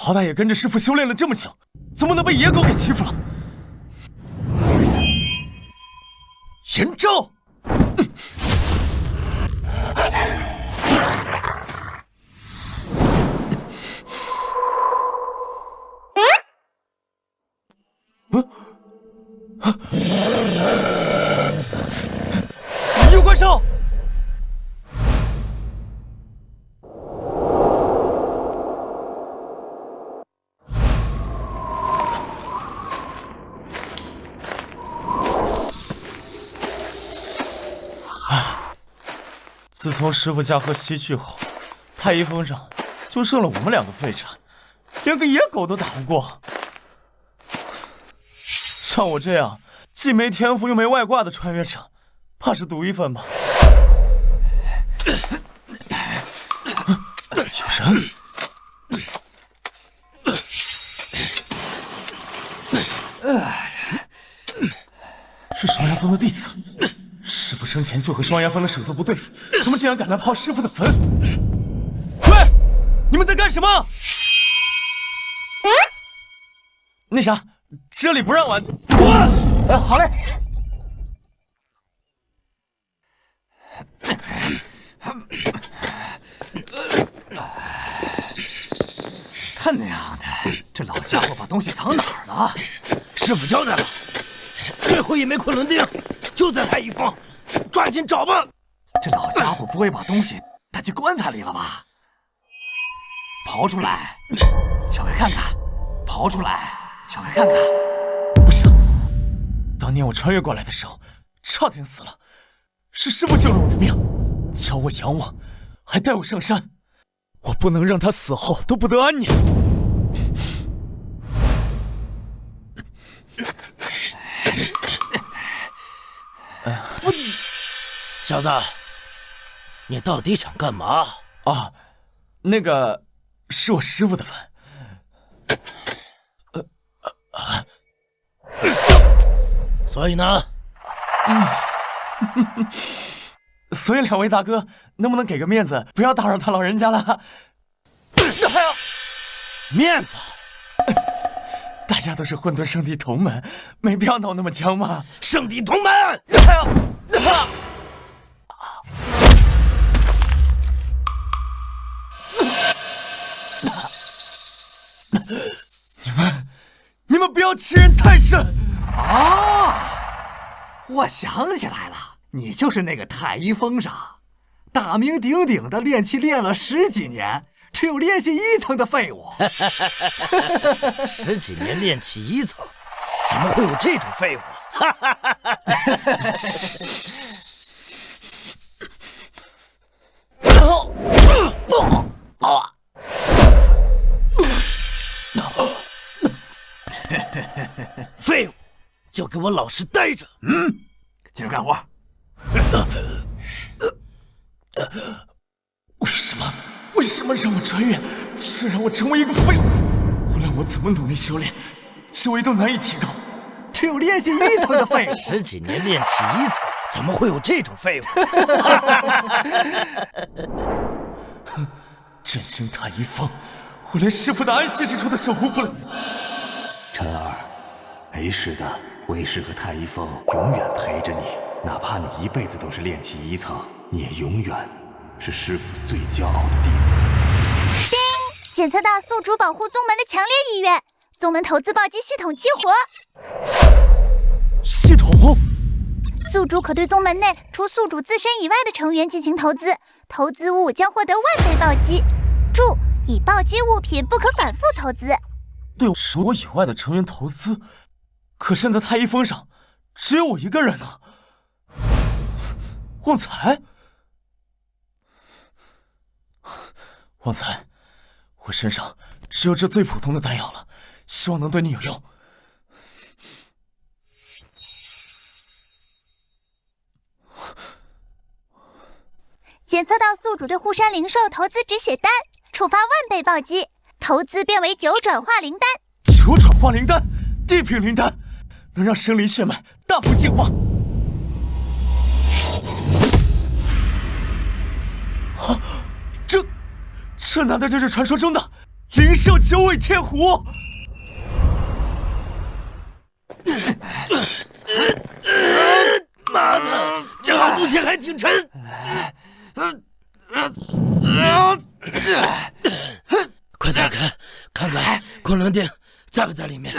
好歹也跟着师傅修炼了这么久，怎么能被野狗给欺负了？炎招！有怪兽！自从师傅家和西去后，太一峰上就剩了我们两个废柴，连个野狗都打不过。像我这样既没天赋又没外挂的穿越者，怕是独一份吧。有人！是双阳峰的弟子。师傅生前就和双阳峰的首座不对付，他们竟然敢来刨师傅的坟！喂，你们在干什么？那啥，这里不让玩。滚！好嘞。看那样的，这老家伙把东西藏哪儿了？师傅交代了，最后一枚昆仑钉就在太一峰，抓紧找吧。这老家伙不会把东西带进棺材里了吧？刨出来，撬开看看；刨出来，撬开看看。不行，当年我穿越过来的时候，差点死了，是师傅救了我的命，教我仰望，还带我上山。我不能让他死后都不得安宁。小子，你到底想干嘛？啊，那个是我师傅的坟。所以呢？所以两位大哥，能不能给个面子，不要打扰他老人家了？面子？大家都是混沌圣地同门，没必要闹那么僵嘛。圣地同门！你们不要欺人太甚啊！我想起来了，你就是那个太一峰上大名鼎鼎的练气练了10几年，只有练气1层的废物。10几年练气1层，怎么会有这种废物？废物，就给我老实待着。接着干活。为什么让我穿越，却让我成为一个废物？无论我怎么努力修炼，修为都难以提高，只有练气1层的废物。10几年练气1层，怎么会有这种废物？振兴太一峰，我连师傅的安息之处都守护不了。陈儿，没事的，为师和太一峰永远陪着你，哪怕你一辈子都是练气1层，你也永远是师傅最骄傲的弟子。叮！检测到宿主保护宗门的强烈意愿，宗门投资暴击系统激活。系统？宿主可对宗门内除宿主自身以外的成员进行投资，投资物将获得10000倍暴击。注：以暴击物品不可反复投资。对除我以外的成员投资，可现在太一峰上只有我一个人啊。旺财，旺财，我身上只有这最普通的丹药了，希望能对你有用。检测到宿主对护山灵兽投资止血丹，触发10000倍暴击，投资变为9转化灵丹。9转化灵丹，地品灵丹，能让生灵血脉大幅净化。啊，这难道就是传说中的灵灵兽九尾天狐。妈的，这老毒气还挺沉。快打开，看看昆仑钉在不在里面。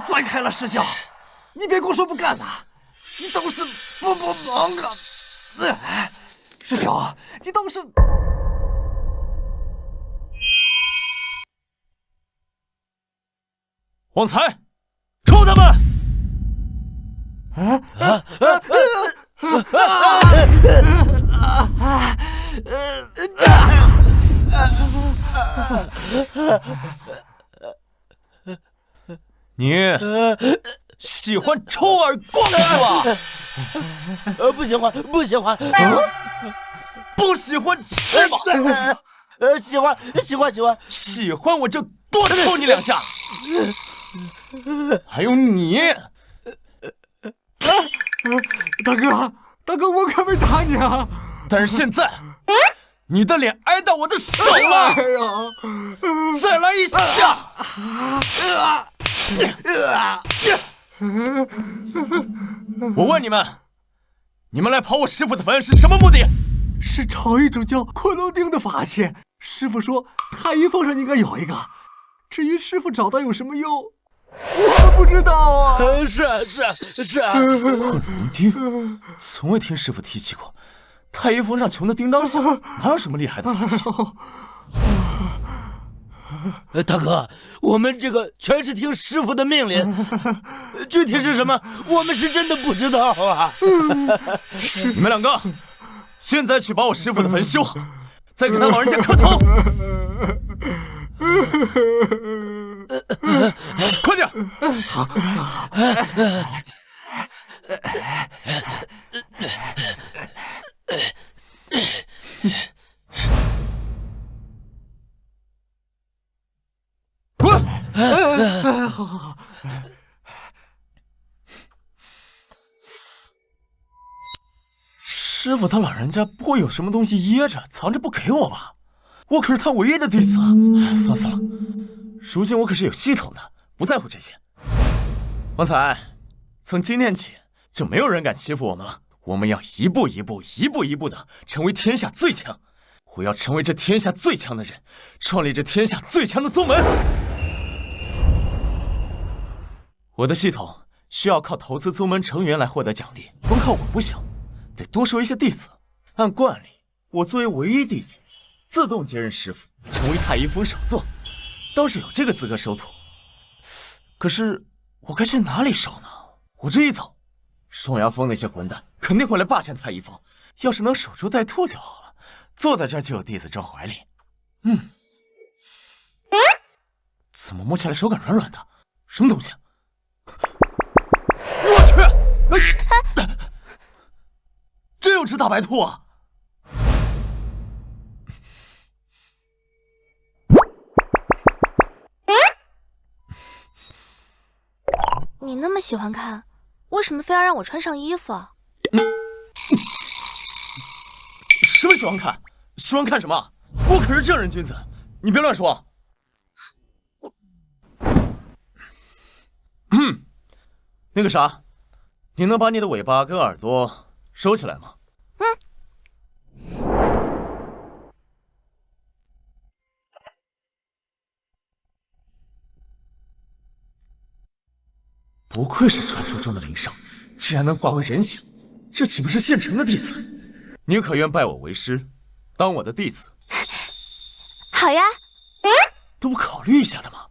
再开了，师兄，你别跟我说不干呐！你都是不忙啊！师兄，你都是……旺财，抽他们！你喜欢抽耳光是吧？不喜欢，不喜欢，不喜欢是吧？喜欢，喜欢，喜欢，喜欢我就多抽你2下。还有你，大哥，我可没打你啊！但是现在，你的脸挨到我的手了。哎呀，再来一下！我问你们，你们来刨我师傅的坟是什么目的？是找一种叫昆仑钉的法器。师傅说太医峰上应该有一个，至于师傅找到有什么用，我不知道啊。是啊。昆仑钉，从未听师傅提起过。太医峰上穷的叮当响，哪有什么厉害的法器？大哥，我们这个全是听师傅的命令，具体是什么，我们是真的不知道啊。你们2个，现在去把我师傅的坟修好，再给他老人家磕头。快点！好。滚！好。师傅他老人家不会有什么东西掖着藏着不给我吧？我可是他唯一的弟子啊！算了，如今我可是有系统的，不在乎这些。旺财，从今天起就没有人敢欺负我们了。我们要一步一步的成为天下最强。我要成为这天下最强的人，创立这天下最强的宗门。我的系统需要靠投资宗门成员来获得奖励，光靠我不行，得多收一些弟子。按惯例，我作为唯一弟子，自动接任师傅，成为太医峰首座，倒是有这个资格收徒。可是我该去哪里收呢？我这一走，双牙峰那些混蛋肯定会来霸占太医峰。要是能守株待兔就好了，坐在这儿就有弟子装怀里。怎么摸起来手感软软的？什么东西？我去！真有只大白兔啊！你那么喜欢看，为什么非要让我穿上衣服啊？什么喜欢看？喜欢看什么？我可是正人君子，你别乱说。那个啥，你能把你的尾巴跟耳朵收起来吗？不愧是传说中的灵兽，竟然能化为人形，这岂不是现成的弟子？你可愿拜我为师，当我的弟子？好呀，都不考虑一下的吗？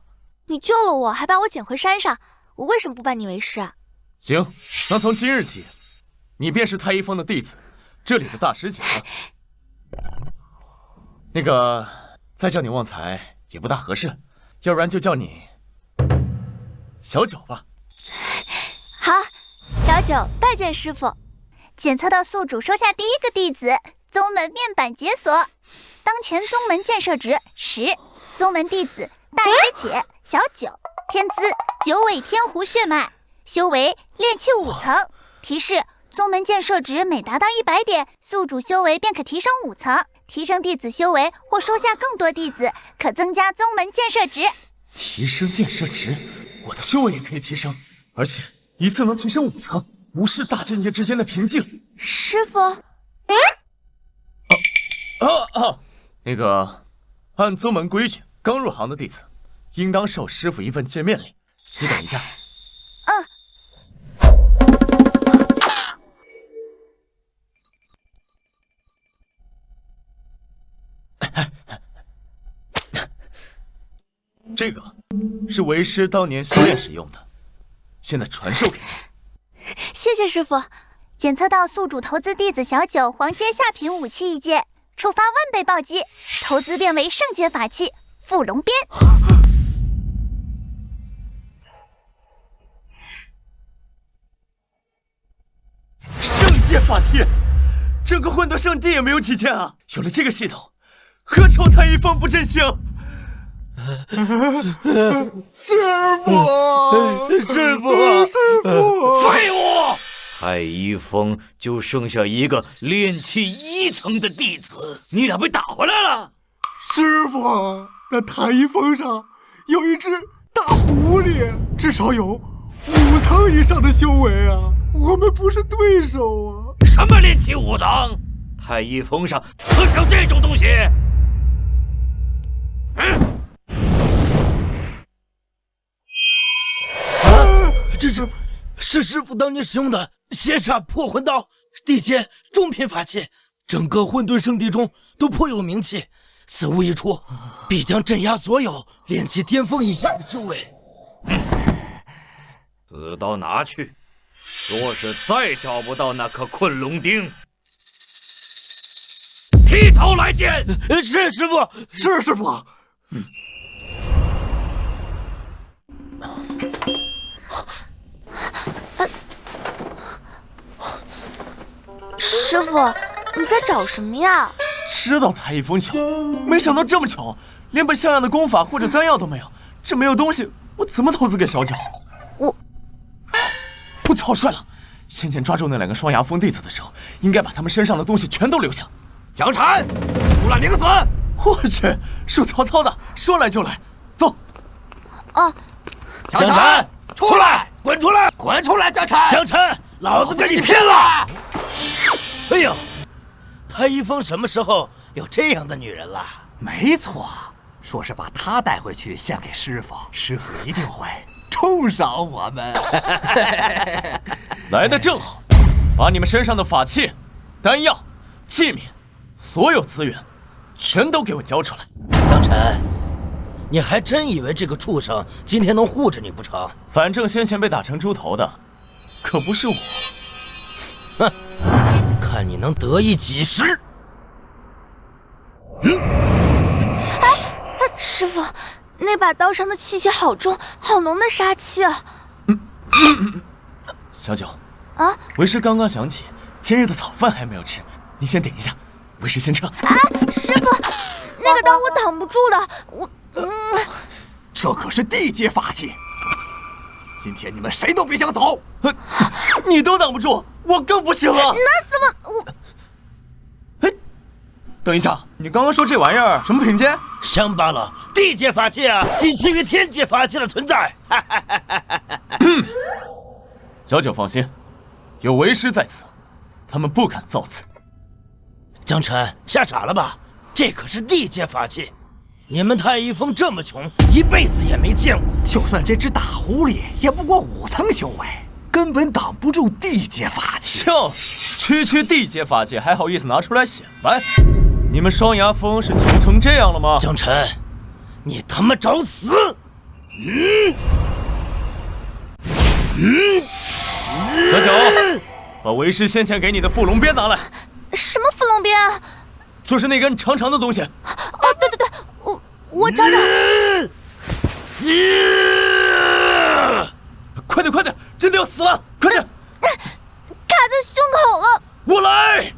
你救了我，还把我捡回山上，我为什么不拜你为师啊？行，那从今日起，你便是太医峰的弟子，这里的大师姐了。那个，再叫你旺财也不大合适，要不然就叫你小九吧。好，小九拜见师傅。检测到宿主收下第一个弟子，宗门面板解锁。当前宗门建设值10，宗门弟子大师姐小九，天资九尾天狐血脉，修为炼气5层。提示：宗门建设值每达到100点，宿主修为便可提升5层。提升弟子修为或收下更多弟子，可增加宗门建设值。提升建设值，我的修为也可以提升，而且一次能提升5层，无视大阵界之间的瓶颈。师傅，那个，按宗门规矩，刚入行的弟子应当受师傅一份见面礼。你等一下。这个是为师当年修炼时用的，现在传授给你。谢谢师傅。检测到宿主投资弟子小九黄阶下品武器一阶，触发1万倍暴击，投资变为圣阶法器附龙鞭。圣阶法器，整个混沌圣地也没有几件啊！有了这个系统，何愁太一峰不振兴？师傅，废物！太一峰就剩下一个炼气1层的弟子，你俩被打回来了。师傅，那太一峰上有一只大狐狸，至少有5层以上的修为啊！我们不是对手啊！什么炼气5层？太一峰上可是有这种东西？这是师傅当年使用的邪煞破魂刀，地阶中品法器，整个混沌圣地中都颇有名气。此物一出，必将镇压所有炼气巅峰以下的修为。此刀拿去，若是再找不到那颗困龙钉，剃头来见。是师傅，是师傅。师傅，你在找什么呀？知道太一峰巧，没想到这么巧，连本像样的功法或者丹药都没有。这没有东西，我怎么投资给小九？我草率了，先前抓住那2个双牙峰弟子的时候，应该把他们身上的东西全都留下。江禅，出来领死！我去，属曹操的，说来就来，走。江禅，出来！滚出来！滚出来！江禅，江晨，老子跟你拼了！哎呦，太一峰什么时候有这样的女人了？没错，说是把她带回去献给师傅，师傅一定会重赏我们。来得正好，把你们身上的法器、丹药、器皿，所有资源，全都给我交出来。江晨，你还真以为这个畜生今天能护着你不成？反正先前被打成猪头的，可不是我。哼，看你能得意几时！师傅，那把刀上的气息好重，好浓的杀气啊！小九，为师刚刚想起今日的早饭还没有吃，你先点一下，为师先撤。师傅，那个刀我挡不住的，这可是地阶法器，今天你们谁都别想走！你都挡不住，我更不行了。那怎么等一下，你刚刚说这玩意儿什么品阶？乡巴佬，地阶法器啊，仅次于天阶法器的存在。小九放心，有为师在此，他们不敢造次。江晨，吓傻了吧？这可是地阶法器，你们太一峰这么穷，一辈子也没见过。就算这只大狐狸，也不过5层修为，根本挡不住地阶法器。笑死！区地阶法器还好意思拿出来显摆？你们双牙峰是穷成这样了吗？江晨，你他妈找死！小九，把为师先前给你的附龙鞭拿来。什么伏龙鞭啊？就是那根长长的东西。对，我找找。快点，真的要死了！快点！卡在胸口了。我来。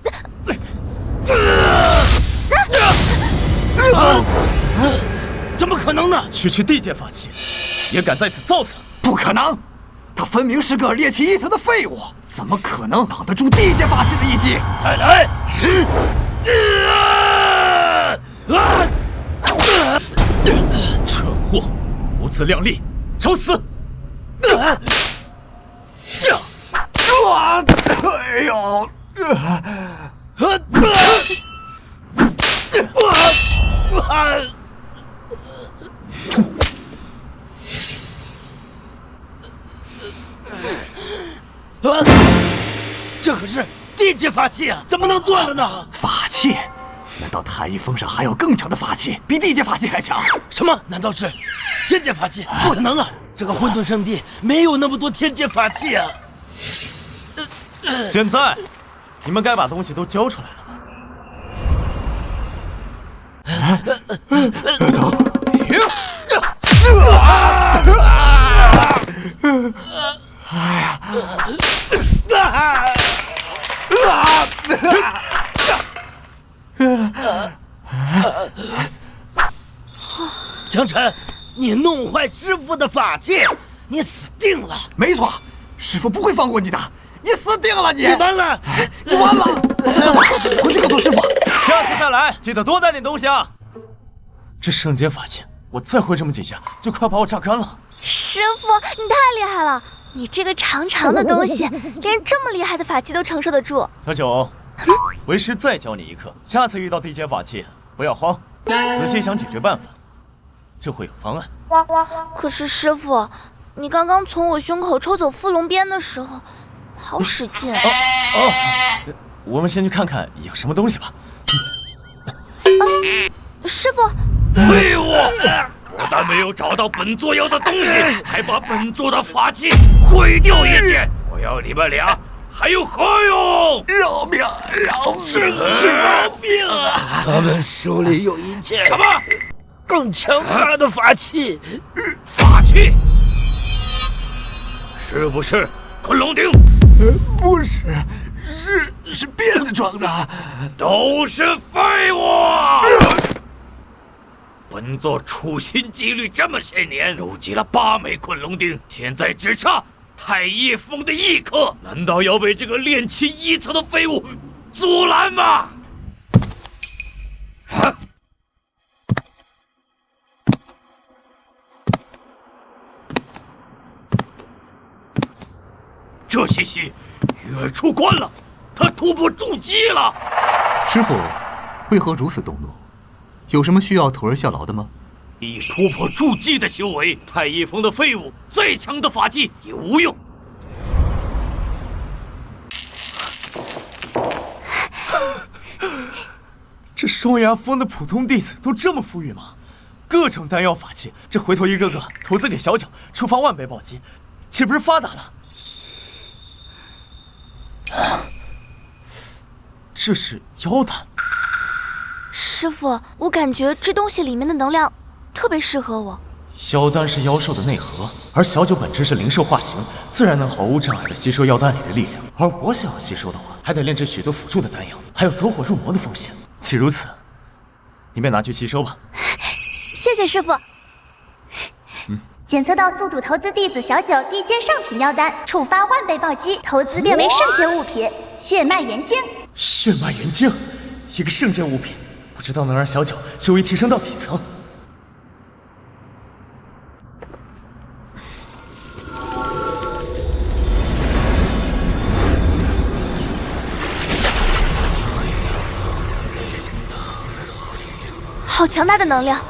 怎么可能呢？区地阶法器，也敢在此造次？不可能！他分明是个炼气1层的废物，怎么可能挡得住地阶法器的一击？再来！自量力，找死！哎呦！这可是地阶法器啊，怎么能断了呢？法器？难道太一峰上还有更强的法器，比地阶法器还强？什么？难道是天阶法器？不可能啊！这个混沌圣地没有那么多天阶法器啊！现在，你们该把东西都交出来了吧？走。江辰，你弄坏师傅的法器，你死定了！没错，师傅不会放过你的，你死定了你！你完了，你完了！走，回去告诉师傅。下次再来，记得多带点东西啊！这圣阶法器，我再挥这么几下，就快把我榨干了。师傅，你太厉害了！你这个长长的东西，连这么厉害的法器都承受得住。小九，为师再教你一课，下次遇到地阶法器，不要慌，仔细想解决办法，就会有方案。可是师傅，你刚刚从我胸口抽走伏龙鞭的时候，好使劲。我们先去看看有什么东西吧。师傅，废物！不但没有找到本座要的东西，还把本座的法器毁掉一件。我要你们俩还有何用？饶命！饶命！是饶命啊！他们手里有一件什么更强大的法器？法器？是不是昆龙鼎？不是，是鞭子装的。都是废物！本座处心积虑这么些年，收集了8枚昆龙鼎，现在只差太一峰的1颗，难道要被这个炼气1层的废物阻拦吗？啊！这西西越出关了，他突破筑基了。师傅，为何如此动怒？有什么需要徒儿效劳的吗？以突破筑基的修为，太一峰的废物再强的法器也无用。这双牙峰的普通弟子都这么富裕吗？各种丹药法器，这回头一个个投资给小九，触发100倍暴击，岂不是发达了？这是妖丹。师傅，我感觉这东西里面的能量特别适合我。妖丹是妖兽的内核，而小九本质是灵兽化形，自然能毫无障碍地吸收妖丹里的力量。而我想要吸收的话，还得炼制许多辅助的丹药，还有走火入魔的风险。既如此，你便拿去吸收吧。谢谢师傅。检测到宿主投资弟子小九地阶上品妖丹，触发100倍暴击，投资变为圣阶物品血脉元晶。血脉元晶，一个圣阶物品，不知道能让小九修为提升到几层。好强大的能量，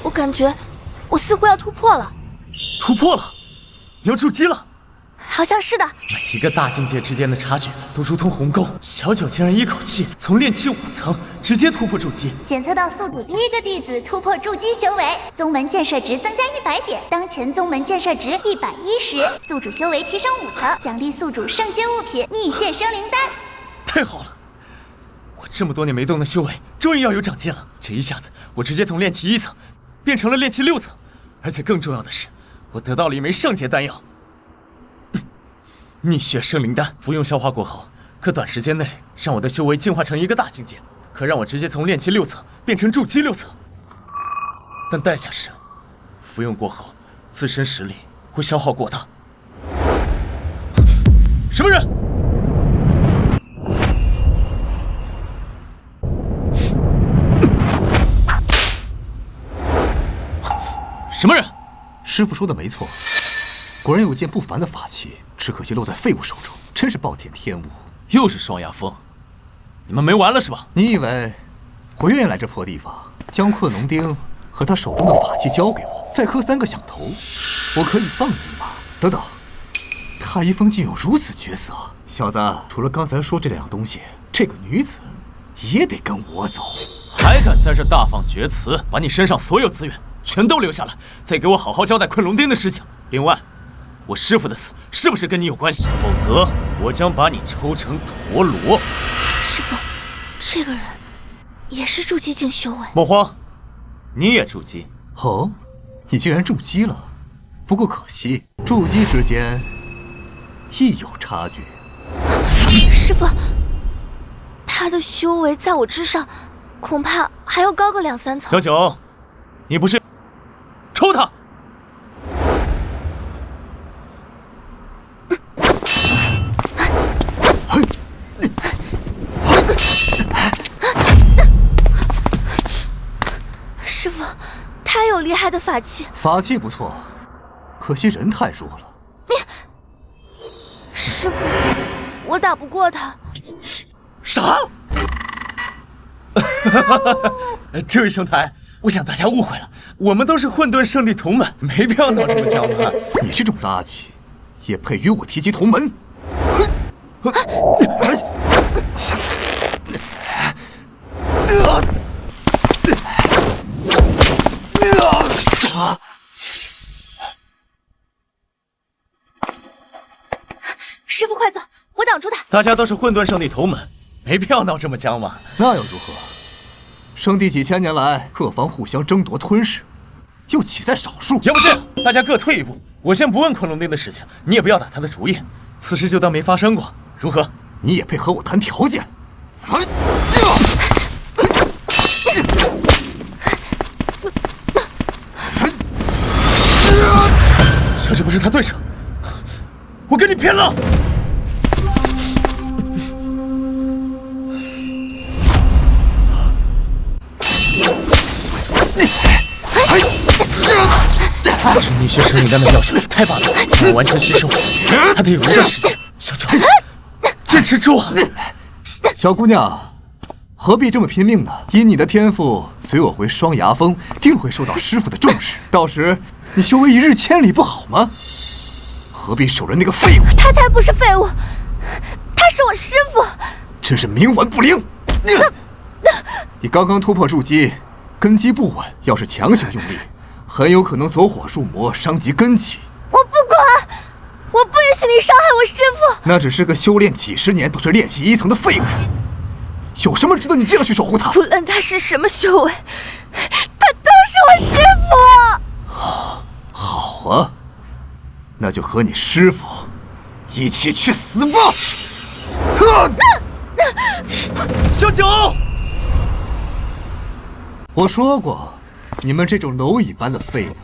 我感觉我似乎要突破了。突破了，你要筑基了。好像是的。每一个大境界之间的差距都如同鸿沟，小九竟然一口气从炼气5层直接突破筑基。检测到宿主第1个弟子突破筑基修为，宗门建设值增加100点，当前宗门建设值110，宿主修为提升5层，奖励宿主圣阶物品逆血生灵丹。太好了，我这么多年没动的修为终于要有长进了。这一下子，我直接从炼气1层变成了炼气6层，而且更重要的是，我得到了一枚圣阶丹药。逆血生灵丹，服用消化过后，可短时间内让我的修为进化成一个大境界，可让我直接从炼气6层变成筑基6层。但代价是，服用过后，自身实力会消耗过大。什么人？什么人？师傅说的没错，果然有件不凡的法器，只可惜落在废物手中，真是暴殄天物。又是双牙峰，你们没完了是吧？你以为我愿意来这破地方，将困龙钉和他手中的法器交给我，再磕3个响头，我可以放你一马。等等，太一峰竟有如此绝色，小子，除了刚才说这2样东西，这个女子也得跟我走。还敢在这大放厥词，把你身上所有资源全都留下来，再给我好好交代困龙钉的事情。另外，我师父的死是不是跟你有关系？否则，我将把你抽成陀螺。师傅，这个人也是筑基境修为。莫慌，你也筑基。哦，你竟然筑基了，不过可惜，筑基之间亦有差距。师傅，他的修为在我之上，恐怕还要高个2、3层。小九，你不是抽他！师傅，他有厉害的法器。法器不错，可惜人太弱了。师傅，我打不过他。啥？这位兄台，我想大家误会了，我们都是混沌圣地同门，没必要闹这么僵嘛。你这种垃圾，也配与我提及同门？师傅快走，我挡住他。大家都是混沌圣地同门，没必要闹这么僵嘛。那又如何？圣地几千年来各方互相争夺吞噬，又岂在少数？要不这样，大家各退一步，我先不问昆龙钉的事情，你也不要打他的主意，此事就当没发生过，如何？你也配和我谈条件？小九不是他对手，我跟你拼了！是逆血蛇影丹的药效太棒了，想要完全吸收，还得有一段时间。小九，坚持住啊！小姑娘，何必这么拼命呢？以你的天赋，随我回双牙峰，定会受到师傅的重视。到时你修为1日千里，不好吗？何必守着那个废物？他才不是废物，他是我师傅。真是冥顽不灵！你刚刚突破筑基，根基不稳，要是强行用力，很有可能走火入魔，伤及根基。我不管，我不允许你伤害我师傅。那只是个修炼几十年都是炼气1层的废物，有什么值得你这样去守护他？不论他是什么修为，他都是我师傅。好啊，那就和你师傅一起去死吧！小九，我说过，你们这种蝼蚁般的废物，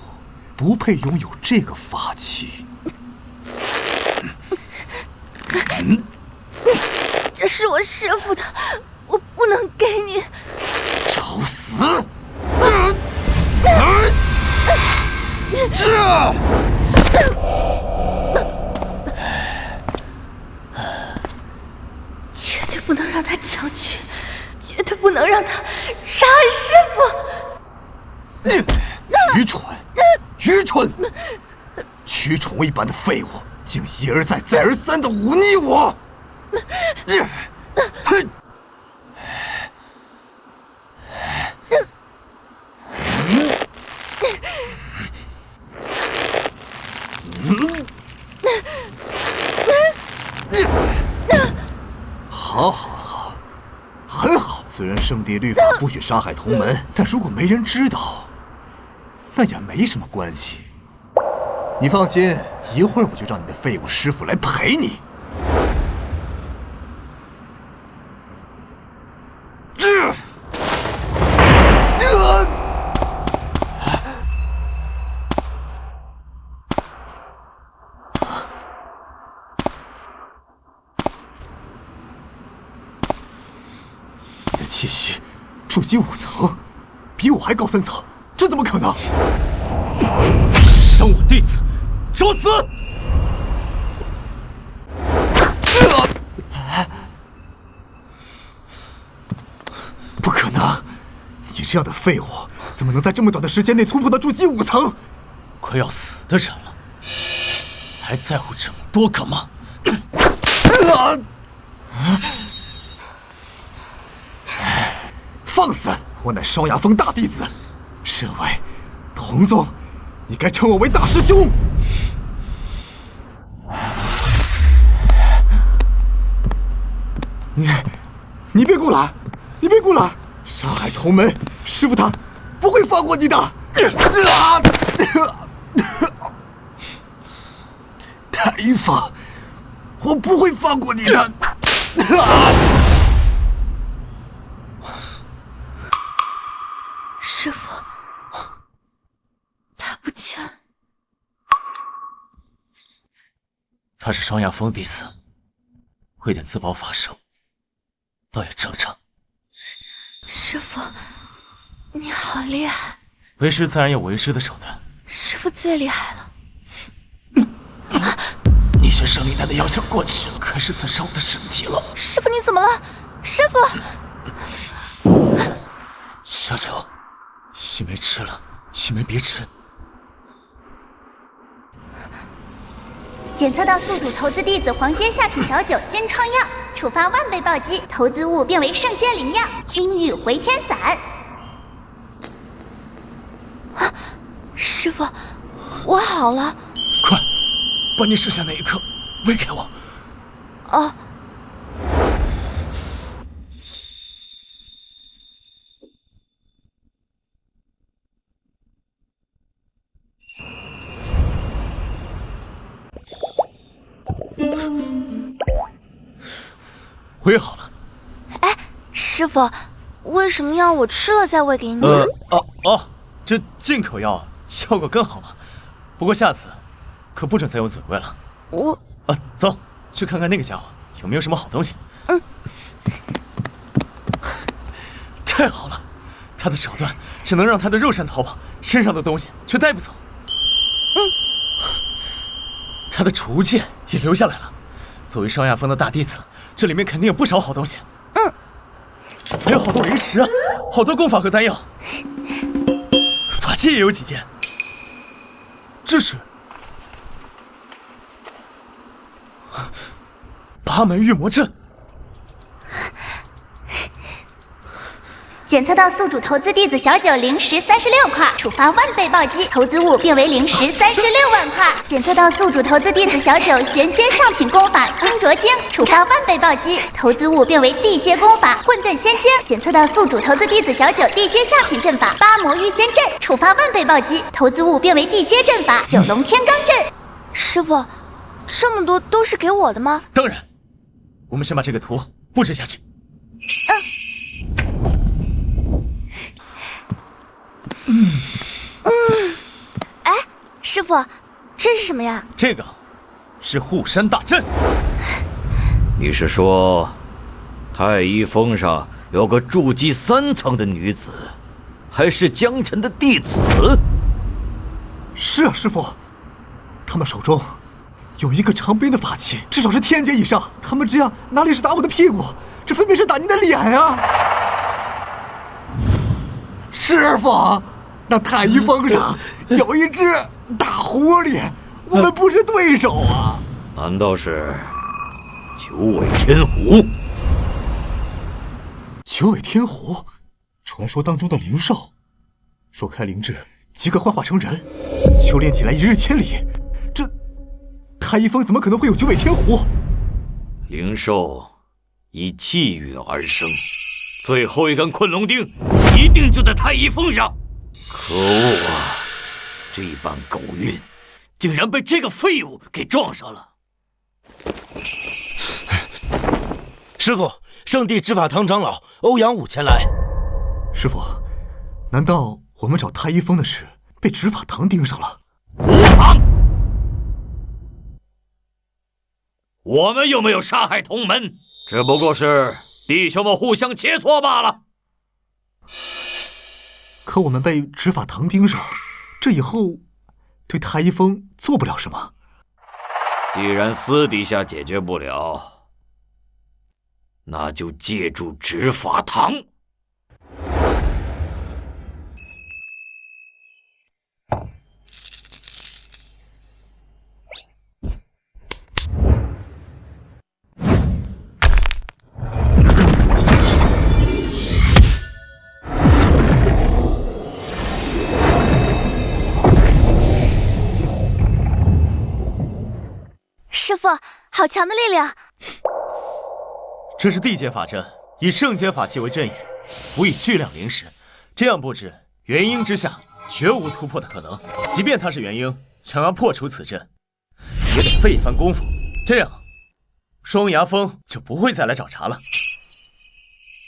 不配拥有这个法器。这是我师傅的，我不能给你。找死！绝对不能让他抢去，绝对不能让他杀害师傅。愚蠢！愚蠢！蛆虫一般的废物，竟一而再、再而三的忤逆我！好，很好。虽然圣地律法不许杀害同门，但如果没人知道，那也没什么关系。你放心，一会儿我就让你的废物师傅来陪你。你的气息筑基5层，比我还高3层，这怎么可能？伤我弟子，找死！不可能！你这样的废物，怎么能在这么短的时间内突破到筑基5层？快要死的人了，还在乎这么多干嘛？放肆！我乃双牙峰大弟子，身为同宗，你该称我为大师兄。你别过来！你别过来！杀害同门，师傅他不会放过你的！太一方，我不会放过你的！师傅，他不轻。他是双牙峰弟子，会点自爆法术，倒也正常。师傅，你好厉害！为师自然有为师的手段。师傅最厉害了。你先胜利丹的药效过去了，开始损伤我的身体了。师傅你怎么了？师傅！小九，西梅吃了，西梅别吃。检测到宿主投资弟子黄阶下品小九金疮药，触发万倍暴击，投资物变为圣阶灵药青玉回天散。师傅，我好了。快，把你剩下那一颗喂给我。哦。喂好了。哎，师傅，为什么要我吃了再喂给你？这进口药效果更好嘛。不过下次可不准再用嘴喂了。我走去看看那个家伙有没有什么好东西。嗯。太好了，他的手段只能让他的肉身逃跑，身上的东西却带不走。他的储物剑也留下来了。作为双亚峰的大弟子，这里面肯定有不少好东西。还有好多灵石啊，好多功法和丹药，法器也有几件。这是八门御魔阵。检测到宿主投资弟子小九灵石36块，触发万倍暴击，投资物变为灵石36万块。检测到宿主投资弟子小九玄阶上品功法清浊经，触发万倍暴击，投资物变为地阶功法混沌仙经。检测到宿主投资弟子小九地阶下品阵法八魔御仙阵，触发万倍暴击，投资物变为地阶阵法九龙天罡阵。师傅，这么多都是给我的吗？当然，我们先把这个图布置下去。哎，师傅，这是什么呀？这个是护山大阵。你是说，太一峰上有个筑基3层的女子，还是江辰的弟子？是啊，师傅，他们手中有一个长鞭的法器，至少是天阶以上。他们这样哪里是打我的屁股，这分明是打你的脸啊！师傅，那太一峰上有一只大狐狸，我们不是对手啊！难道是九尾天狐？九尾天狐，传说当中的灵兽，若开灵智，即可幻化成人，修炼起来一日千里。这太一峰怎么可能会有九尾天狐？灵兽以气运而生，最后一根困龙钉一定就在太一峰上。可恶啊！这般狗运，竟然被这个废物给撞上了。师傅，圣地执法堂长老欧阳武前来。师傅，难道我们找太一峰的事被执法堂盯上了？无妨，我们又没有杀害同门，只不过是弟兄们互相切磋罢了。可我们被执法堂盯上，这以后对太一峰做不了什么。既然私底下解决不了，那就借助执法堂。师傅，好强的力量！这是地阶法阵，以圣阶法器为阵眼，辅以巨量灵石。这样布置，元婴之下绝无突破的可能。即便他是元婴，想要破除此阵，也得费一番功夫。这样，双牙峰就不会再来找茬了。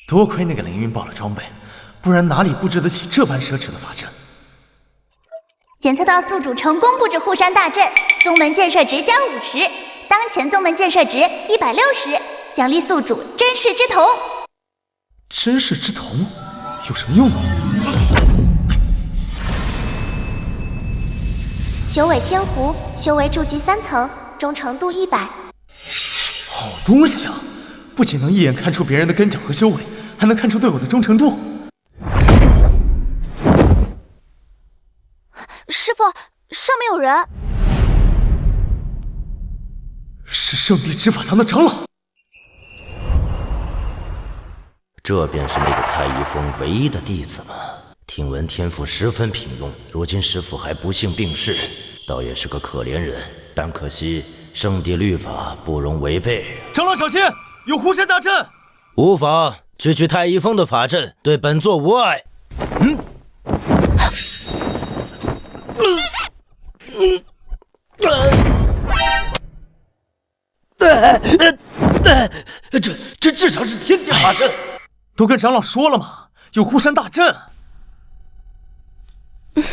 多亏那个凌云爆了装备，不然哪里布置得起这般奢侈的法阵？检测到宿主成功布置护山大阵，宗门建设值加50，当前宗门建设值160，奖励宿主真世之瞳。真世之瞳有什么用呢？九尾天狐，修为筑基3层，忠诚度100。好东西啊！不仅能一眼看出别人的根脚和修为，还能看出对我的忠诚度。师傅，上面有人。是圣地执法堂的长老。这便是那个太一峰唯一的弟子吗？听闻天赋十分平庸，如今师父还不幸病逝，倒也是个可怜人。但可惜圣地律法不容违背。长老小心，有护山大阵。无妨，区区太一峰的法阵对本座无碍。这至少是天阶法阵。都跟长老说了嘛，有护山大阵。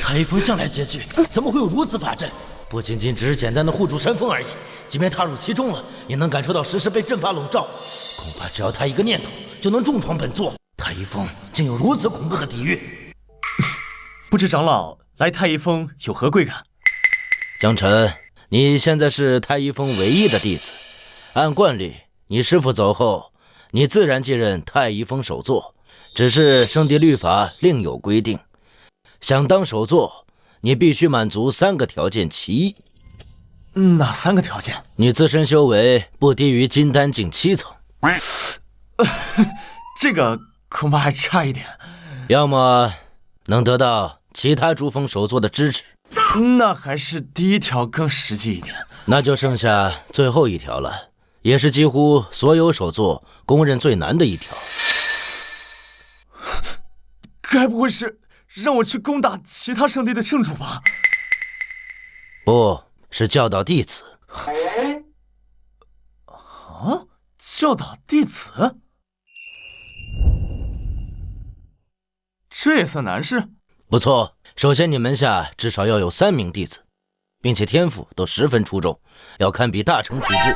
太一峰向来拮据，怎么会有如此法阵？不仅仅只是简单的护住山峰而已，即便踏入其中了，也能感受到时时被阵法笼罩。恐怕只要他一个念头，就能重创本座。太一峰竟有如此恐怖的底蕴，不知长老来太一峰有何贵感？江辰，你现在是太一峰唯一的弟子，按惯例，你师父走后，你自然继任太一峰首座。只是圣地律法另有规定，想当首座，你必须满足3个条件其一。哪3个条件？你自身修为不低于金丹境7层。这个恐怕还差一点。要么能得到其他诸峰首座的支持。那还是第一条更实际一点。那就剩下最后一条了，也是几乎所有首座公认最难的一条。该不会是让我去攻打其他圣地的圣主吧？不是教导弟子。啊？教导弟子？这也算难事？不错，首先你门下至少要有3名弟子，并且天赋都十分出众，要堪比大成体质。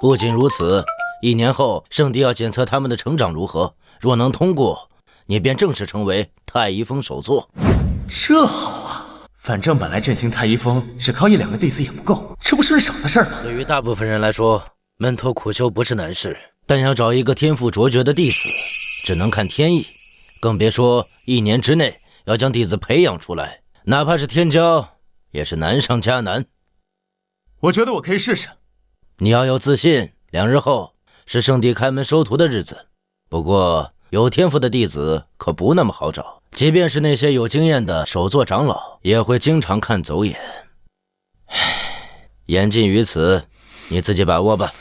不仅如此，1年后圣地要检测他们的成长如何，若能通过，你便正式成为太一峰首座。这好啊，反正本来振兴太一峰只靠1、2个弟子也不够，这不是省的事儿吗？对于大部分人来说，闷头苦修不是难事，但要找一个天赋卓绝的弟子，只能看天意，更别说1年之内要将弟子培养出来，哪怕是天骄，也是难上加难。我觉得我可以试试。你要有自信，2日后是圣地开门收徒的日子。不过有天赋的弟子可不那么好找，即便是那些有经验的首座长老，也会经常看走眼。言尽于此，你自己把握吧。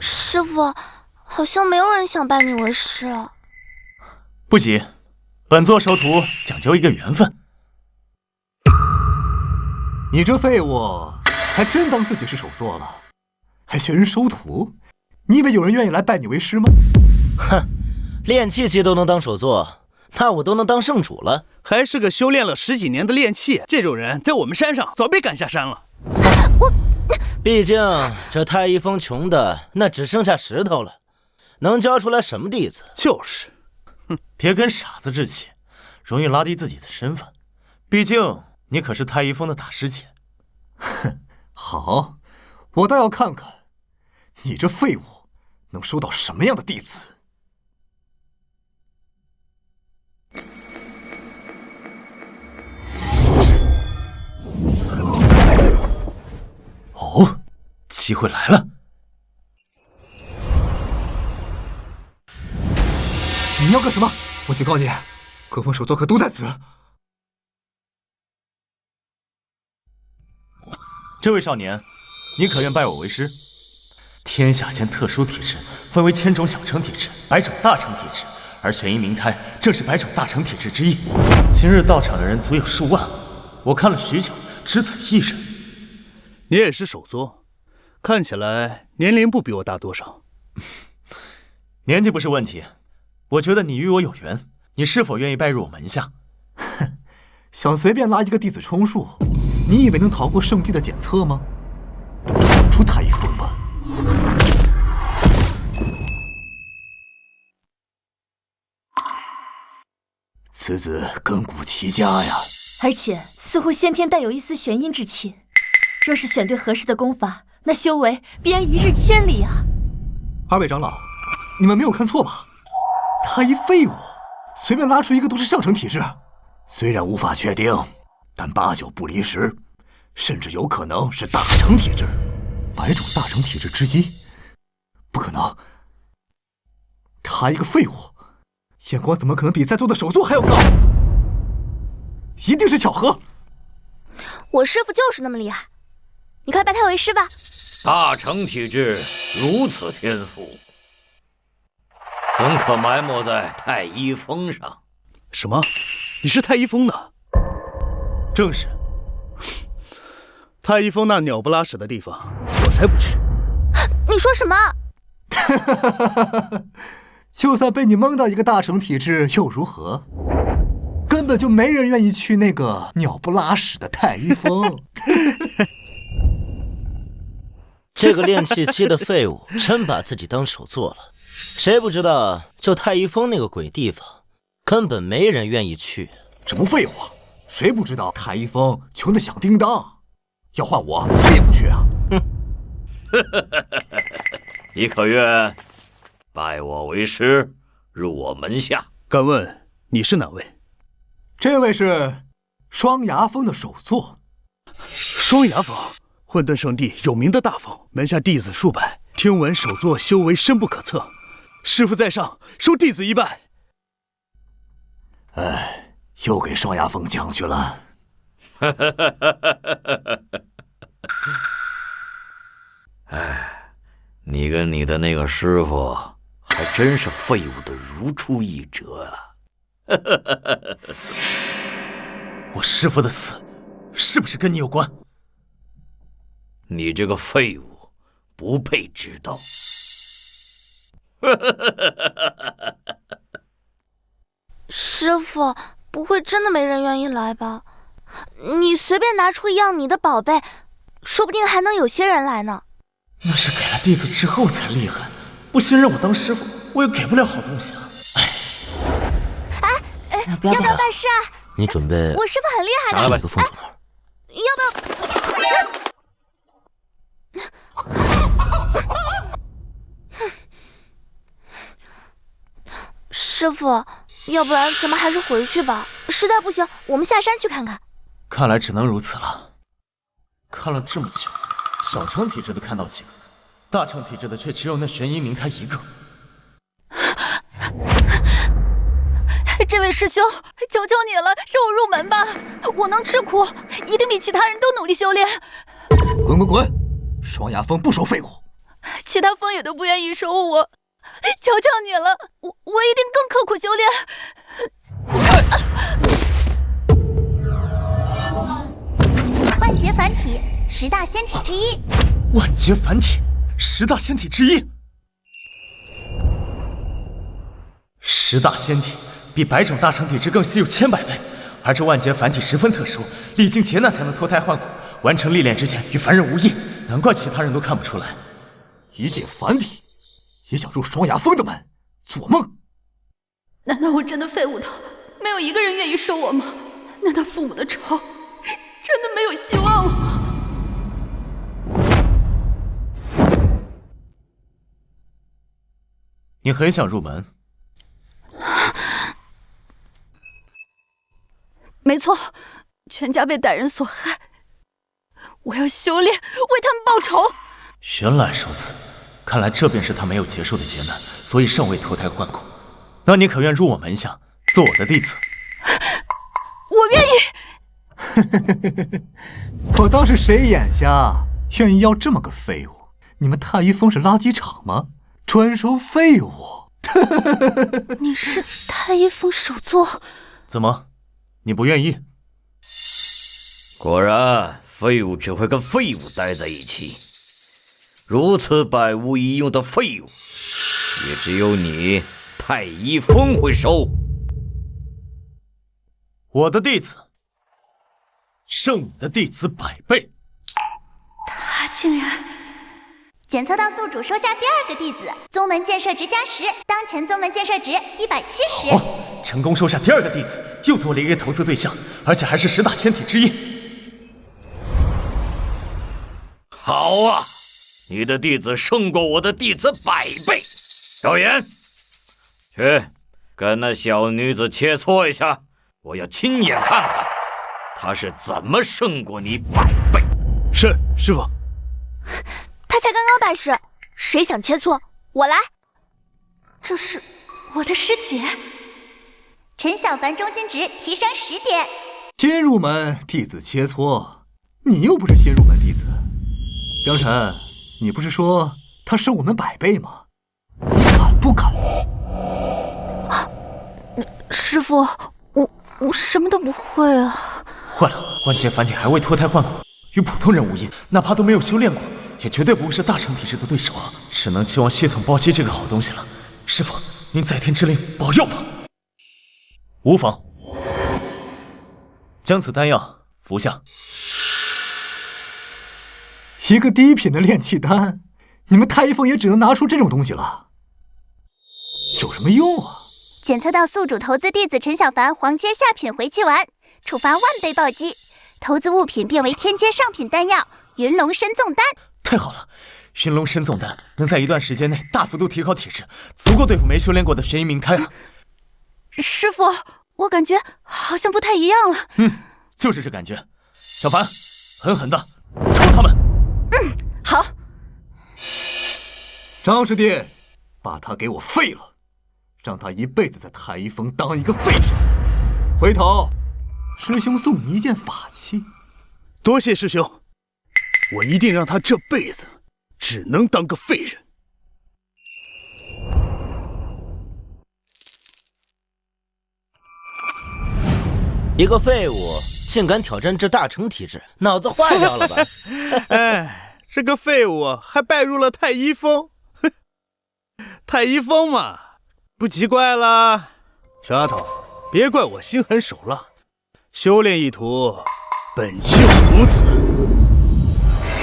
师傅，好像没有人想拜你为师。不急，本座收徒讲究一个缘分。你这废物，还真当自己是首座了，还学人收徒？你以为有人愿意来拜你为师吗？哼，练气系都能当首座，那我都能当圣主了。还是个修炼了10几年的炼器，这种人在我们山上早被赶下山了。毕竟这太一峰穷的那只剩下石头了，能教出来什么弟子？就是，别跟傻子置气，容易拉低自己的身份。毕竟你可是太一峰的大师姐。哼，好，我倒要看看你这废物能收到什么样的弟子。哦，机会来了！你要干什么？我警告你，各方首座可都在此。这位少年，你可愿拜我为师？天下间特殊体质分为1000种小成体质、100种大成体质，而玄阴明胎正是100种大成体质之一。今日到场的人足有数万，我看了许久，只此一人。你也是首座，看起来年龄不比我大多少。年纪不是问题，我觉得你与我有缘，你是否愿意拜入我门下？哼，想随便拉一个弟子充数，你以为能逃过圣地的检测吗？等着滚出太一峰吧！此子根骨奇佳呀，而且似乎先天带有一丝玄阴之气。若是选对合适的功法，那修为必然一日千里啊！二位长老，你们没有看错吧？他一废物，随便拉出一个都是上乘体质。虽然无法确定，但8九不离10，甚至有可能是大成体质。100种大成体质之一，不可能。他一个废物，眼光怎么可能比在座的首座还要高？一定是巧合。我师父就是那么厉害，你快拜他为师吧。大成体质如此天赋，怎可埋没在太一峰上？什么？你是太一峰的？正是。太一峰那鸟不拉屎的地方，我才不去。你说什么？就算被你蒙到一个大成体质又如何？根本就没人愿意去那个鸟不拉屎的太一峰。这个练气期的废物真把自己当首座了。谁不知道，就太一峰那个鬼地方，根本没人愿意去。这不废话，谁不知道太一峰穷得响叮当？要换我也不去啊！你可愿拜我为师，入我门下？敢问你是哪位？这位是双牙峰的首座。双牙峰，混沌圣地有名的大峰，门下弟子数百，听闻首座修为深不可测。师父在上，收弟子一拜。哎，又给双牙峰讲去了。哎，你跟你的那个师傅还真是废物的如出一辙啊！我师父的死，是不是跟你有关？你这个废物，不配知道。师父，不会真的没人愿意来吧？你随便拿出一样你的宝贝，说不定还能有些人来呢。那是给了弟子之后才厉害，不先让我当师傅，我也给不了好东西啊！要不要拜师啊？你准备？我师父很厉害的。去那个凤主那儿。要不要？师父，要不然咱们还是回去吧。实在不行，我们下山去看看。看来只能如此了。看了这么久，小成体质的看到几个，大成体质的却只有那玄阴明胎一个。这位师兄，求求你了，收我入门吧！我能吃苦，一定比其他人都努力修炼。滚滚滚！双牙峰不收废物，其他峰也都不愿意收我，求求你了，我一定更刻苦修炼。滚开！万劫凡体，10大仙体之一。万劫凡体，10大仙体之一。10大仙体比100种大成体质更稀有1000百倍，而这万劫凡体十分特殊，历经劫难才能脱胎换骨，完成历练之前与凡人无异，难怪其他人都看不出来。一介凡体也想入双牙峰的门，做梦！难道我真的废物到没有一个人愿意收我吗？难道父母的仇真的没有希望了？你很想入门？没错，全家被歹人所害，我要修炼，为他们报仇。原来如此，看来这便是他没有结束的劫难，所以尚未脱胎换骨。那你可愿入我门下，做我的弟子？我愿意。我当是谁眼瞎，愿意要这么个废物？你们太一峰是垃圾场吗？专收废物。你是太一峰首座？怎么，你不愿意？果然，废物只会跟废物待在一起。如此百无一用的废物，也只有你太一峰会收。我的弟子胜你的弟子100倍。他竟然检测到宿主收下第2个弟子，宗门建设值加10，当前宗门建设值170。好，成功收下第2个弟子，又多了一个投资对象，而且还是10大仙体之一。好啊，你的弟子胜过我的弟子100倍。赵岩，去跟那小女子切磋一下，我要亲眼看看她是怎么胜过你100倍。是，师傅。他才刚刚拜师，谁想切磋，我来。这是我的师姐。陈小凡中心值提升10点。新入门弟子切磋，你又不是新入门弟子。江晨，你不是说他胜我们100倍吗？你敢不敢？师傅，我什么都不会啊。坏了，万劫凡体还未脱胎换骨，与普通人无异，哪怕都没有修炼过，也绝对不会是大成体质的对手啊！只能期望系统包机这个好东西了。师傅，您在天之灵保佑吧。无妨，将此丹药服下。一个低品的炼气丹，你们太一峰也只能拿出这种东西了，有什么用啊？检测到宿主投资弟子陈小凡黄阶下品回气丸，触发10000倍暴击，投资物品变为天阶上品丹药云龙深纵丹。太好了，云龙深纵丹能在一段时间内大幅度提高体质，足够对付没修炼过的玄阴冥开啊！师傅，我感觉好像不太一样了。就是这感觉。小凡，狠狠的抽他们。好。张师弟，把他给我废了，让他一辈子在太一峰当一个废人。回头，师兄送你一件法器。多谢师兄，我一定让他这辈子只能当个废人。一个废物竟敢挑战这大成体质，脑子坏掉了吧？哎，这个废物还拜入了太一峰，太一峰嘛，不奇怪了。小丫头，别怪我心狠手辣，修炼一途本就如此。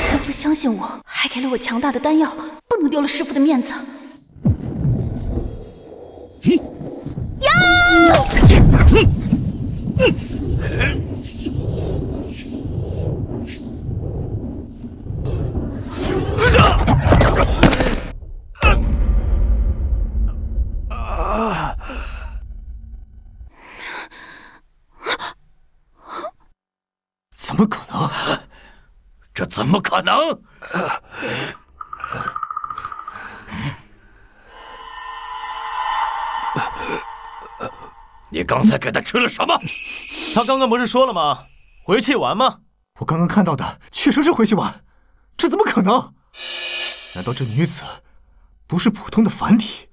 师傅相信我，还给了我强大的丹药，不能丢了师傅的面子。怎么可能？这怎么可能？你刚才给他吃了什么？他刚刚不是说了吗？回气丸吗？我刚刚看到的确实是回气丸，这怎么可能？难道这女子不是普通的凡体？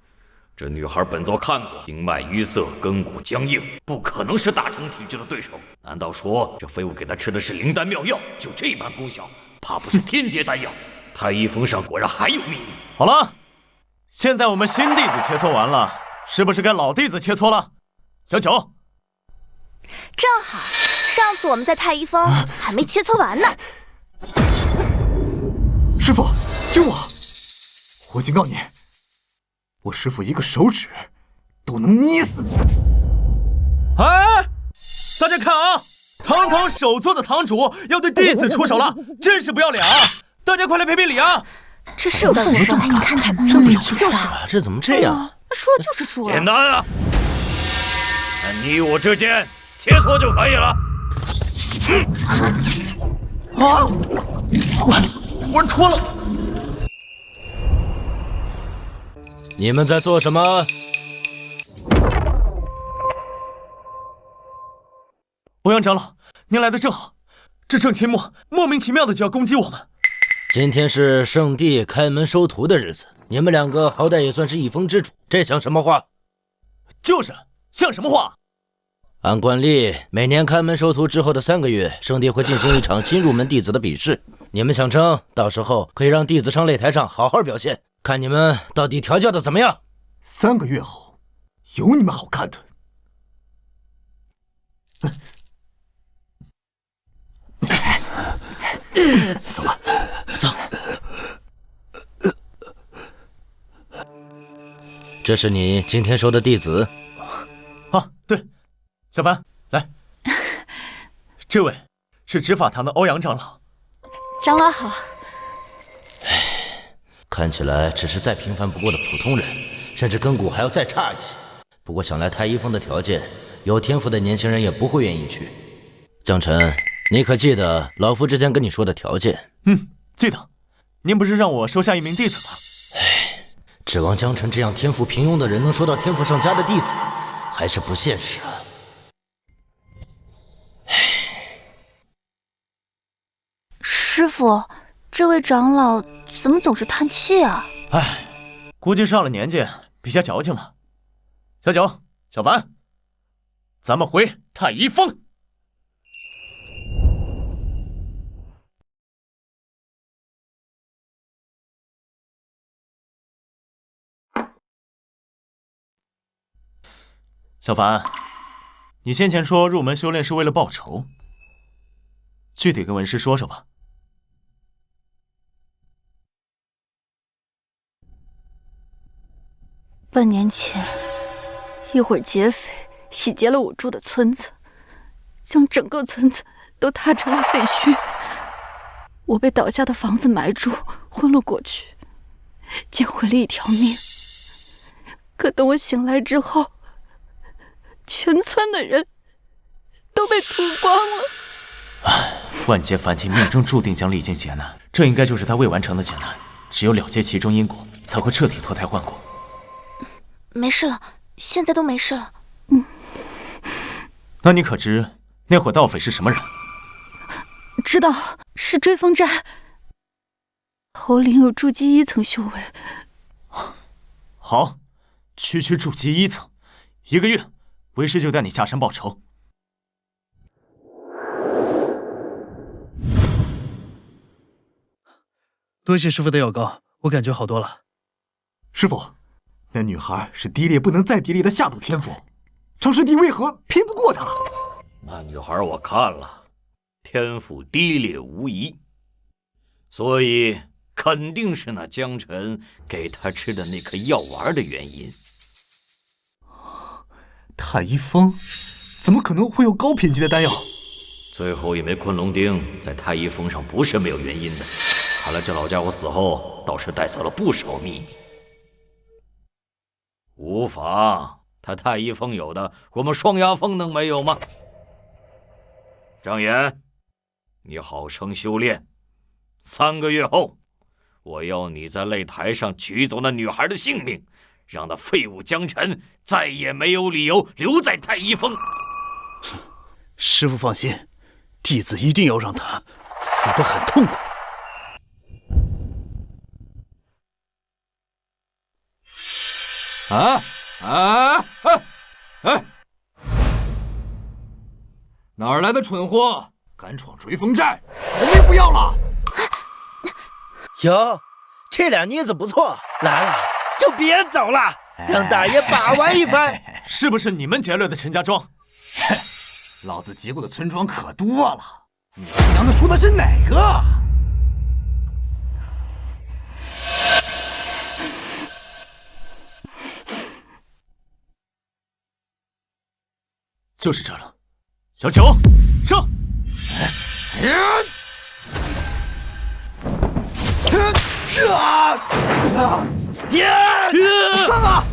这女孩本座看过，经脉淤塞，根骨僵硬，不可能是大成体质的对手。难道说这废物给她吃的是灵丹妙药，有这般功效？怕不是天阶丹药？太一峰上果然还有秘密。好了，现在我们新弟子切磋完了，是不是该老弟子切磋了？小九，正好，上次我们在太一峰还没切磋完呢。师傅，救我！我警告你，我师傅一个手指都能捏死你。哎，大家看啊，堂堂首座的堂主要对弟子出手了，真是不要脸啊！大家快来评评理啊！这是有份数，你看看，真不要脸就是啊，这怎么这样？输了就是输了。简单啊，你我之间切磋就可以了。啊！我脱了！你们在做什么？欧阳长老，您来的正好，这郑清墨莫名其妙的就要攻击我们。今天是圣地开门收徒的日子，你们两个好歹也算是一峰之主，这像什么话？就是像什么话？按惯例，每年开门收徒之后的3个月，圣地会进行一场新入门弟子的比试。你们想争，到时候可以让弟子上擂台上好好表现，看你们到底调教的怎么样。3个月后，有你们好看的。走吧，走。这是你今天收的弟子？啊，对，小凡，来，这位是执法堂的欧阳长老。长老好。看起来只是再平凡不过的普通人，甚至根骨还要再差一些。不过想来太一峰的条件，有天赋的年轻人也不会愿意去。江辰，你可记得老夫之前跟你说的条件？记得。您不是让我收下一名弟子吗？指望江辰这样天赋平庸的人能收到天赋上佳的弟子，还是不现实啊。师傅，这位长老怎么总是叹气啊？估计上了年纪，比较矫情嘛。小九、小凡，咱们回太一峰。小凡，你先前说入门修炼是为了报仇，具体跟文师说说吧。半年前，一伙劫匪洗劫了我住的村子，将整个村子都踏成了废墟。我被倒下的房子埋住，昏了过去，捡回了一条命。可等我醒来之后，全村的人都被屠光了。万劫凡体命中注定将历尽劫难，这应该就是他未完成的劫难。只有了结其中因果，才会彻底脱胎换骨。没事了，现在都没事了。那你可知那伙盗匪是什么人？知道，是追风寨，头领有筑基1层修为。好，区筑基1层，1个月，为师就带你下山报仇。多谢师傅的药膏，我感觉好多了。师傅，那女孩是低劣不能再低劣的下等天赋，张师弟为何拼不过她？那女孩我看了，天赋低劣无疑，所以肯定是那江辰给她吃的那颗药丸的原因。太一峰怎么可能会有高品级的丹药？最后一枚昆龙钉在太一峰上不是没有原因的，看来这老家伙死后倒是带走了不少秘密。无妨，他太一峰有的，我们双牙峰能没有吗？张岩，你好生修炼，3个月后，我要你在擂台上取走那女孩的性命，让那废物江辰再也没有理由留在太一峰。师傅放心，弟子一定要让他死得很痛苦。哪儿来的蠢货，敢闯追风寨，活命不要了！哟，这俩妮子不错，来了就别走了，让大爷把玩一番。是不是你们劫掠的陈家庄？老子劫过的村庄可多了，你他娘的说的是哪个？就是这了。小九，上！上啊！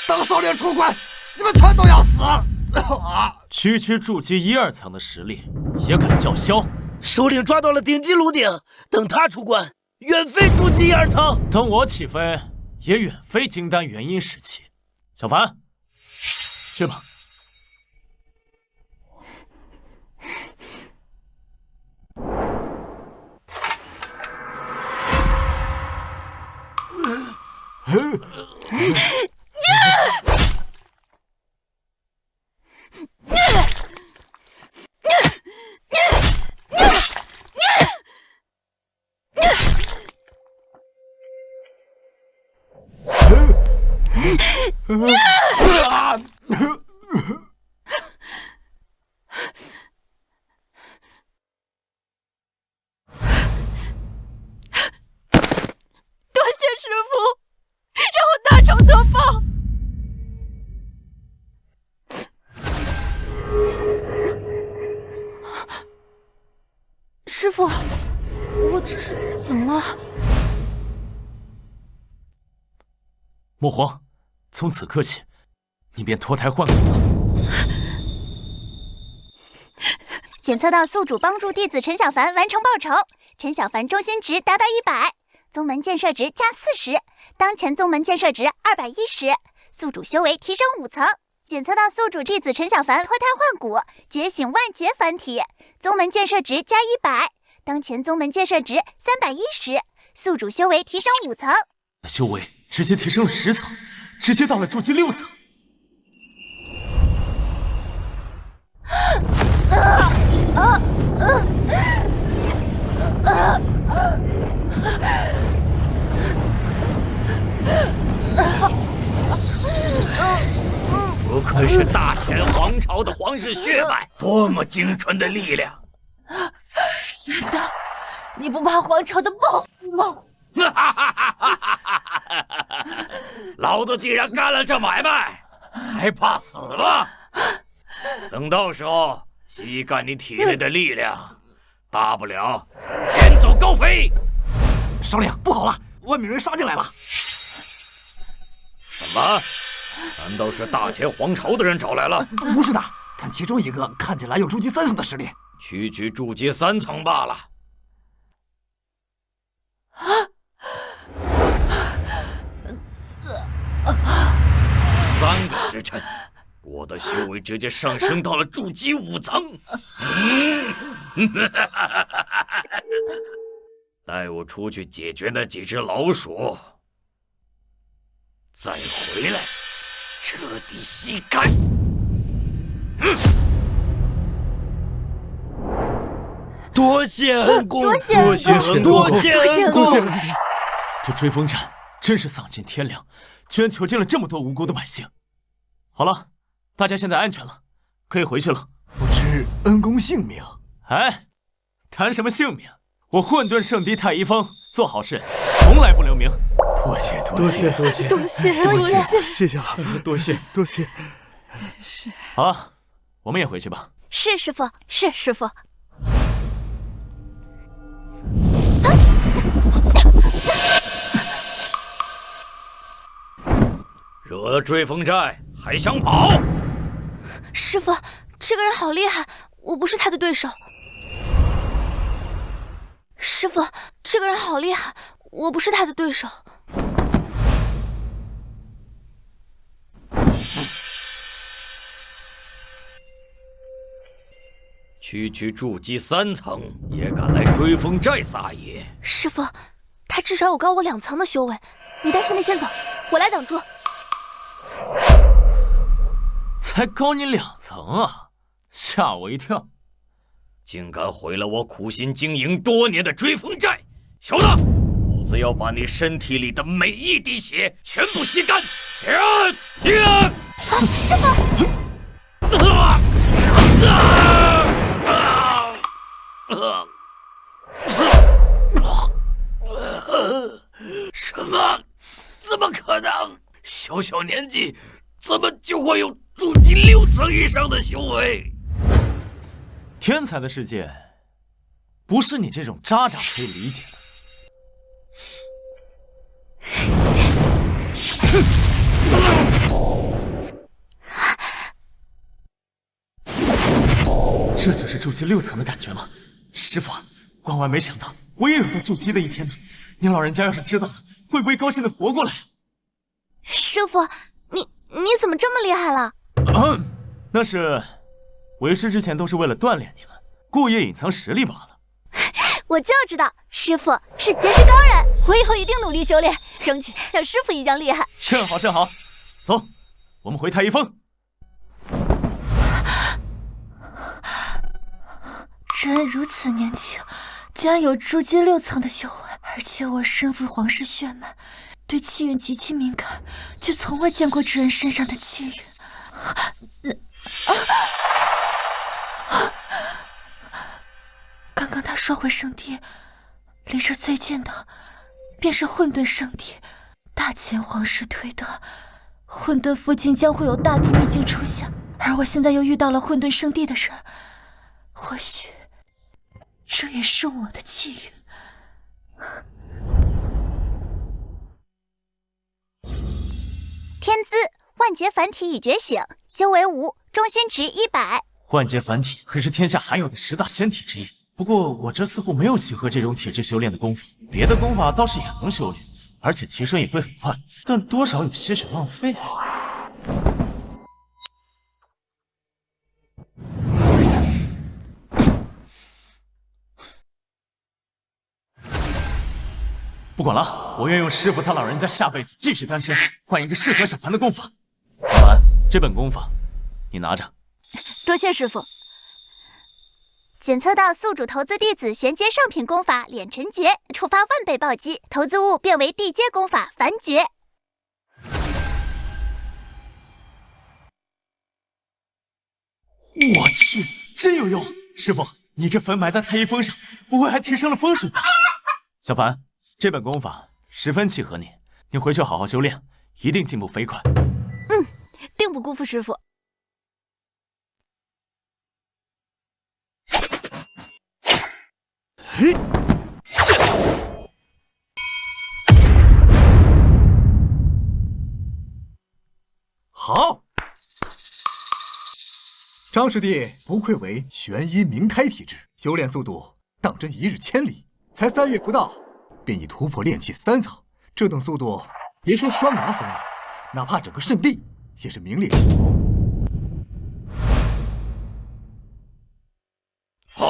等首领出关，你们全都要死！区区筑基1、2层的实力也敢叫嚣？首领抓到了顶级炉鼎，等他出关，远非筑基1、2层。等我起飞，也远非金丹元婴时期。小凡，去吧。多谢师父，让我大仇得报。师父，我这是怎么了？莫慌，从此刻起，你便脱胎换骨了。检测到宿主帮助弟子陈小凡完成报仇，陈小凡中心值达到100，宗门建设值加40，当前宗门建设值210，宿主修为提升5层。检测到宿主弟子陈小凡脱胎换骨，觉醒万劫凡体，宗门建设值加100，当前宗门建设值310，宿主修为提升5层。修为直接提升了10层，直接到了筑基6层。不愧是大前皇朝的皇室血脉，多么精纯的力量！难道你不怕皇朝的报复吗？老子既然干了这买卖，还怕死吗？等到时候吸干你体内的力量，大不了远走高飞。首领，不好了，外面人杀进来了！什么？难道是大前皇朝的人找来了？不是的，但其中一个看起来有筑基3层的实力，区区筑基3层罢了。3个时辰，我的修为直接上升到了筑基5层。带我出去解决那几只老鼠，再回来彻底吸干。多谢恩公，多谢恩公，多谢恩公。这追风战真是丧尽天良，居然囚禁了这么多无辜的百姓。好了，大家现在安全了，可以回去了。不知恩公姓名？哎，谈什么姓名？我混沌圣地太一峰做好事从来不留名。多谢。谢谢了，多谢。是。好了，我们也回去吧。是师父，是师父。惹了追风寨还想跑？师父，这个人好厉害，我不是他的对手。师父，这个人好厉害，我不是他的对手。区区筑基3层也敢来追风寨撒野？师父，他至少有高我2层的修为，你带师妹先走，我来挡住。才高你2层啊，吓我一跳！竟敢毁了我苦心经营多年的追风寨！小子，老子要把你身体里的每一滴血全部吸干！师傅，什么？怎么可能？小小年纪，怎么就会有筑基6层以上的修为？天才的世界，不是你这种渣渣可以理解的。这就是筑基6层的感觉吗？师傅，万万没想到，我也有到筑基的一天呢。您老人家要是知道了，会不会高兴的活过来？师傅，你怎么这么厉害了？那是为师之前都是为了锻炼你们，故意隐藏实力罢了。我就知道师傅是绝世高人，我以后一定努力修炼，争取像师傅一样厉害。甚好甚好，走，我们回太一峰。真人如此年轻，竟然有筑基6层的修为，而且我身负皇室血脉，对气运极其敏感，却从未见过这人身上的气运。刚刚他说回圣地，离这最近的便是混沌圣地。大前皇室推断，混沌附近将会有大地秘境出现，而我现在又遇到了混沌圣地的人，或许这也是我的气运。天资万劫凡体已觉醒，修为5，中心值100。万劫凡体可是天下罕有的10大仙体之一，不过我这似乎没有契合这种体质修炼的功法，别的功法倒是也能修炼，而且提升也会很快，但多少有些许浪费。不管了，我愿用师傅他老人家下辈子继续单身，换一个适合小凡的功法。小凡，这本功法你拿着。多谢师傅。检测到宿主投资弟子玄阶上品功法敛尘诀，触发1倍暴击，投资物变为地阶功法凡诀。我去，真有用！师傅，你这坟埋在太一峰上，不会还提升了风水吧？小凡，这本功法十分契合你，你回去好好修炼，一定进步飞快。定不辜负师傅。好，张师弟不愧为玄阴明胎体质，修炼速度当真一日千里，才3月不到，便已突破炼气3层。这等速度，别说双牙峰了，哪怕整个圣地也是名列前茅。好，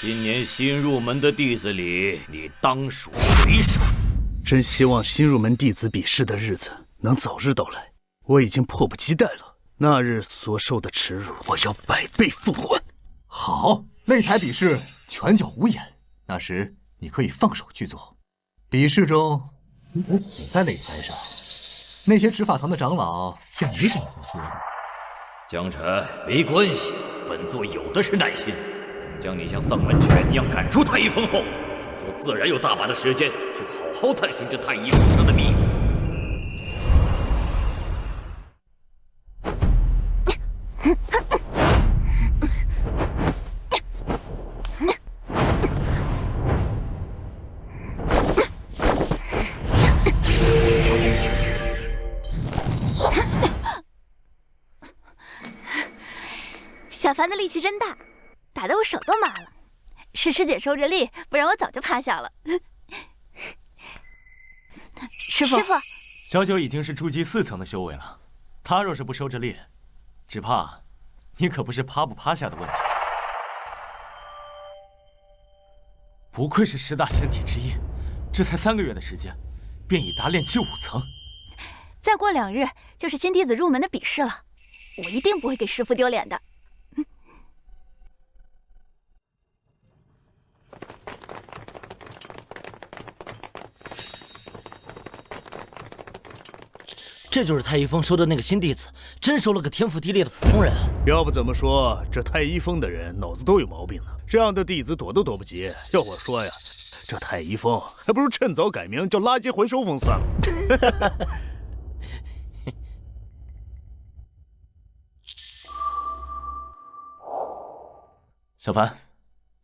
今年新入门的弟子里，你当属为首。真希望新入门弟子比试的日子能早日到来，我已经迫不及待了。那日所受的耻辱，我要100倍奉还。好，擂台比试拳脚无眼，那时你可以放手去做。比试中，你得死在擂台上。那些执法堂的长老也没什么好说的。江辰，没关系，本座有的是耐心。等将你像丧门犬一样赶出太一峰后，本座自然有大把的时间去好好探寻这太一峰上的秘密。小凡的力气真大，打得我手都麻了。是师姐收着力，不然我早就趴下了。师傅，小九已经是筑基4层的修为了，他若是不收着力，只怕你可不是趴不趴下的问题。不愧是10大仙体之一，这才3个月的时间，便已达炼气5层。再过2日就是新弟子入门的比试了，我一定不会给师傅丢脸的。这就是太一峰收的那个新弟子，真收了个天赋地裂的普通人。要不怎么说这太一峰的人脑子都有毛病呢？这样的弟子躲都躲不及。要我说呀，这太一峰还不如趁早改名叫垃圾回收峰算了。小凡，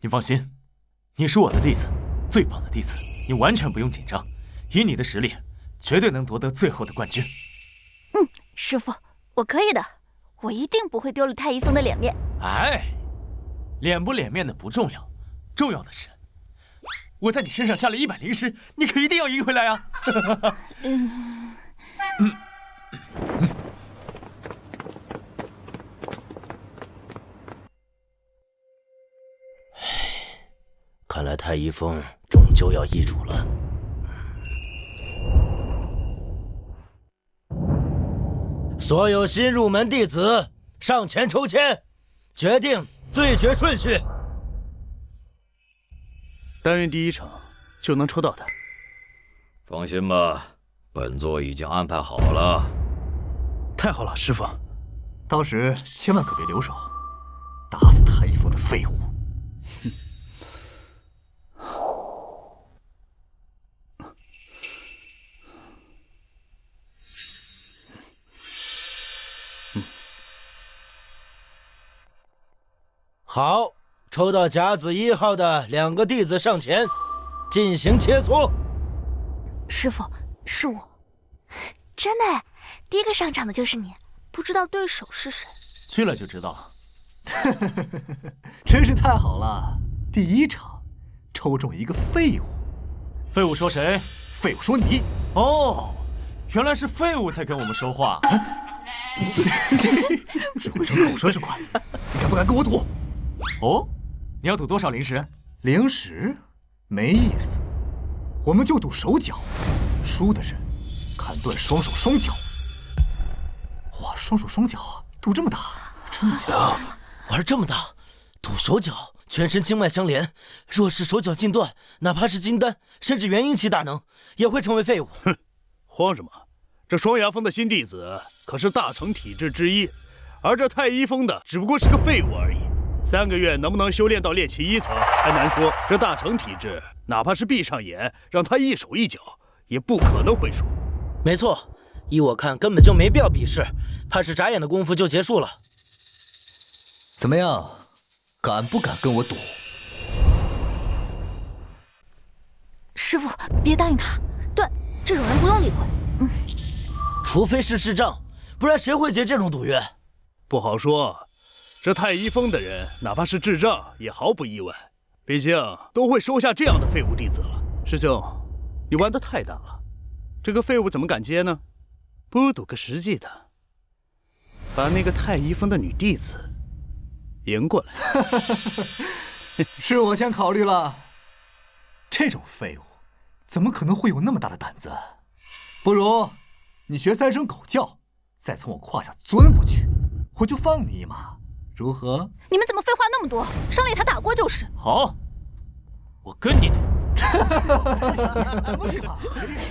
你放心，你是我的弟子，最棒的弟子，你完全不用紧张。以你的实力，绝对能夺得最后的冠军。师傅，我可以的，我一定不会丢了太一峰的脸面。哎，脸不脸面的不重要，重要的是，我在你身上下了100灵石，你可一定要赢回来啊！看来太一峰终究要易主了。所有新入门弟子上前抽签，决定对决顺序。但愿第1场就能抽到他。放心吧，本座已经安排好了。太好了，师傅。到时千万可别留手，打死太一峰的废物。好，抽到甲子1号的2个弟子上前进行切磋。师傅，是我。真的哎，第一个上场的就是你，不知道对手是谁。去了就知道了。真是太好了！第1场抽中一个废物。废物说谁？废物说你。哦，原来是废物在跟我们说话。只会逞口舌之快，你敢不敢跟我赌？哦，你要赌多少灵石？灵石没意思，我们就赌手脚，输的人砍断双手双脚。哇，双手双脚赌这么大，真的假的？玩这么大，赌手脚，全身经脉相连，若是手脚尽断，哪怕是金丹，甚至元婴期大能，也会成为废物。哼，慌什么？这双牙峰的新弟子可是大成体质之一，而这太一峰的只不过是个废物而已。3个月能不能修炼到炼气1层还难说，这大成体质，哪怕是闭上眼让他一手一脚，也不可能会输。没错，依我看根本就没必要比试，怕是眨眼的功夫就结束了。怎么样，敢不敢跟我赌？师傅，别答应他。对，这种人不用理会。除非是智障，不然谁会结这种赌约？不好说。这太一峰的人，哪怕是智障，也毫不意外。毕竟都会收下这样的废物弟子了。师兄，你玩得太大了，这个废物怎么敢接呢？不如赌个实际的，把那个太一峰的女弟子迎过来。是我先考虑了，这种废物怎么可能会有那么大的胆子？不如你学3声狗叫，再从我胯下钻过去，我就放你一马。如何？你们怎么废话那么多？上擂台打过就是。好，我跟你赌。怎么打？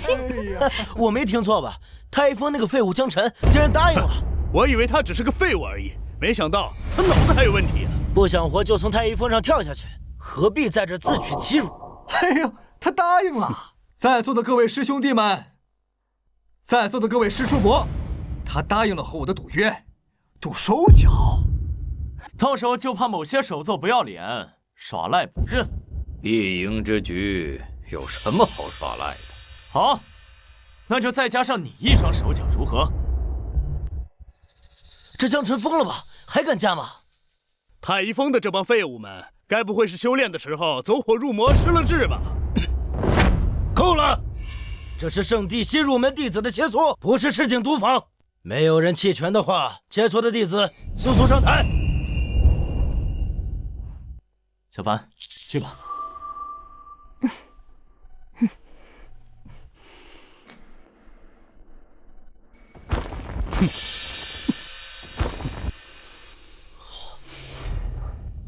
哎呀，我没听错吧？太一峰那个废物江辰竟然答应了。我以为他只是个废物而已，没想到他脑子还有问题啊！不想活就从太一峰上跳下去，何必在这自取其辱？哎呀，他答应了！在座的各位师兄弟们，在座的各位师叔伯，他答应了和我的赌约，赌手脚。到时候就怕某些手作不要脸，耍赖不认。必赢之局有什么好耍赖的？好，那就再加上你1双手脚，如何？这江辰疯了吧？还敢加吗？太一峰的这帮废物们，该不会是修炼的时候走火入魔失了智吧？够了！这是圣地新入门弟子的切磋，不是市井赌坊。没有人弃权的话，切磋的弟子速速上台。小凡，去吧。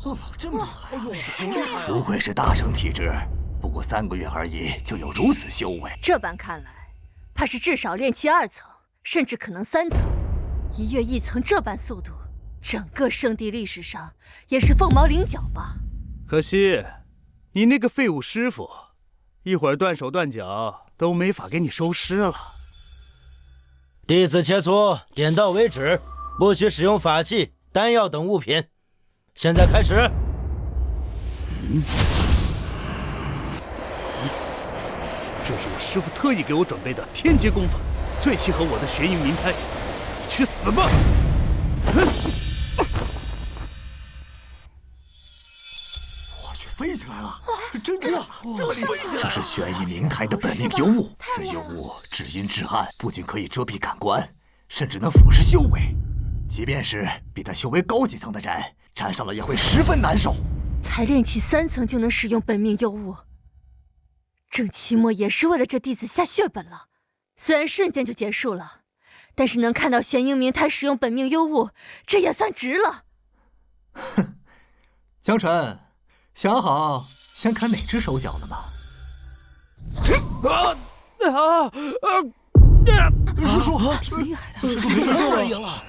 哦，这么厉害！不愧是大成体质，不过3个月而已，就有如此修为。这般看来，怕是至少炼气2层甚至可能3层。1跃1层这般速度，整个圣地历史上也是凤毛麟角吧。可惜，你那个废物师傅，一会儿断手断脚都没法给你收尸了。弟子切磋，点到为止，不许使用法器、丹药等物品。现在开始。这是我师傅特意给我准备的天阶功法，最契合我的玄阴灵胎。去死吧！我去，飞起来了！真的，这是玄阴灵胎的本命幽物。此幽物至阴至暗，不仅可以遮蔽感官，甚至能腐蚀修为。即便是比他修为高几层的人，沾上了也会十分难受。才炼气3层就能使用本命幽物，郑期末也是为了这弟子下血本了。虽然瞬间就结束了，但是能看到玄阴明胎使用本命幽物，这也算值了。哼，江辰，想好先砍哪只手脚了吗？师叔，挺厉害的，师叔这么赢了？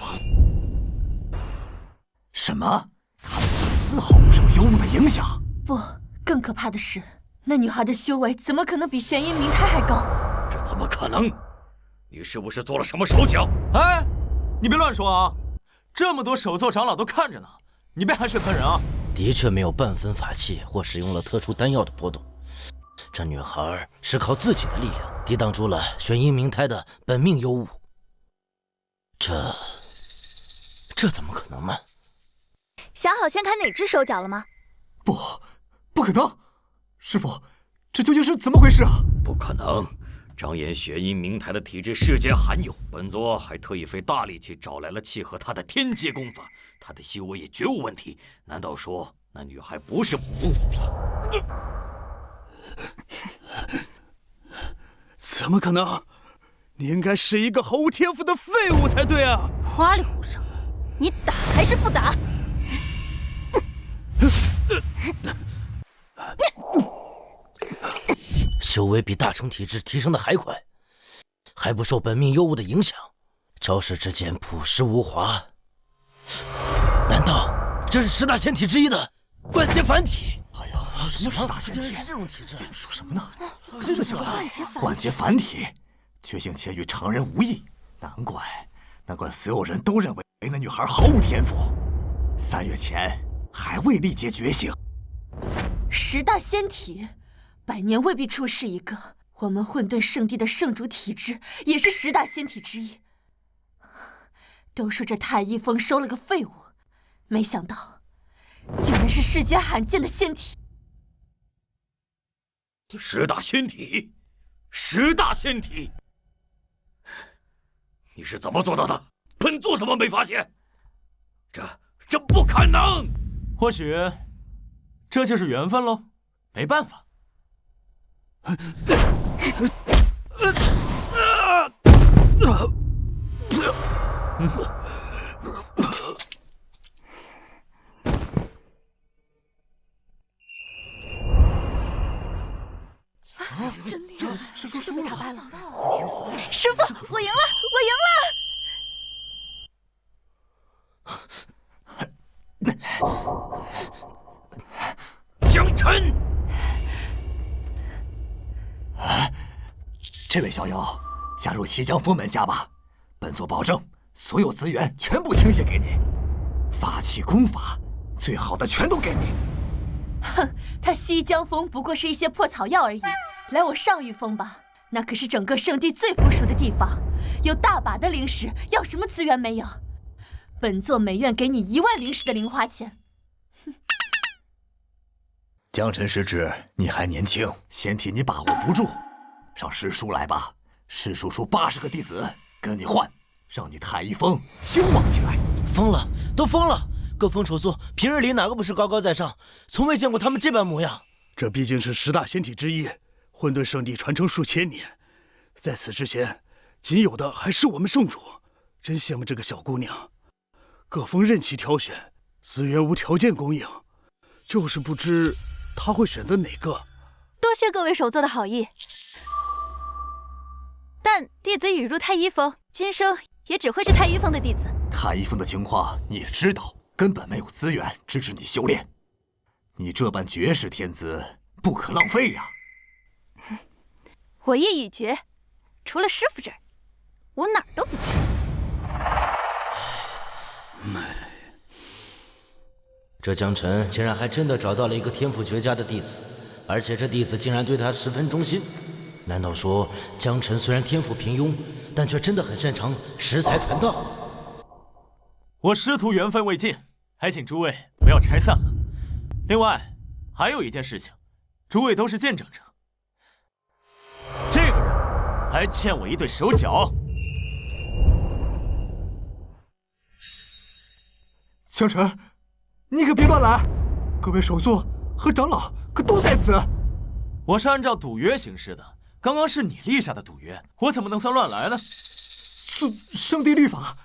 什么？他怎么丝毫不受幽物的影响？不，更可怕的是，那女孩的修为怎么可能比玄阴明胎还高？这怎么可能？你是不是做了什么手脚？哎，你别乱说啊！这么多首座长老都看着呢，你别含血喷人啊！的确没有半分法器或使用了特殊丹药的波动。这女孩是靠自己的力量抵挡住了玄阴明胎的本命幽物。这怎么可能呢？想好先砍哪只手脚了吗？不可能！师父，这究竟是怎么回事啊？不可能！张眼玄阴明胎的体质世间罕有，本座还特意费大力气找来了契合他的天阶功法，他的修为也绝无问题。难道说那女孩不是目的？怎么可能？你应该是一个毫无天赋的废物才对啊！花里胡哨，你打还是不打？修为比大成体质提升的还快，还不受本命幽物的影响，招式之间朴实无华。难道这是10大仙体之一的万劫凡体？哎呀，什么10大仙体？竟然是这种体质？说什么呢？这就万劫凡体，觉醒前与常人无异。难怪所有人都认为那女孩毫无天赋。3月前还未历劫觉醒。10大仙体，100年未必出世一个。我们混沌圣地的圣主体质也是10大仙体之一。都说这太一峰收了个废物，没想到竟然是世间罕见的仙体。10大仙体，10大仙体，你是怎么做到的？本座怎么没发现？这不可能！或许这就是缘分喽，没办法。真厉害！师叔输卡败了。师傅，我赢了，我赢了！江辰，这位小友，加入齐江峰门下吧，本座保证所有资源全部倾泻给你，法器功法最好的全都给你。哼，他西江峰不过是一些破草药而已，来我上玉峰吧，那可是整个圣地最富庶的地方，有大把的灵石，要什么资源没有？本座每院给你1万灵石的零花钱。江辰师侄，你还年轻，仙体你把握不住，让师叔来吧，师叔出80个弟子跟你换，让你太一峰兴旺起来。疯了，都疯了！各峰首座平日里哪个不是高高在上，从未见过他们这般模样。这毕竟是10大仙体之一，混沌圣地传承数千年，在此之前，仅有的还是我们圣主。真羡慕这个小姑娘，各峰任其挑选，资源无条件供应，就是不知她会选择哪个。多谢各位首座的好意，但弟子已入太一峰，今生也只会是太一峰的弟子。太一峰的情况你也知道，根本没有资源支持你修炼。你这般绝世天资，不可浪费呀！我叶雨绝，除了师傅这儿，我哪儿都不去。这江辰竟然还真的找到了一个天赋绝佳的弟子，而且这弟子竟然对他十分忠心。难道说江辰虽然天赋平庸，但却真的很擅长识才传道？我师徒缘分未尽，还请诸位不要拆散了。另外，还有一件事情，诸位都是见证者。这个人还欠我一对手脚。江辰，你可别乱来！各位首座和长老可都在此。我是按照赌约行事的，刚刚是你立下的赌约，我怎么能算乱来呢？圣地律法，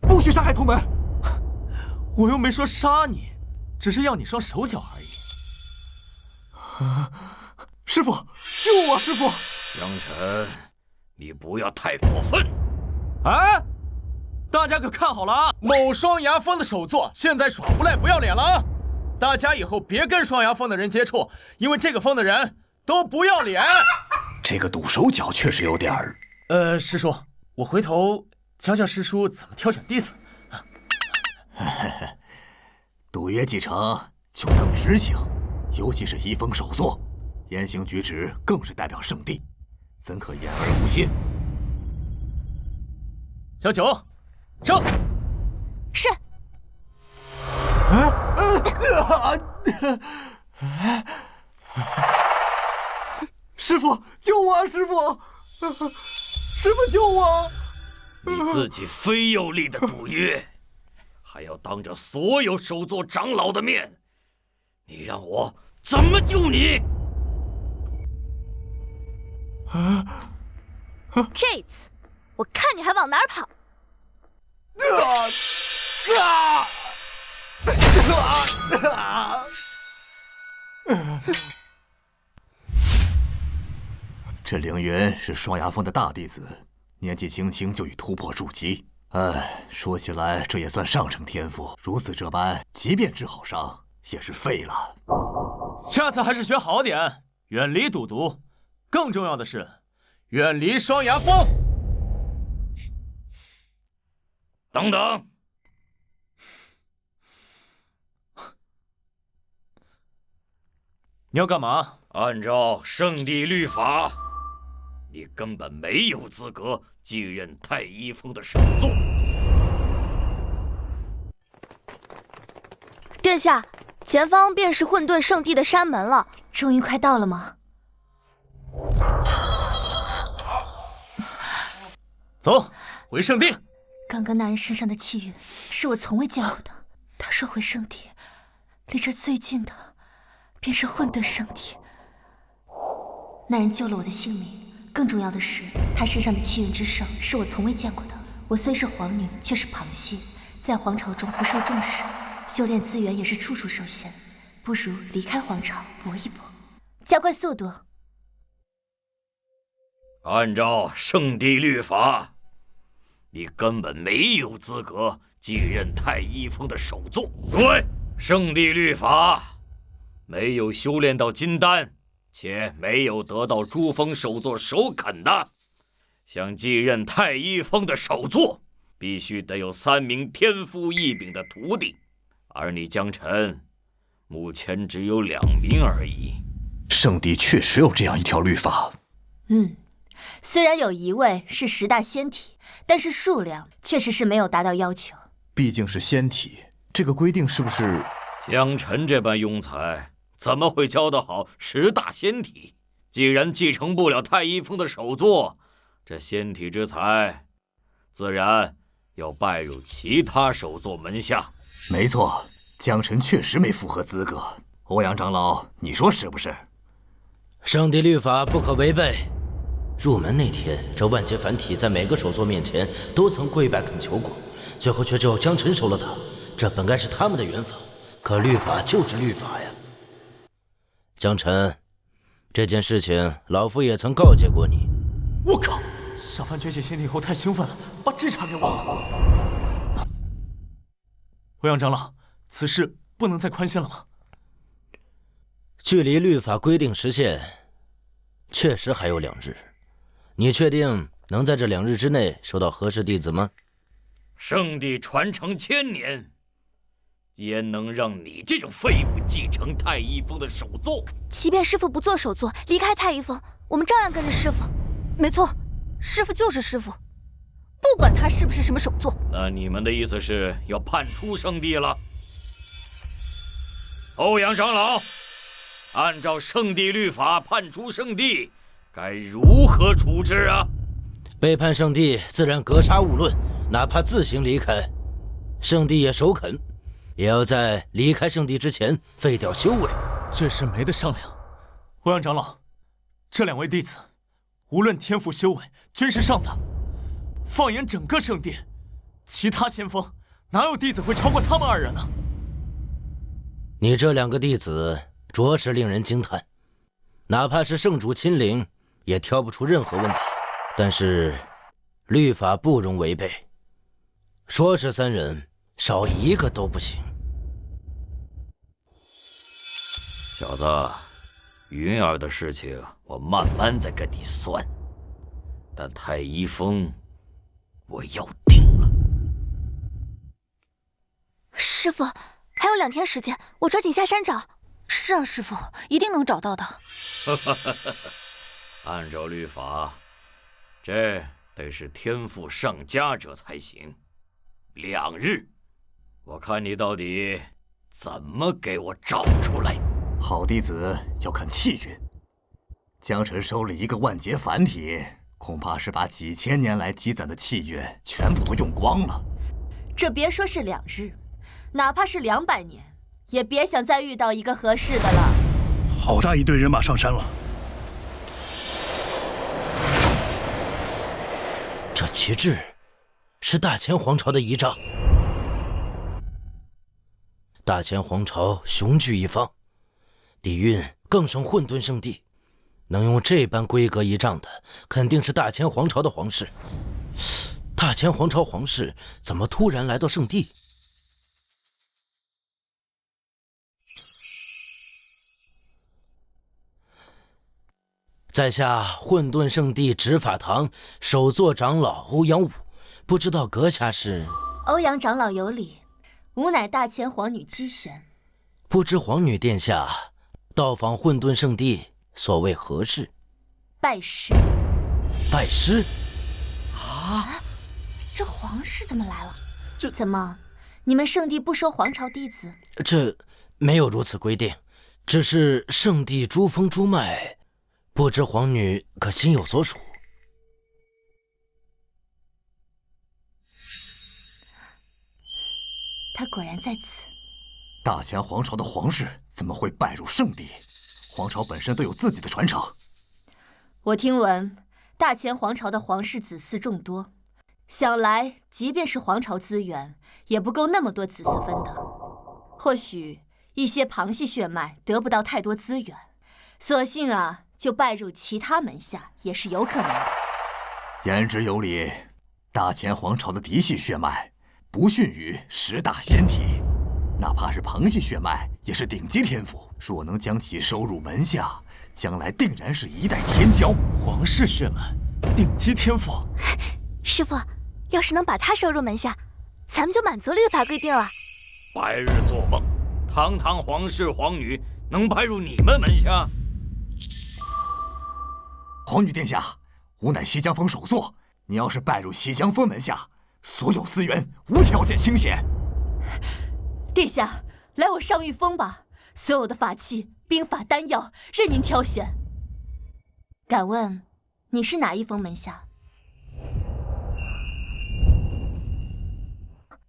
不许杀害同门。我又没说杀你，只是要你双手脚而已。师傅，救我！师傅，江辰，你不要太过分！哎，大家可看好了啊！某双牙峰的首座现在耍无赖不要脸了啊！大家以后别跟双牙峰的人接触，因为这个峰的人都不要脸。这个赌手脚确实有点儿……师叔，我回头教教师叔怎么挑选弟子。赌约既成，就等执行。尤其是一峰首座，言行举止更是代表圣地，怎可言而无信？小九，上！是。师傅，救我！师傅，师傅救我！你自己非要立的赌约，还要当着所有首座长老的面，你让我怎么救你？这次我看你还往哪儿跑！这凌云是双牙峰的大弟子，年纪轻轻就已突破筑基。哎，说起来这也算上乘天赋，如此这般，即便治好伤，也是废了。下次还是学好点，远离赌毒，更重要的是，远离双牙峰。等等，你要干嘛？按照圣地律法，你根本没有资格继任太一峰的首座。殿下，前方便是混沌圣地的山门了，终于快到了吗？走，回圣地。刚刚那人身上的气运是我从未见过的。他说回圣地，离这最近的便是混沌圣地。那人救了我的性命，更重要的是，他身上的气运之盛是我从未见过的。我虽是皇女，却是旁系，在皇朝中不受重视，修炼资源也是处处受限，不如离开皇朝搏一搏，加快速度。按照圣地律法，你根本没有资格继任太一峰的首座。对，圣地律法，没有修炼到金丹，且没有得到珠峰首座首肯的，想继任太一峰的首座，必须得有3名天赋异禀的徒弟，而你江辰，目前只有2名而已。圣地确实有这样一条律法。虽然有1位是10大仙体，但是数量确实是没有达到要求。毕竟是仙体，这个规定是不是？江辰这般庸才，怎么会教得好10大仙体？既然继承不了太一峰的首座，这仙体之才，自然要拜入其他首座门下。没错，江辰确实没符合资格。欧阳长老，你说是不是？圣地律法不可违背。入门那天，这万劫凡体在每个首座面前都曾跪拜恳求过，最后却只有江辰收了他。这本该是他们的缘分，可律法就是律法呀。江辰，这件事情老夫也曾告诫过你。我靠，小凡觉醒仙体后太兴奋了，把纸插给我了。欧阳长老，此事不能再宽限了吗？距离律法规定时限确实还有2日，你确定能在这2日之内收到合适弟子吗？圣地传承1000年，焉能让你这种废物继承太一峰的首座？即便师父不做首座，离开太一峰，我们照样跟着师父。没错，师父就是师父，不管他是不是什么首座。那你们的意思是要判出圣地了？欧阳长老，按照圣地律法判出圣地，该如何处置啊？背叛圣地自然格杀勿论，哪怕自行离开，圣地也首肯，也要在离开圣地之前废掉修为。这事没得商量。欧阳长老，这2位弟子，无论天赋修为，均是上等。放眼整个圣地，其他仙锋哪有弟子会超过他们2人呢？你这2个弟子着实令人惊叹，哪怕是圣主亲临，也挑不出任何问题。但是律法不容违背，说是3人，少1个都不行。小子，云儿的事情我慢慢再跟你算，但太一峰我要定了。师父，还有2天时间，我抓紧下山找。是啊，师父，一定能找到的。按照律法，这得是天赋上佳者才行。2日，我看你到底怎么给我找出来。好弟子要看气运。江辰收了1个万劫凡体，恐怕是把几千年来积攒的气运全部都用光了。这别说是2日，哪怕是200年，也别想再遇到一个合适的了。好大一队人马上山了。这旗帜是大前皇朝的仪仗。大前皇朝雄踞一方，底蕴更胜混沌圣地，能用这般规格仪仗的，肯定是大前皇朝的皇室。大前皇朝皇室怎么突然来到圣地？在下混沌圣地执法堂首座长老欧阳武，不知道阁下是？欧阳长老有礼，吾乃大前皇女姬璇。不知皇女殿下到访混沌圣地所谓何事？拜师。拜师？啊！这皇室怎么来了？怎么，你们圣地不收皇朝弟子？这没有如此规定，只是圣地诸峰诸脉，不知皇女可心有所属？他果然在此。大前皇朝的皇室怎么会拜入圣地？皇朝本身都有自己的传承。我听闻大前皇朝的皇室子嗣众多，想来即便是皇朝资源，也不够那么多子嗣分的。或许一些旁系血脉得不到太多资源，索性就拜入其他门下，也是有可能的。言之有理，大前皇朝的嫡系血脉不逊于10大仙体，哪怕是旁系血脉，也是顶级天赋。若能将其收入门下，将来定然是一代天骄。皇室血脉，顶级天赋。师父，要是能把他收入门下，咱们就满足律法规定了。白日做梦，堂堂皇室皇女能拜入你们门下？皇女殿下，吾乃西江峰首座，你要是拜入西江峰门下，所有资源无条件倾斜。殿下，来我上御峰吧，所有的法器、兵法、丹药，任您挑选。敢问，你是哪一峰门下？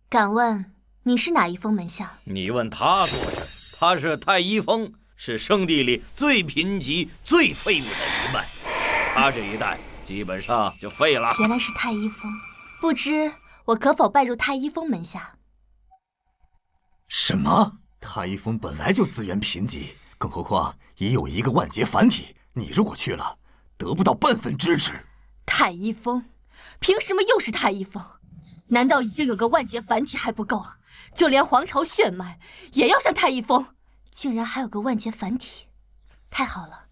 敢问，你是哪一峰门下？你问他做什么？他是太一峰，是圣地里最贫瘠、最废物的一脉。他这一代基本上就废了。原来是太一峰，不知我可否拜入太一峰门下？什么？太一峰本来就资源贫瘠，更何况已有1个万劫凡体，你如果去了，得不到半分支持。太一峰，凭什么又是太一峰？难道已经有个万劫凡体还不够啊？就连皇朝血脉也要上太一峰？竟然还有个万劫凡体，太好了！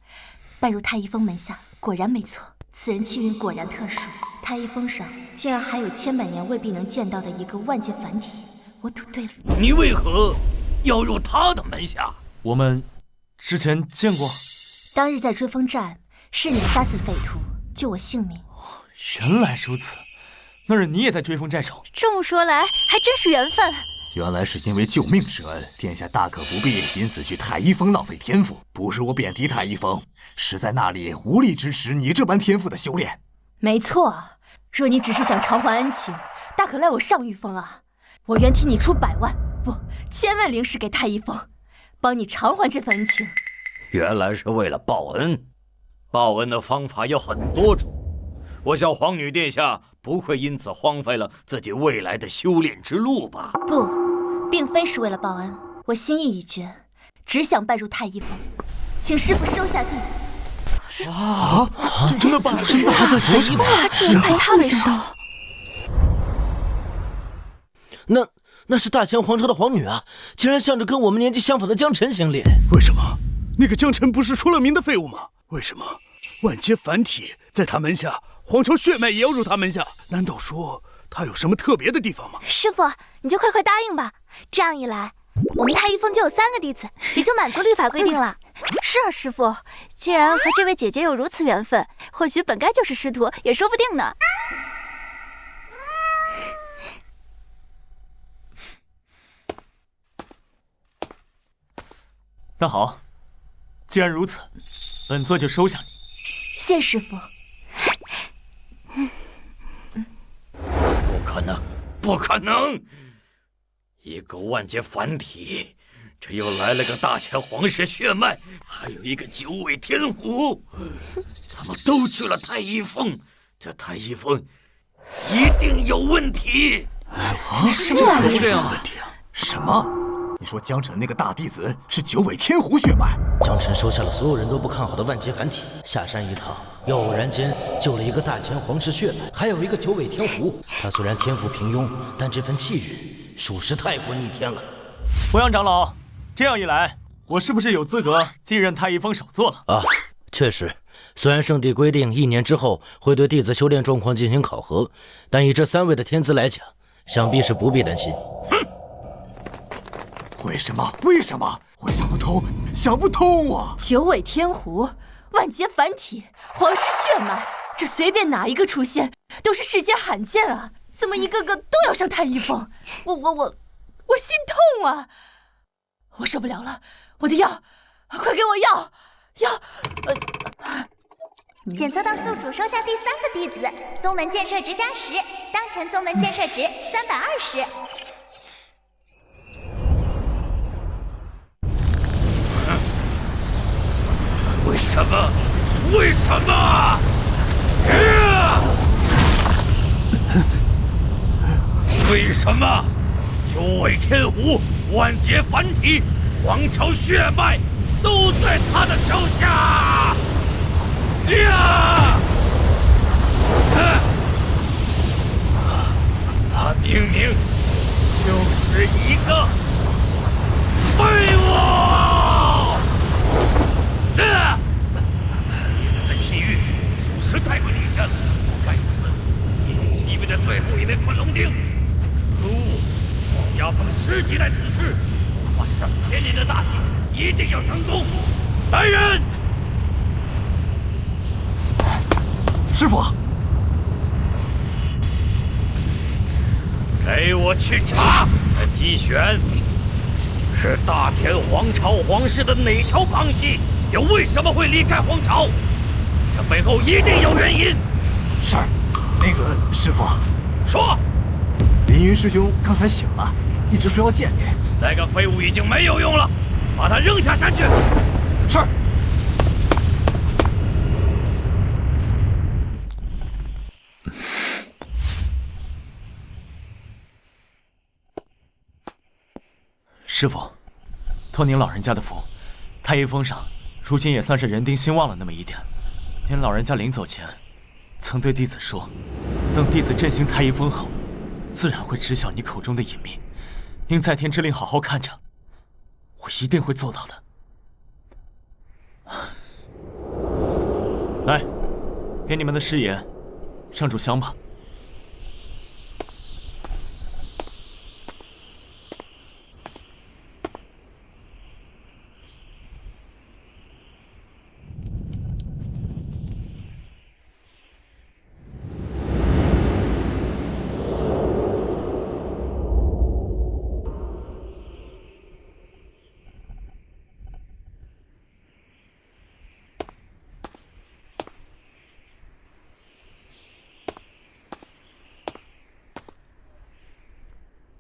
拜入太一峰门下，果然没错。此人气运果然特殊，太一峰上竟然还有千百年未必能见到的一个万劫凡体，我赌对了。你为何要入他的门下？我们之前见过。当日在追风寨，是你杀死匪徒，救我性命。原来如此，那日你也在追风寨中。这么说来，还真是缘分。原来是因为救命之恩，殿下大可不必因此去太一峰浪费天赋。不是我贬低太一峰，实在那里无力支持你这般天赋的修炼。没错，若你只是想偿还恩情，大可赖我上玉峰啊！我愿替你出100万，不，1000万灵石给太一峰，帮你偿还这份恩情。原来是为了报恩，报恩的方法有很多种。我想皇女殿下不会因此荒废了自己未来的修炼之路吧？不，并非是为了报恩，我心意已决，只想拜入太一峰，请师父收下弟子。啊！真的拜了？真的拜太一峰？拜他为师？那是大前皇朝的皇女啊，竟然向着跟我们年纪相仿的江晨行礼。为什么？那个江晨不是出了名的废物吗？为什么万劫凡体在他门下？皇朝血脉也要入他门下，难道说他有什么特别的地方吗？师父，你就快快答应吧，这样一来，我们太一峰就有3个弟子，也就满足律法规定了。是啊，师父，既然和这位姐姐有如此缘分，或许本该就是师徒，也说不定呢。那好，既然如此，本座就收下你。谢师父。不可能，不可能！一个万劫凡体，这又来了个大前皇室血脉，还有一个9尾天狐，他们都去了太一峰，这太一峰一定有问题。什么可能这样的问题啊？什么？你说江晨那个大弟子是9尾天狐血脉？江晨收下了所有人都不看好的万劫凡体，下山一趟，又偶然间救了一个大前皇室血脉，还有一个9尾天狐。他虽然天赋平庸，但这份气运属实太过逆天了。博阳长老，这样一来，我是不是有资格继任太一峰首座了？啊，确实，虽然圣地规定1年之后会对弟子修炼状况进行考核，但以这3位的天资来讲，想必是不必担心。为什么？为什么？我想不通，想不通啊！9尾天狐、万劫凡体、皇室血脉，这随便哪一个出现，都是世间罕见啊！怎么一个个都要上太一峰？我心痛啊！我受不了了，我的药，快给我药！检测到宿主收下第3个弟子，宗门建设值加10，当前宗门建设值320。为什么？为什么？为什么？9尾天狐、万劫凡体、皇朝血脉都在他的手下！他明明就是一个废物！你的气运属实太过逆天了，不该如此，一定是因为那最后一枚昆仑钉。可恶！双牙峰10级代此事，花上千年的大计一定要成功！来人！师父，给我去查姬玄是大前皇朝皇室的哪条旁系，又为什么会离开皇朝？这背后一定有原因。是，那个师父，说，凌云师兄刚才醒了，一直说要见你。那个废物已经没有用了，把他扔下山去。是。师父，托您老人家的福，太一峰上如今也算是人丁兴旺了那么一点。您老人家临走前，曾对弟子说，等弟子振兴太一峰后，自然会知晓你口中的隐秘。您在天之灵好好看着，我一定会做到的。来，给你们的师爷上炷香吧。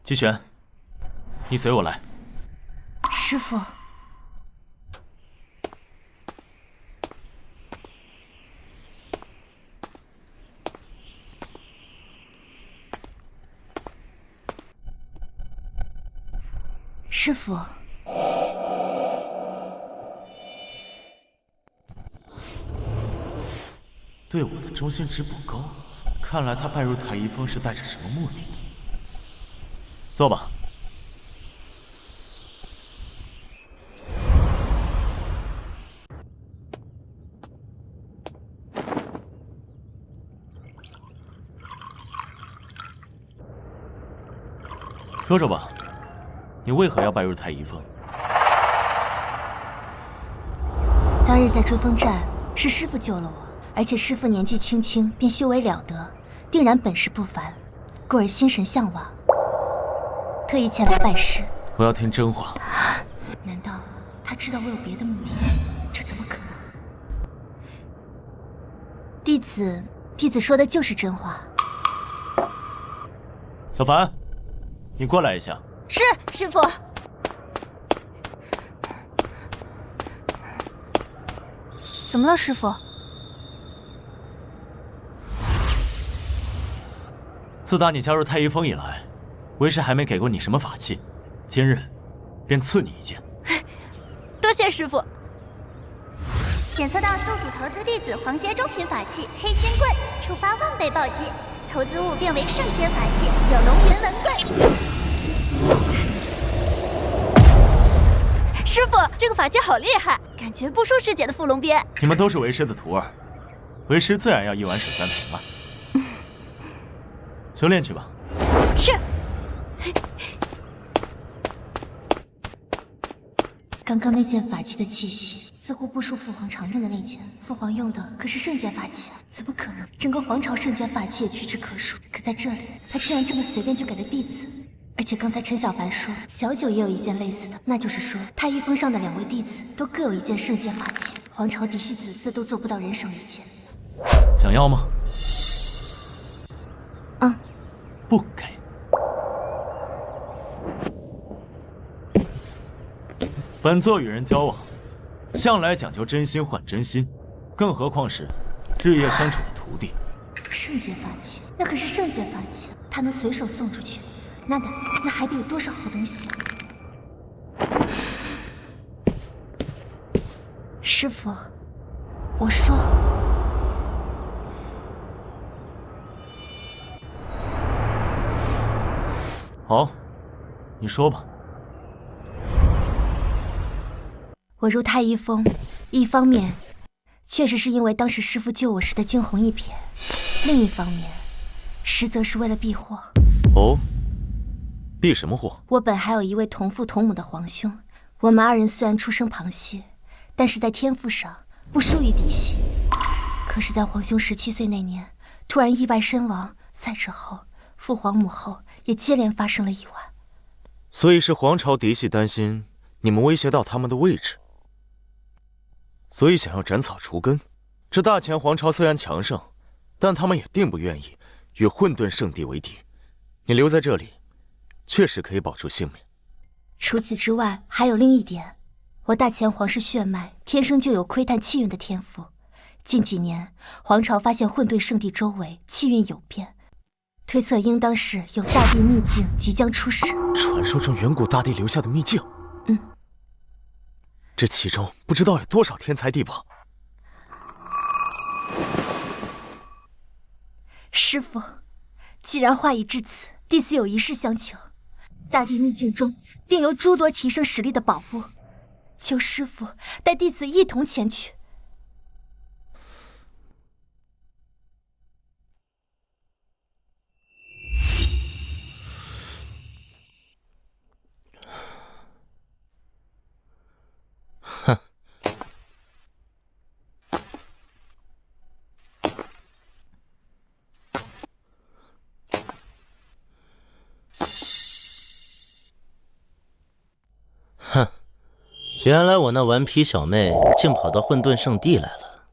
姬玄，你随我来。师父，师父，对我的忠心值不高，看来他拜入太一峰是带着什么目的。坐吧。说说吧，你为何要拜入太一峰？当日在追风寨，是师父救了我，而且师父年纪轻轻便修为了得，定然本事不凡，故而心神向往。特意前来拜师。我要听真话。难道他知道我有别的目的？这怎么可能？弟子说的就是真话。小凡，你过来一下。是，师父。怎么了，师父？自打你加入太一峰以来，为师还没给过你什么法器，今日便赐你一件。多谢师父。检测到宿主投资弟子黄阶中品法器黑金棍，触发万倍暴击，投资物变为圣阶法器九龙云纹棍。师父，这个法器好厉害，感觉不输师姐的伏龙鞭。你们都是为师的徒儿，为师自然要一碗水端平了。修炼去吧。是。刚刚那件法器的气息似乎不输父皇常用的那件，父皇用的可是圣阶法器，怎么可能？整个皇朝圣阶法器也屈指可数，可在这里，他竟然这么随便就给了弟子。而且刚才陈小凡说小九也有一件类似的，那就是说太一峰上的2位弟子都各有一件圣阶法器，皇朝嫡系子嗣都做不到人手一件。想要吗？嗯。不给。本座与人交往，向来讲究真心换真心，更何况是日夜相处的徒弟。圣阶法器，那可是圣阶法器，他能随手送出去，那还得有多少好东西啊！师父，我说，好，你说吧。我入太一峰，一方面确实是因为当时师父救我时的惊鸿一瞥，另一方面，实则是为了避祸。哦，避什么祸？我本还有一位同父同母的皇兄，我们2人虽然出生旁系，但是在天赋上不输于嫡系。可是，在皇兄17岁那年，突然意外身亡，再之后，父皇母后也接连发生了意外。所以是皇朝嫡系担心你们威胁到他们的位置，所以想要斩草除根。这大前皇朝虽然强盛，但他们也定不愿意与混沌圣地为敌。你留在这里，确实可以保住性命。除此之外，还有另一点，我大前皇室血脉天生就有窥探气运的天赋。近几年，皇朝发现混沌圣地周围气运有变，推测应当是有大地秘境即将出世。传说中远古大帝留下的秘境。这其中不知道有多少天才地宝。师傅，既然话已至此，弟子有一事相求。大地秘境中定有诸多提升实力的宝物，求师傅带弟子一同前去。哼，原来我那顽皮小妹竟跑到混沌圣地来了。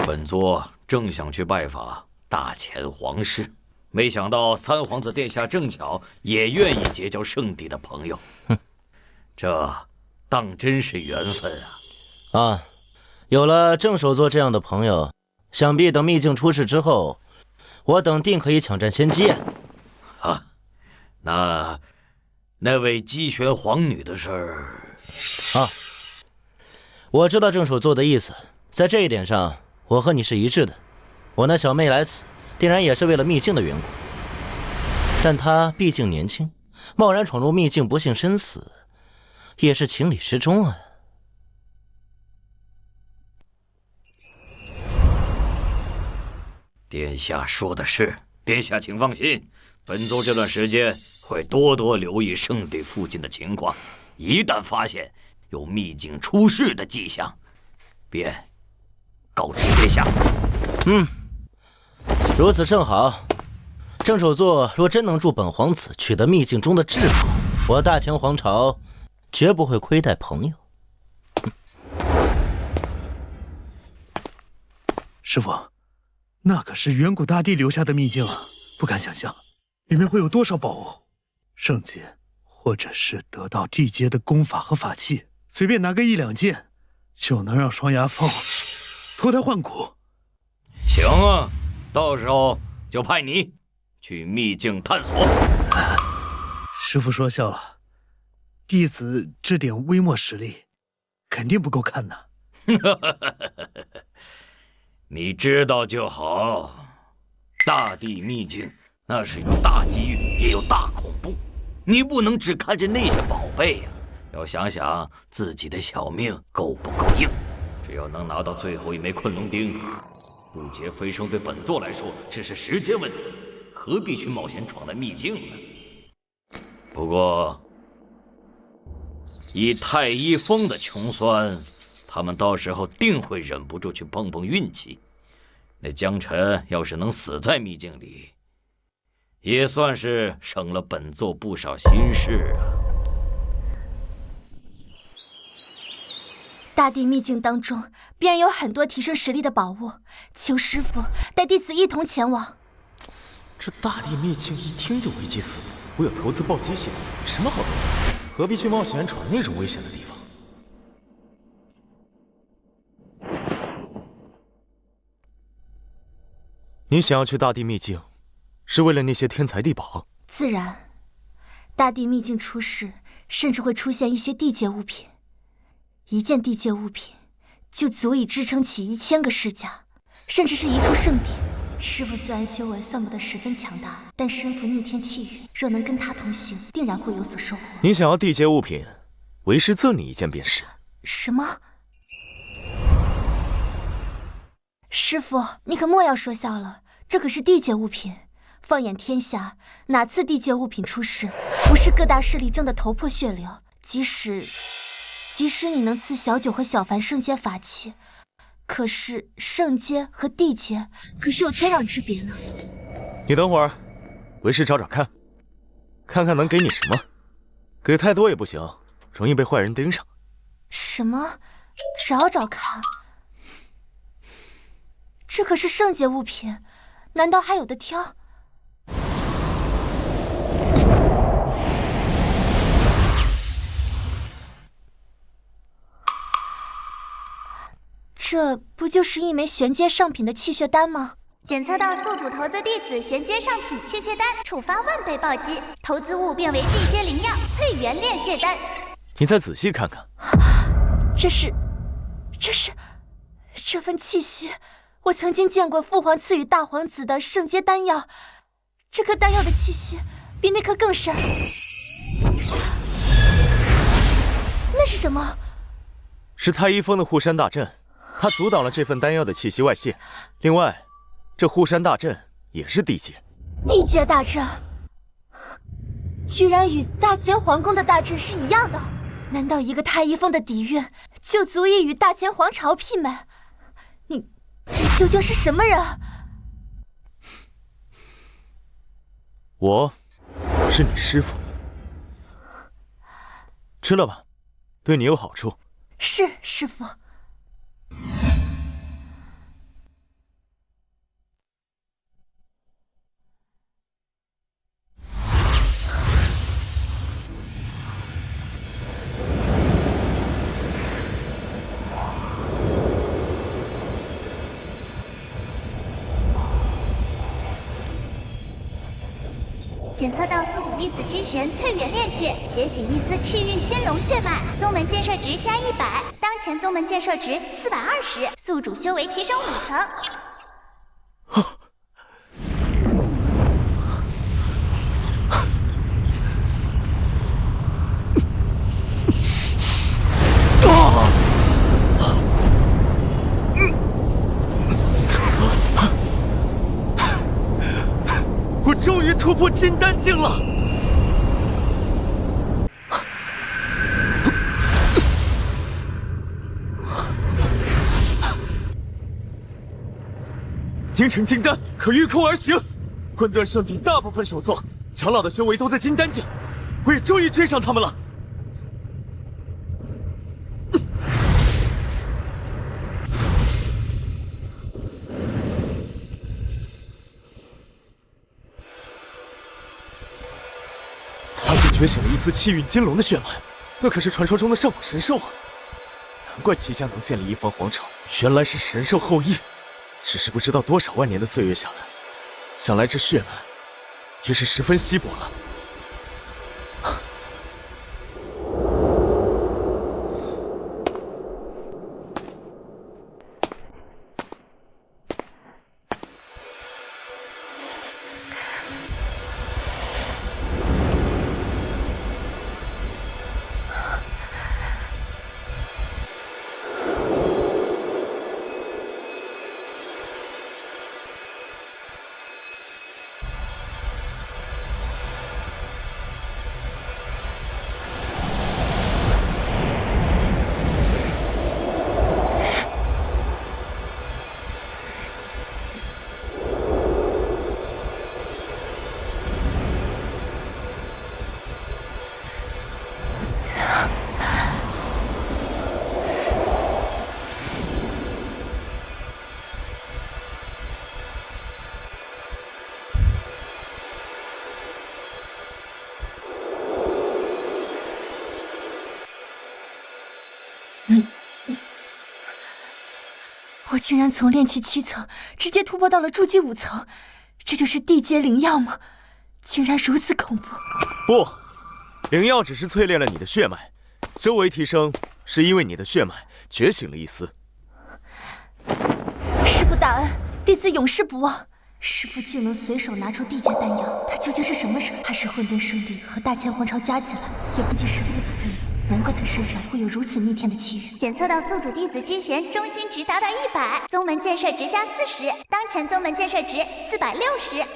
本座正想去拜访大前皇室，没想到三皇子殿下正巧也愿意结交圣地的朋友。哼，这当真是缘分啊！啊，有了郑首座这样的朋友，想必等秘境出世之后，我等定可以抢占先机。啊，那位姬玄皇女的事儿啊，我知道郑首座的意思，在这一点上，我和你是一致的。我那小妹来此，定然也是为了秘境的缘故。但她毕竟年轻，贸然闯入秘境，不幸身死，也是情理之中啊。殿下说的是，殿下请放心，本座这段时间会多多留意圣地附近的情况，一旦发现有秘境出世的迹象，便告知殿下。如此甚好。郑首座若真能助本皇子取得秘境中的至宝，我大秦皇朝绝不会亏待朋友。师父，那可是远古大帝留下的秘境啊，不敢想象里面会有多少宝物。圣阶，或者是得到地阶的功法和法器，随便拿个一两件，就能让双牙峰脱胎换骨。行啊，到时候就派你去秘境探索。师父说笑了，弟子这点微末实力，肯定不够看呐。你知道就好。大地秘境那是有大机遇，也有大恐怖。你不能只看着那些宝贝呀，要想想自己的小命够不够硬。只要能拿到最后一枚昆龙钉，入劫飞升对本座来说只是时间问题，何必去冒险闯那秘境呢？不过，以太一峰的穷酸，他们到时候定会忍不住去碰碰运气。那江辰要是能死在秘境里，也算是省了本座不少心事啊。大地秘境当中必然有很多提升实力的宝物，求师傅带弟子一同前往。这大地秘境一听就危机四伏，我有投资暴击系统，什么好东西？何必去冒险闯那种危险的地方？你想要去大地秘境，是为了那些天材地宝？自然，大地秘境出世，甚至会出现一些地阶物品。一件地阶物品就足以支撑起1000个世家，甚至是一处圣地。师父虽然修为算不得十分强大，但身负逆天气运，若能跟他同行，定然会有所收获。你想要地阶物品，为师赠你一件便是。什么？师父，你可莫要说笑了，这可是地阶物品。放眼天下，哪次地阶物品出世，不是各大势力争得头破血流？即使你能赐小九和小凡圣阶法器，可是圣阶和地阶可是有天壤之别呢。你等会儿，为师找找看，看看能给你什么。给太多也不行，容易被坏人盯上。什么？找找看？这可是圣阶物品，难道还有得挑？这不就是一枚玄阶上品的气血丹吗？检测到宿主投资弟子玄阶上品气血丹，触发10000倍暴击，投资物变为地阶灵药淬元炼血丹。你再仔细看看，这份气息，我曾经见过父皇赐予大皇子的圣阶丹药，这颗丹药的气息比那颗更深。那是什么？是太一峰的护山大阵，它阻挡了这份丹药的气息外泄。另外，这护山大阵也是地阶。地阶大阵，居然与大乾皇宫的大阵是一样的。难道一个太一峰的底蕴就足以与大乾皇朝媲美？你究竟是什么人？我是你师父，吃了吧，对你有好处。是师父。检测到宿主弟子金玄翠元炼血，觉醒一丝气运金龙血脉，宗门建设值加100，当前宗门建设值420，宿主修为提升5层。我终于突破金丹境了！凝成金丹，可御空而行。混沌圣地大部分首座长老的修为都在金丹境，我也终于追上他们了。觉醒了一丝气运金龙的血脉，那可是传说中的上古神兽啊！难怪齐家能建立一方皇朝，原来是神兽后裔。只是不知道多少万年的岁月下来，想来这血脉也是十分稀薄了。我竟然从炼气7层直接突破到了筑基5层，这就是地阶灵药吗？竟然如此恐怖！不，灵药只是淬炼了你的血脉，修为提升是因为你的血脉觉醒了一丝。师父大恩，弟子永世不忘。师父竟能随手拿出地阶丹药，他究竟是什么人？他是混沌圣地和大乾皇朝加起来也不及师父的祖辈。难怪他身上会有如此逆天的气运。检测到宿主弟子金玄中心值达到100，宗门建设值加40，当前宗门建设值460。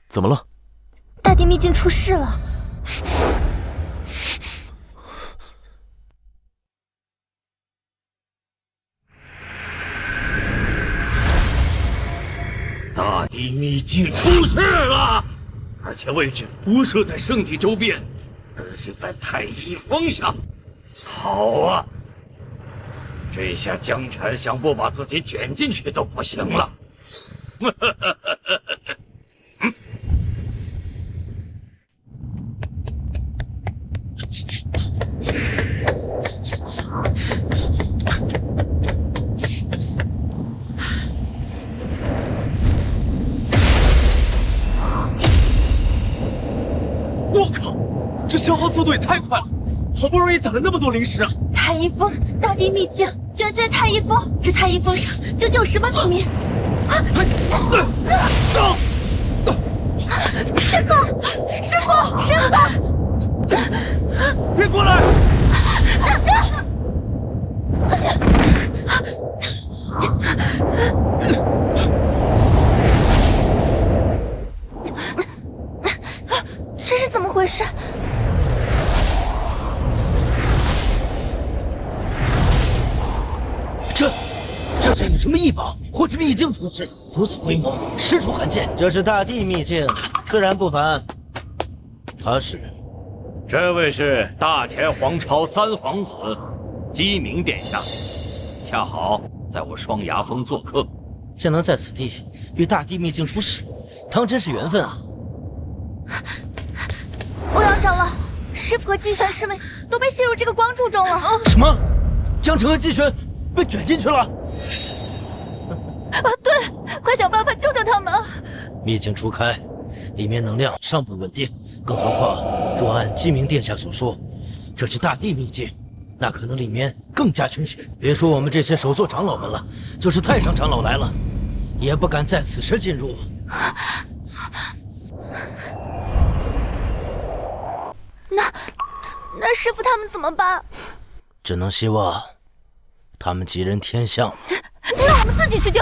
怎么了？大地秘境出事了。大地秘境出事了！而且位置不设在圣地周边，而是在太一峰上。好啊，这下江禅想不把自己卷进去都不行了。我靠，这消耗速度也太快了！好不容易攒了那么多灵石啊！太太医峰大地秘境，卷卷太医峰，这太医峰上究竟有什么秘密？师傅，师傅，师傅！别过来！这是怎么回事？这是有什么异宝，或是秘境出世，如此规模，实属罕见。这是大地秘境，自然不凡。他是，这位是大前皇朝三皇子鸡鸣殿下，恰好在我双崖峰做客，竟能在此地与大地秘境出世，当真是缘分啊！欧阳长老，师傅和姬玄师妹都被吸入这个光柱中了。什么？江澄和姬玄被卷进去了？对，快想办法救救他们！秘境初开，里面能量尚不稳定，更何况若按鸡鸣殿下所说，这是大地秘境，那可能里面更加凶险。别说我们这些首座长老们了，就是太上长老来了，也不敢在此时进入。那师傅他们怎么办？只能希望他们吉人天相。那我们自己去救。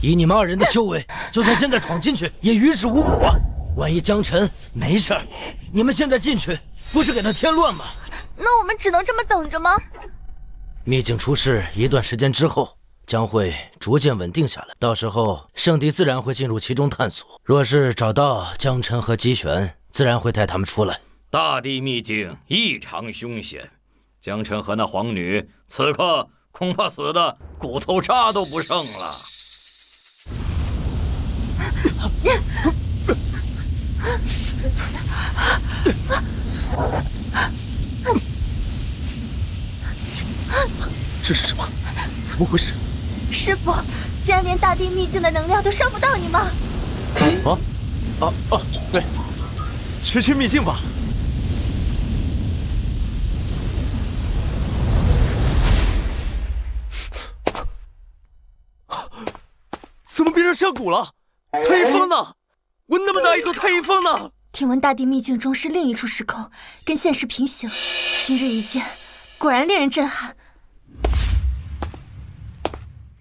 以你们二人的修为，就算现在闯进去也于事无补啊！万一江晨没事儿，你们现在进去不是给他添乱吗？那我们只能这么等着吗？秘境出世一段时间之后，将会逐渐稳定下来，到时候圣帝自然会进入其中探索。若是找到江晨和姬玄，自然会带他们出来。大地秘境异常凶险，江晨和那皇女此刻恐怕死的骨头渣都不剩了。这是什么？怎么回事？师傅，竟然连大地秘境的能量都伤不到你吗？对，去秘境吧。怎么变成山谷了？太医峰呢？我那么大一座太医峰呢？听闻大地秘境中是另一处时空，跟现实平行。今日一见，果然令人震撼。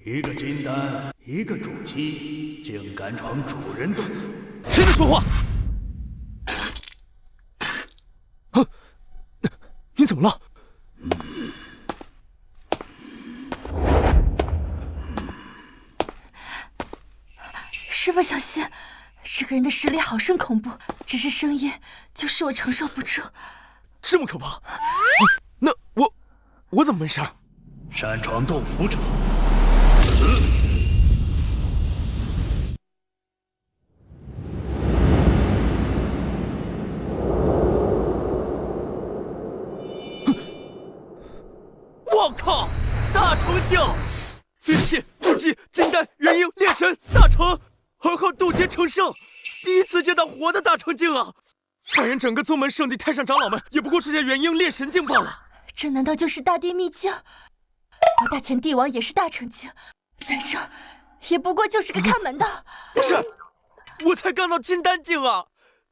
一个金丹，一个主姬，竟敢闯主人洞！谁在说话？你怎么了？师傅小心，这个人的实力好生恐怖，只是声音就是我承受不住。这么可怕？那我怎么没事？擅闯洞府者，我靠！大成境，元气、筑基、金丹、元婴、炼神、大成，而后渡劫成圣，第一次见到活的大成境啊！反正整个宗门圣地太上长老们也不过是这元婴炼神境罢了。这难道就是大地秘境？而大前帝王也是大成境，在这儿也不过就是个看门的。不是，我才刚到金丹境啊，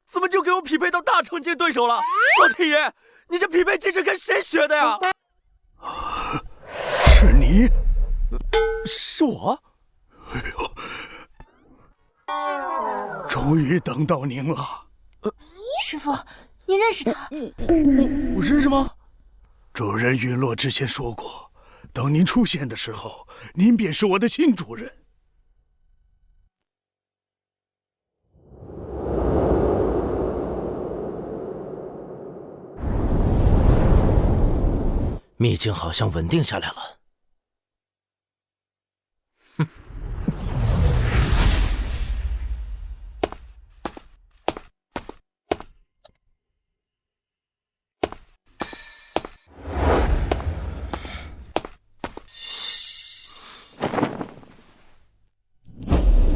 怎么就给我匹配到大成境对手了？老天爷，你这匹配技是跟谁学的呀？是你？是我？哎呦，终于等到您了。师傅，您认识他？我认识吗？主人陨落之前说过，等您出现的时候，您便是我的新主人。秘境好像稳定下来了。哼。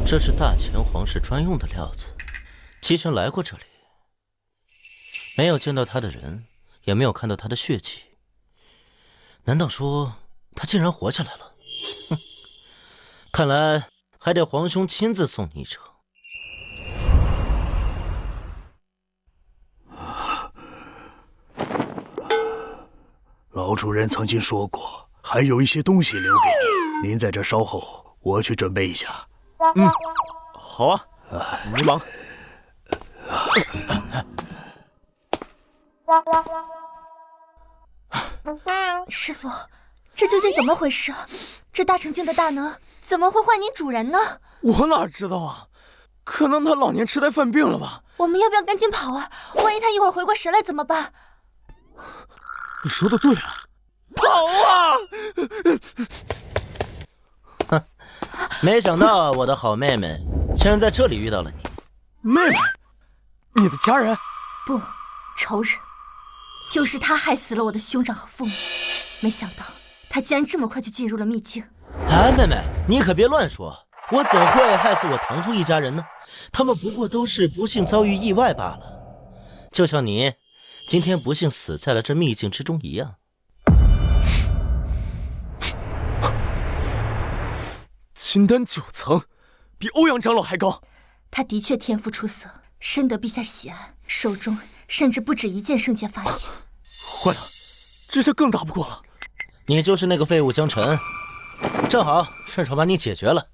这是大前皇室专用的料子，姬玄来过这里，没有见到他的人，也没有看到他的血迹。难道说他竟然活下来了？哼，看来还得皇兄亲自送你一程。老主人曾经说过，还有一些东西留给你，您在这稍后，我去准备一下。好啊，你忙。师傅，这究竟怎么回事？这大成境的大能怎么会换您主人呢？我哪知道啊？可能他老年痴呆犯病了吧？我们要不要赶紧跑啊？万一他一会儿回过神来怎么办？你说的对啊，跑啊！哼，没想到我的好妹妹竟然在这里遇到了你。妹妹，你的家人？不，仇人。就是他害死了我的兄长和父母。没想到他竟然这么快就进入了秘境。哎，妹妹，你可别乱说，我怎会害死我堂叔一家人呢？他们不过都是不幸遭遇意外罢了，就像你今天不幸死在了这秘境之中一样。金丹9层，比欧阳长老还高。他的确天赋出色，深得陛下喜爱，手中甚至不止一件圣剑法器。坏了，这下更打不过了。你就是那个废物江辰，正好顺手把你解决了，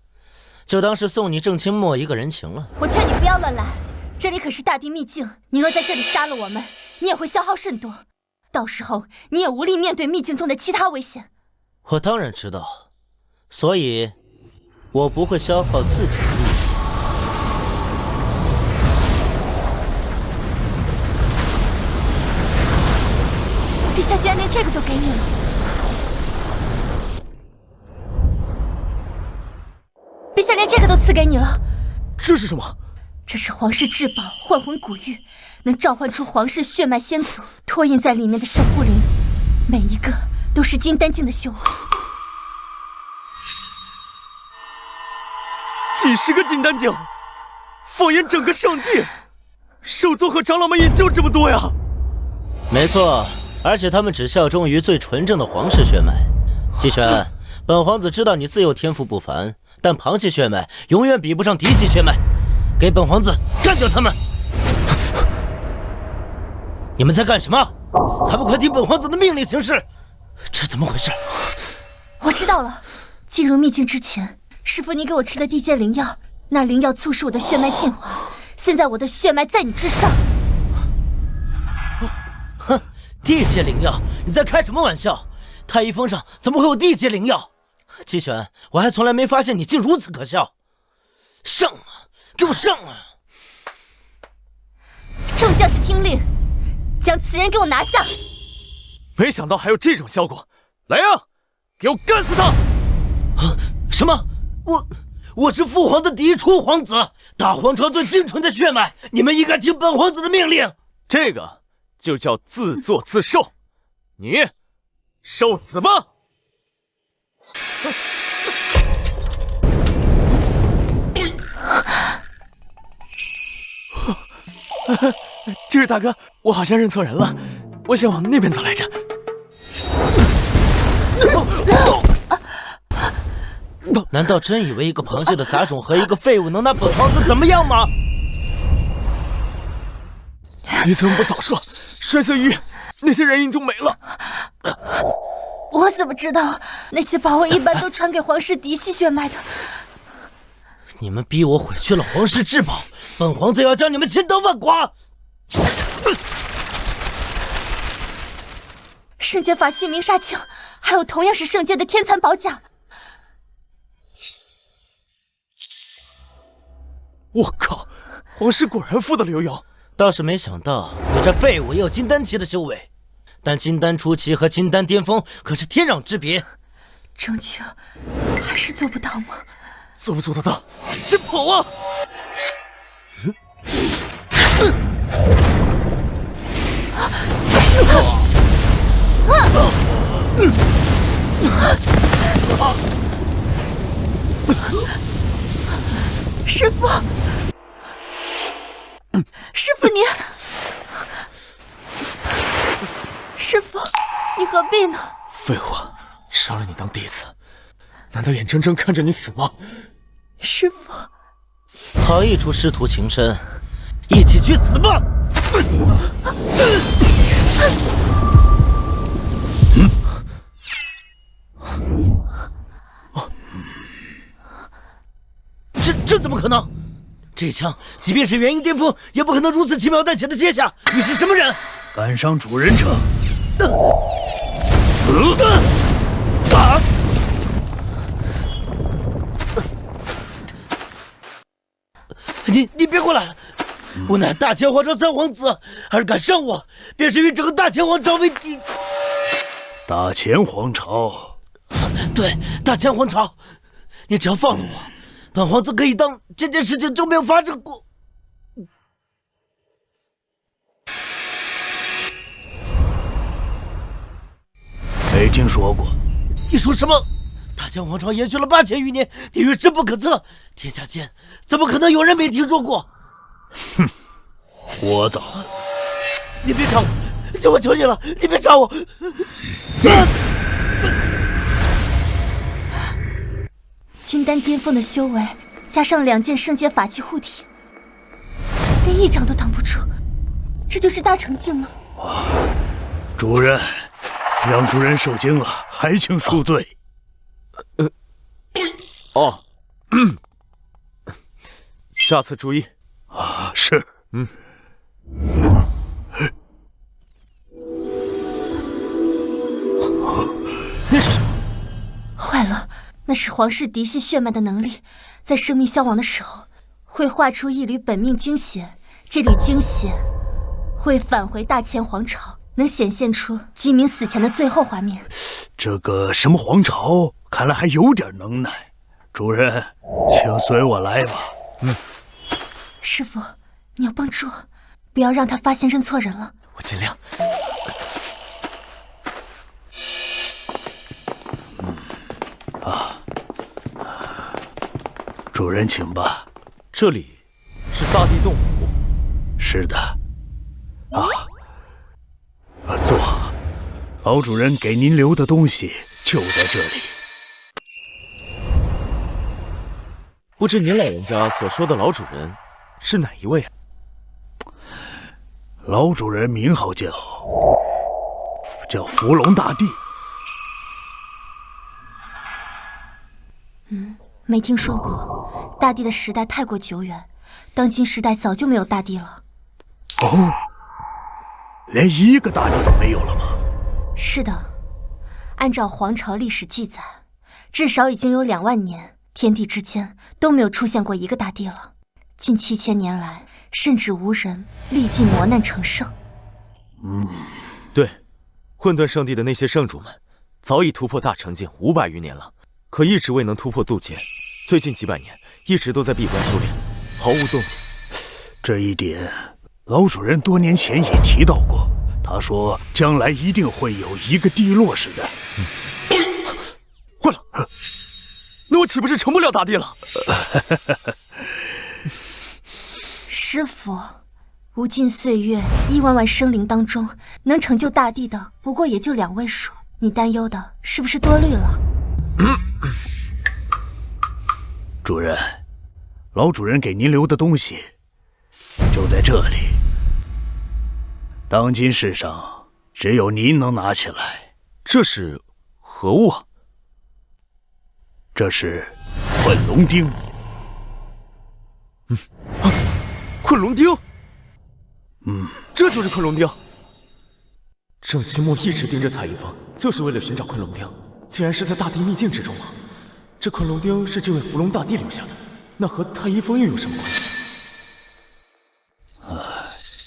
就当是送你郑清墨一个人情了。我劝你不要乱来，这里可是大地秘境，你若在这里杀了我们，你也会消耗甚多，到时候你也无力面对秘境中的其他危险。我当然知道，所以我不会消耗自己的力气。陛下竟然连这个都给你了！陛下连这个都赐给你了！这是什么？这是皇室至宝幻魂古玉，能召唤出皇室血脉先祖托印在里面的守护灵，每一个都是金丹境的修为。几十个金丹境，放眼整个圣地，兽族和长老们也就这么多呀。没错。而且他们只效忠于最纯正的皇室血脉。季轩，本皇子知道你自幼天赋不凡，但旁系血脉永远比不上嫡系血脉。给本皇子干掉他们！你们在干什么？还不快听本皇子的命令行事！这怎么回事？我知道了。进入秘境之前，师父你给我吃的地阶灵药，那灵药促使我的血脉进化。现在我的血脉在你之上。哼！地阶灵药？你在开什么玩笑？太医峰上怎么会有地阶灵药？季玄，我还从来没发现你竟如此可笑！上啊，给我上啊！众将士听令，将此人给我拿下！没想到还有这种效果！来呀，给我干死他！啊！什么？我是父皇的嫡出皇子，大皇朝最精纯的血脉，你们应该听本皇子的命令。这个就叫自作自受，你受死吧！这位大哥，我好像认错人了，我想往那边走来着。难道真以为一个螃蟹的杂种和一个废物能拿本皇子怎么样吗？你怎么不早说？摔碎玉，那些人影就没了。我怎么知道？那些宝物一般都传给皇室嫡系血脉的。你们逼我毁去了皇室至宝，本皇子要将你们千刀万剐！圣剑法器鸣沙枪，还有同样是圣剑的天蚕宝甲。我靠，皇室果然富得流油。倒是没想到你这废物也有金丹期的修为，但金丹初期和金丹巅峰可是天壤之别。终究还是做不到吗？做不做得到？先跑啊！师父，师父你，何必呢？废话，杀了你当弟子，难道眼睁睁看着你死吗？师父，好一出师徒情深，一起去死吧！这怎么可能？这枪即便是元婴巅峰，也不可能如此轻描淡写的接下。你是什么人？敢伤主人者，死！你别过来！我乃大前皇朝三皇子，而敢伤我，便是与整个大前皇朝为敌。大前皇朝，对，大前皇朝，你只要放了我，本皇子可以当这件事情就没有发生过。没听说过。你说什么？大前皇朝延续了8000余年，地域深不可测，天下间怎么可能有人没听说过？哼，聒噪！你别吵我，我求你了，你别吵我！金丹巅峰的修为，加上2件圣阶法器护体，连1掌都挡不住，这就是大成境吗？主人，让主人受惊了，还请恕罪。下次注意。是。那是什么？坏了，那是皇室嫡系血脉的能力，在生命消亡的时候，会化出一缕本命精血，这缕精血会返回大前皇朝，能显现出鸡鸣死前的最后画面。这个什么皇朝，看来还有点能耐。主人，请随我来吧。师父，你要帮助我，不要让他发现认错人了。我尽量。主人请吧。这里是大地洞府。是的。坐。老主人给您留的东西就在这里。不知您老人家所说的老主人是哪一位啊？老主人名号叫伏龙大帝。没听说过，大帝的时代太过久远，当今时代早就没有大帝了。哦，连一个大帝都没有了吗？是的，按照皇朝历史记载，至少已经有2万年，天地之间都没有出现过一个大帝了。近7000年来，甚至无人历尽磨难成圣。对，混沌圣地的那些圣主们，早已突破大成境500余年了，可一直未能突破渡劫。最近几百年，一直都在闭关修炼，毫无动静。这一点，老主人多年前也提到过。他说，将来一定会有一个地落时代。坏了，那我岂不是成不了大帝了？师父，无尽岁月、亿万万生灵当中，能成就大帝的，不过也就2位数。你担忧的是不是多虑了？主人，老主人给您留的东西就在这里。当今世上，只有您能拿起来。这是何物啊？这是困龙钉。困龙钉。这就是困龙钉。郑清木一直盯着太一峰，就是为了寻找困龙钉，竟然是在大地秘境之中吗？这困龙钉是这位伏龙大帝留下的，那和太一峰又有什么关系？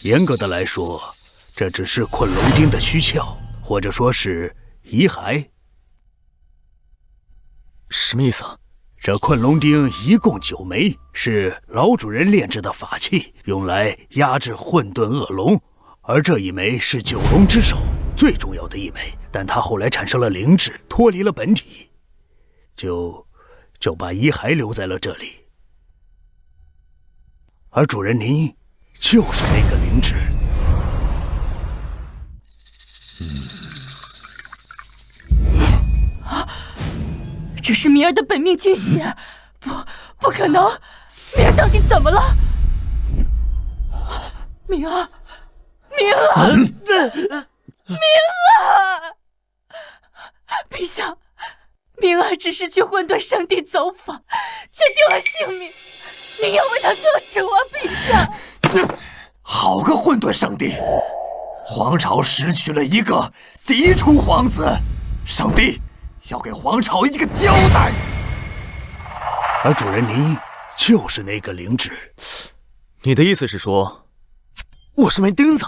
严格的来说，这只是困龙钉的躯壳，或者说是遗骸。什么意思？这困龙钉一共9枚，是老主人炼制的法器，用来压制混沌恶龙。而这一枚是9龙之首，最重要的一枚，但它后来产生了灵智，脱离了本体，就把遗骸留在了这里。而主人您就是那个灵智。这是明儿的本命惊血，不可能！明儿到底怎么了？明儿，陛下，明儿只是去混沌圣地走访，却丢了性命，您要为他做主啊，陛下！好个混沌圣地！皇朝失去了一个嫡出皇子，圣帝要给皇朝一个交代。而主人您就是那个灵芝。你的意思是说，我是枚钉子？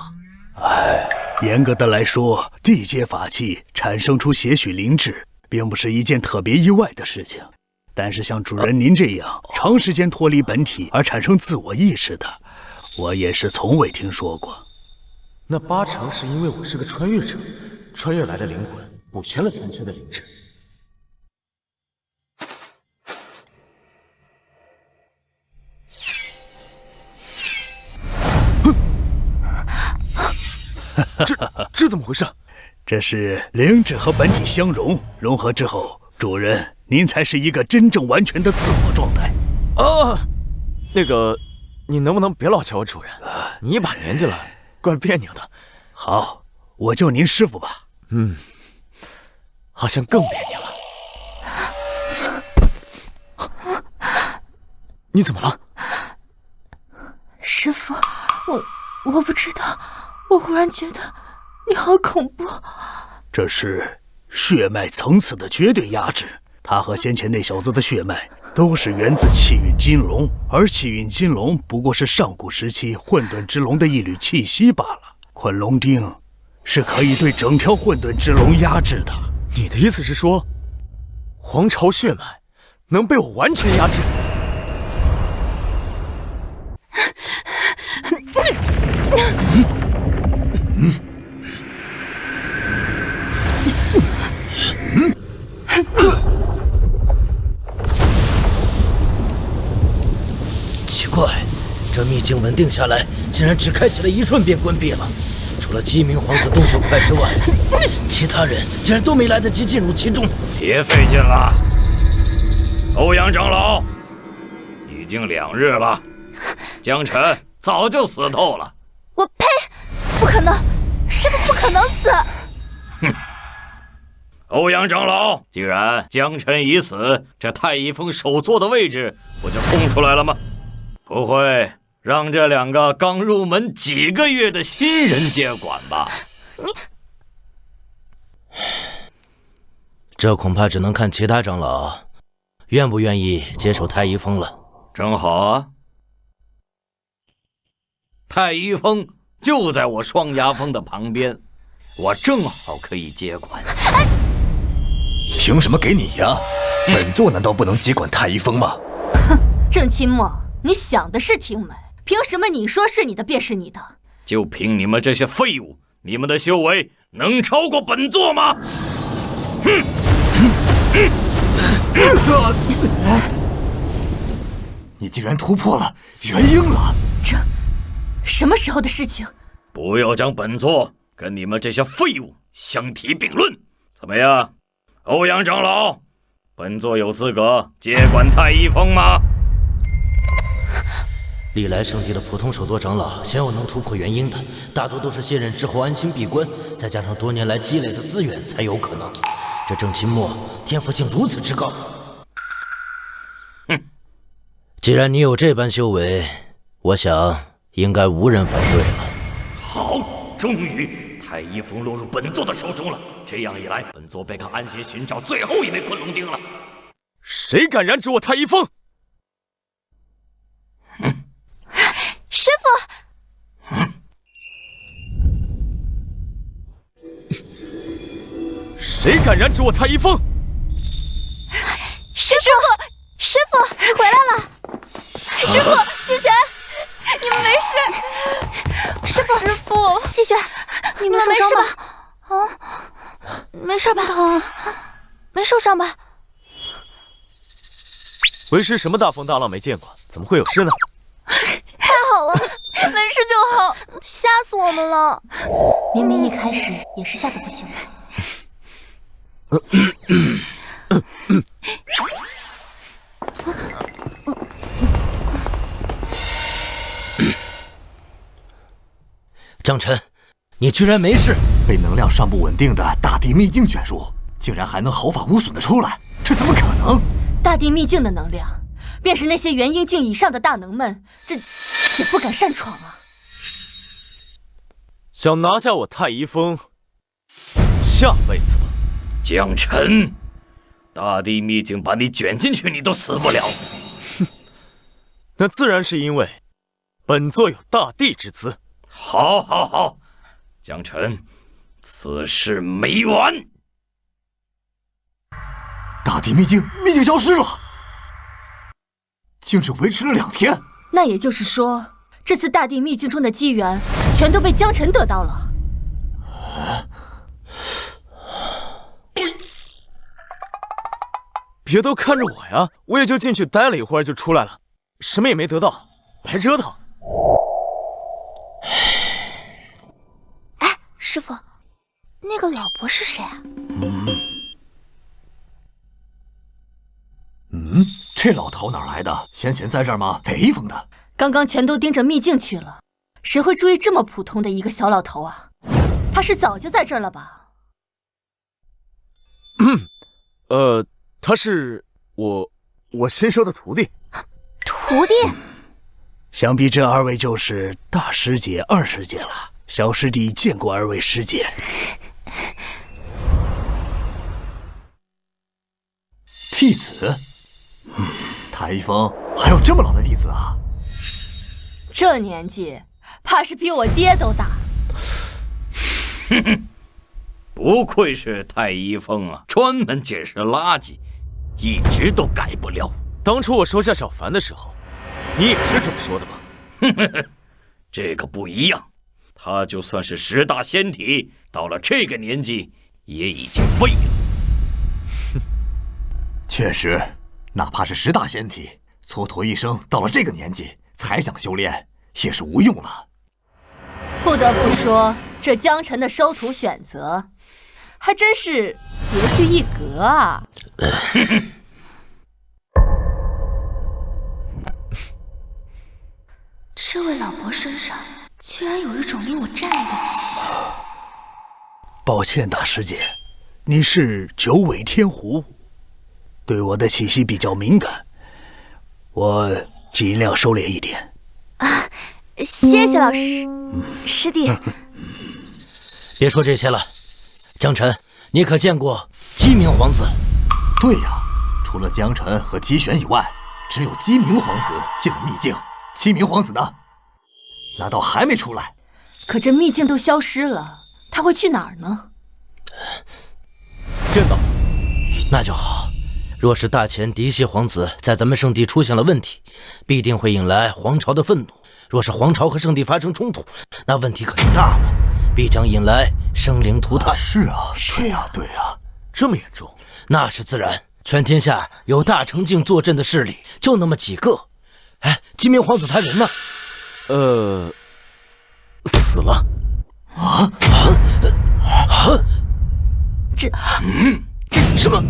严格的来说，地阶法器产生出些许灵智，并不是一件特别意外的事情。但是像主人您这样长时间脱离本体而产生自我意识的，我也是从未听说过。那八成是因为我是个穿越者，穿越来的灵魂补全了残缺的灵智。这怎么回事？这是灵智和本体相融，融合之后，主人您才是一个真正完全的自我状态。那个，你能不能别老叫我主人？你一把年纪了，怪别扭的。好，我叫您师傅吧。好像更别扭了。你怎么了？师傅，我不知道，我忽然觉得你好恐怖。这是血脉层次的绝对压制，他和先前那小子的血脉都是源自气运金龙，而气运金龙不过是上古时期混沌之龙的一缕气息罢了。昆龙钉是可以对整条混沌之龙压制的。你的意思是说，皇朝血脉能被我完全压制？奇怪，这秘境稳定下来，竟然只开启了一瞬便关闭了。除了鸡鸣皇子动作快之外，其他人竟然都没来得及进入其中。别费劲了，欧阳长老，已经2日了，江辰早就死透了。我呸！不可能，师傅不可能死！哼！欧阳长老，既然江辰已死，这太乙峰首座的位置不就空出来了吗？不会让这2个刚入门几个月的新人接管吧？这恐怕只能看其他长老愿不愿意接手太乙峰了。正好啊，太乙峰就在我双牙峰的旁边，我正好可以接管。凭什么给你呀？本座难道不能接管太乙峰吗？哼，郑清墨，你想的是挺美，凭什么你说是你的便是你的？就凭你们这些废物，你们的修为能超过本座吗？你竟然突破了元婴了！这什么时候的事情？不要将本座跟你们这些废物相提并论。怎么样，欧阳长老，本座有资格接管太乙峰吗？历来圣地的普通首座长老，鲜有能突破元婴的，大多都是卸任之后安心闭关，再加上多年来积累的资源，才有可能。这郑清墨天赋竟如此之高。哼！既然你有这般修为，我想应该无人反对了。好，终于太乙峰落入本座的手中了。这样一来，本座便可安心寻找最后一枚昆龙钉了。谁敢染指我太乙峰？师傅！谁敢染指我太乙峰？师傅，师傅，你回来了！师傅，季璇，你们没事？师傅，季璇，你们没事吧？啊，没事吧？没受伤吧？为师什么大风大浪没见过，怎么会有事呢？太好了，没事就好，吓死我们了。明明一开始也是吓得不行。江辰，你居然没事？被能量尚不稳定的大地秘境卷入，竟然还能毫发无损的出来，这怎么可能？大地秘境的能量，便是那些元婴境以上的大能们，这也不敢擅闯啊！想拿下我太医峰，下辈子吧。江辰，大地秘境把你卷进去，你都死不了。哼，那自然是因为本座有大帝之资。好，好，好，江辰，此事没完。大地秘境消失了，竟只维持了2天。那也就是说，这次大地秘境中的机缘，全都被江辰得到了。别都看着我呀，我也就进去待了一会儿就出来了，什么也没得到，白折腾。哎，师傅，那个老伯是谁啊？这老头哪来的？先前在这儿吗？北风的。刚刚全都盯着秘境去了，谁会注意这么普通的一个小老头啊？他是早就在这儿了吧？他是我新收的徒弟。徒弟？想必这2位就是大师姐、二师姐了。小师弟见过2位师姐。弟子？太医峰还有这么老的弟子啊？这年纪，怕是比我爹都大。哼哼，不愧是太医峰啊，专门捡拾垃圾，一直都改不了。当初我收下小凡的时候，你也是这么说的吧？哼哼哼，这个不一样，他就算是10大仙体，到了这个年纪，也已经废了。确实，哪怕是10大仙体，蹉跎一生到了这个年纪才想修炼，也是无用了。不得不说，这江辰的收徒选择，还真是别具一格啊！这位老伯身上居然有一种令我战栗的气息。抱歉，大师姐，你是九尾天狐，对我的气息比较敏感，我尽量收敛一点。啊，谢谢老师，师弟。别说这些了，江辰，你可见过鸡鸣皇子？对呀，除了江辰和姬玄以外，只有鸡鸣皇子进了秘境。鸡鸣皇子呢？难道还没出来？可这秘境都消失了，他会去哪儿呢？见到，那就好。若是大前嫡系皇子在咱们圣地出现了问题，必定会引来皇朝的愤怒。若是皇朝和圣地发生冲突，那问题可就大了，必将引来生灵涂炭。是啊，是啊，对啊，这么严重？那是自然。全天下有大成境坐镇的势力就那么几个。哎，鸡鸣皇子他人呢？死了。这什么？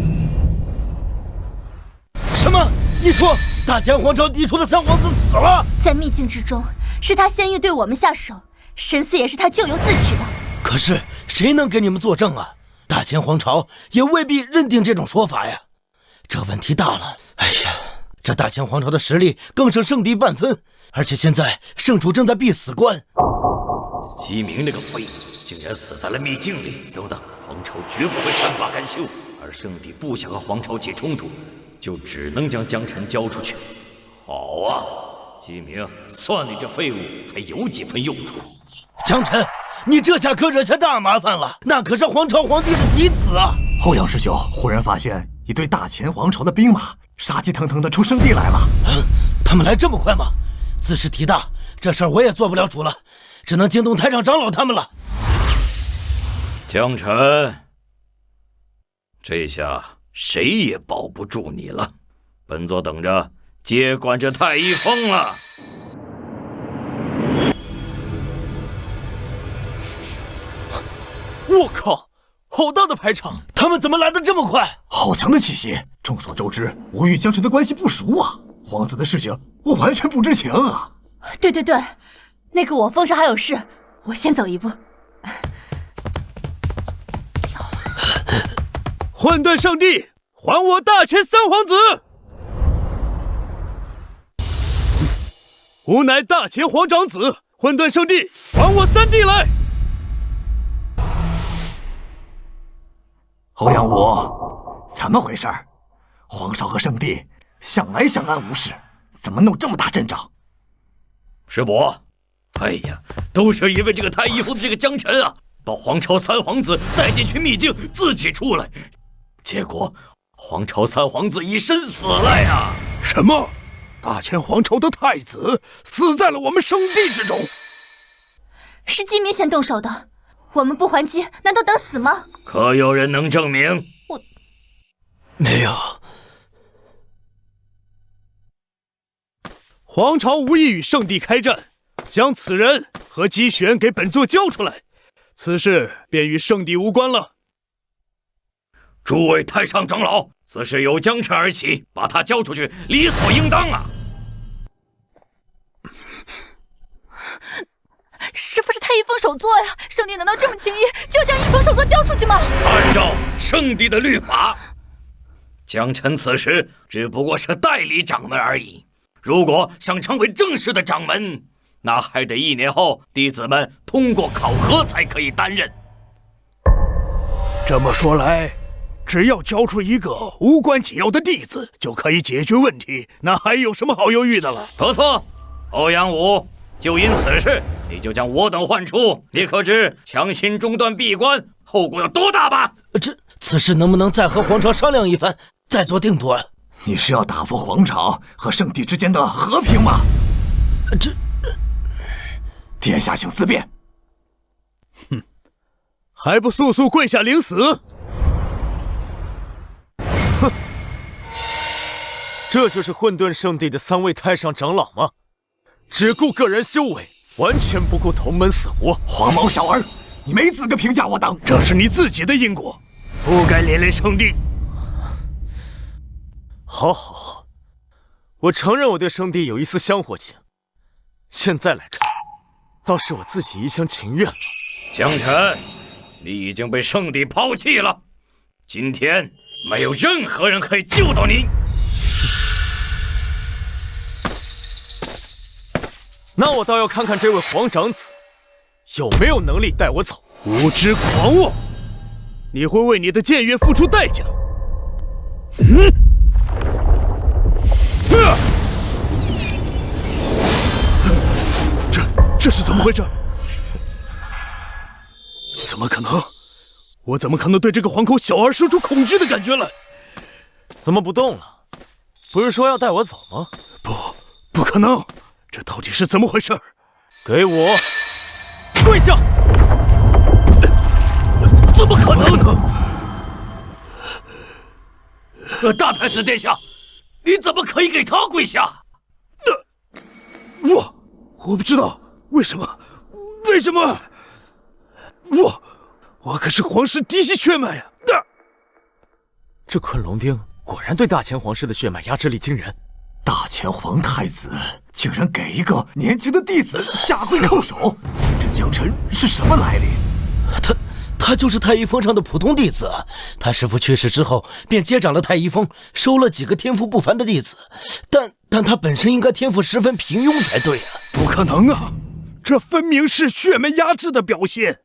什么？你说大前皇朝嫡出的3皇子死了？在秘境之中，是他先欲对我们下手，神嗣也是他咎由自取的。可是谁能给你们作证啊？大前皇朝也未必认定这种说法呀。这问题大了。哎呀，这大前皇朝的实力更胜圣地半分，而且现在圣主正在闭死关。鸡鸣那个废物竟然死在了秘境里。等等，皇朝绝不会善罢甘休，而圣地不想和皇朝起冲突，就只能将江辰交出去。好啊，鸡鸣，算你这废物还有几分用处。江辰，你这下可惹下大麻烦了，那可是皇朝皇帝的嫡子啊！后阳师兄忽然发现一队大前皇朝的兵马杀气腾腾的出圣地来了。他们来这么快吗？自是体大，这事儿我也做不了主了，只能惊动太上长老他们了。江辰，这下谁也保不住你了，本座等着接管这太医峰了。我靠，好大的排场！他们怎么来得这么快？好强的气息！众所周知，我与江辰的关系不熟啊，皇子的事情我完全不知情啊。对，那个我峰上还有事，我先走一步。混沌圣地，还我大前三皇子！吾乃大前皇长子，混沌圣地，还我三弟来！欧阳武，怎么回事？皇朝和圣地向来相安无事，怎么弄这么大阵仗？师伯，哎呀，都是因为这个太医府的这个江辰啊，把皇朝三皇子带进去秘境，自己出来，结果皇朝三皇子以身死了呀！什么？大前皇朝的太子死在了我们圣地之中？是姬明先动手的，我们不还击，难道等死吗？可有人能证明？没有。皇朝无意与圣地开战，将此人和姬玄给本座交出来，此事便与圣地无关了。诸位太上长老，此事有江辰而起，把他交出去，理所应当啊！师父是太医封首座呀，圣地难道这么轻易就将一封首座交出去吗？按照圣地的律法，江辰此时只不过是代理掌门而已。如果想成为正式的掌门，那还得1年后弟子们通过考核才可以担任。这么说来，只要交出一个无关紧要的弟子，就可以解决问题，那还有什么好犹豫的了？不错，欧阳武，就因此事，你就将我等唤出，你可知强行中断闭关后果有多大吧？此事能不能再和皇朝商量一番，再做定夺？你是要打破皇朝和圣地之间的和平吗？殿下请自便。哼，还不速速跪下领死！哼，这就是混沌圣地的3位太上长老吗？只顾个人修为，完全不顾同门死活。黄毛小儿，你没资格评价我等。这是你自己的因果，不该连累圣地。好，我承认我对圣地有一丝香火情，现在来看，倒是我自己一厢情愿了。江辰，你已经被圣地抛弃了，今天没有任何人可以救到你。那我倒要看看这位皇长子有没有能力带我走。无知狂妄，你会为你的僭越付出代价。这是怎么回事？怎么可能？我怎么可能对这个皇口小儿生出恐惧的感觉来？怎么不动了？不是说要带我走吗？不可能！这到底是怎么回事？给我跪下！怎么可能？大太子殿下，你怎么可以给他跪下？我不知道为什么？我可是皇室嫡系血脉呀！这昆仑丁果然对大前皇室的血脉压制力惊人。大前皇太子竟然给一个年轻的弟子下跪叩首，这江辰是什么来历？他就是太医峰上的普通弟子，他师父去世之后便接掌了太医峰，收了几个天赋不凡的弟子，但他本身应该天赋十分平庸才对啊！不可能啊！这分明是血脉压制的表现，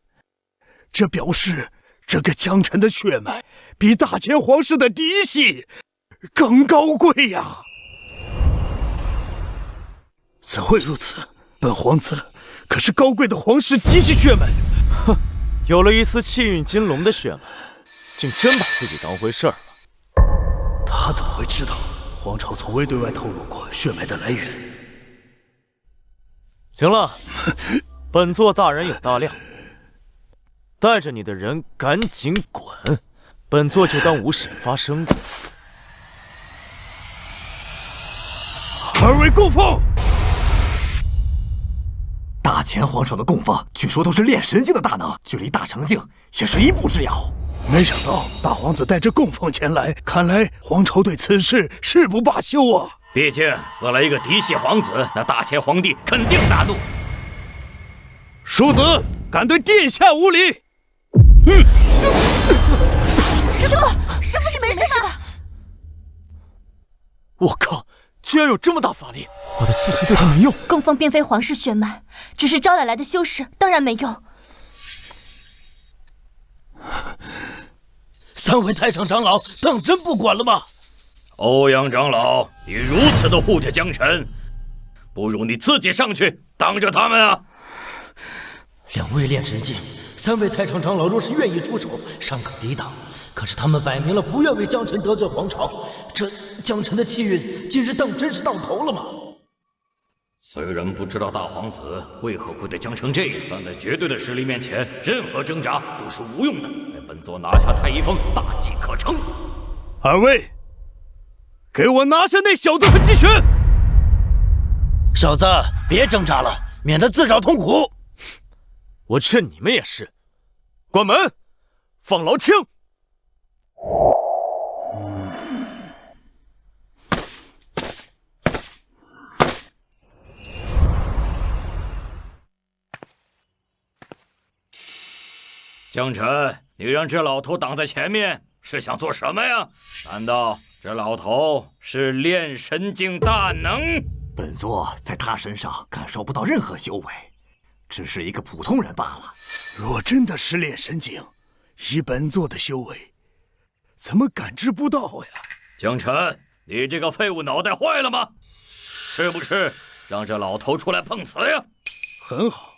这表示这个江辰的血脉比大前皇室的嫡系更高贵呀！怎会如此？本皇子可是高贵的皇室嫡系血脉。哼，有了一丝气运金龙的血脉，竟真把自己当回事儿了。他怎么会知道皇朝从未对外透露过血脉的来源？行了，本座大人有大量，带着你的人赶紧滚，本座就当无事发生过。二位供奉。大前皇朝的供奉据说都是炼神境的大能，距离大成境也是一步之遥。没想到大皇子带着供奉前来，看来皇朝对此事誓不罢休啊！毕竟死了一个嫡系皇子，那大前皇帝肯定大怒。庶子敢对殿下无礼！师傅，师傅，你没事吧？我靠，居然有这么大法力！我的气息对他没用。供奉并非皇室血脉，只是招揽来的修士，当然没用。三位太上长老当真不管了吗？欧阳长老，你如此的护着江辰，不如你自己上去挡着他们啊！两位炼神境，三位太上长老若是愿意出手，尚可抵挡。可是他们摆明了不愿为江辰得罪皇朝，这江辰的气运今日当真是到头了吗？虽然不知道大皇子为何会对江辰这样，但在绝对的实力面前，任何挣扎都是无用的。在本座拿下太一峰，大计可成。二位，给我拿下那小子和姬玄！小子，别挣扎了，免得自找痛苦。我劝你们也是，关门，放劳青。江辰，你让这老头挡在前面，是想做什么呀？难道这老头是炼神境大能？本座在他身上感受不到任何修为，只是一个普通人罢了。若真的是炼神境，以本座的修为，怎么感知不到呀？江辰，你这个废物脑袋坏了吗？是不是让这老头出来碰瓷呀？很好，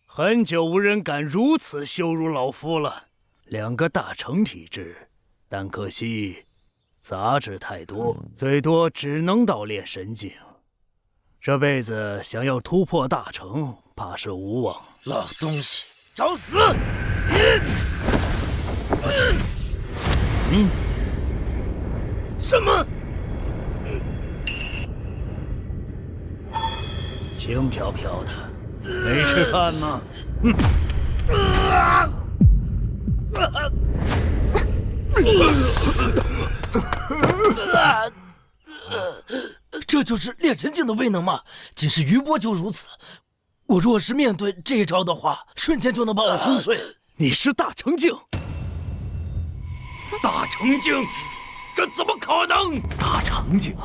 很久无人敢如此羞辱老夫了。两个大成体质，但可惜杂质太多，最多只能到炼神境。这辈子想要突破大成，怕是无望。老东西，找死！什么？轻飘飘的，没吃饭吗？这就是炼神境的威能吗？仅是余波就如此，我若是面对这一招的话，瞬间就能把我轰碎。你是大成境？大成境？这怎么可能？大成境，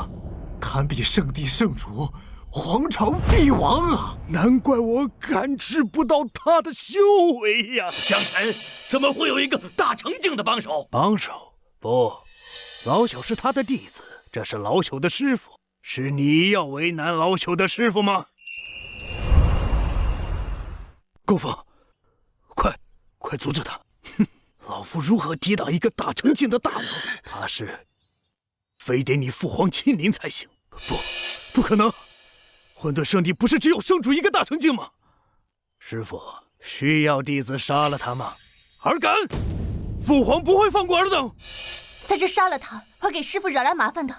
堪比圣帝圣主，皇朝帝王啊！难怪我感知不到他的修为呀！江辰怎么会有一个大成境的帮手？帮手？不，老朽是他的弟子，这是老朽的师傅。是你要为难老朽的师傅吗？顾风，快阻止他！哼，老夫如何抵挡一个大成境的大王？怕是非得你父皇亲临才行。不可能！混沌圣地不是只有圣主一个大成境吗？师傅需要弟子杀了他吗？尔敢！父皇不会放过尔等。在这杀了他，会给师傅惹来麻烦的。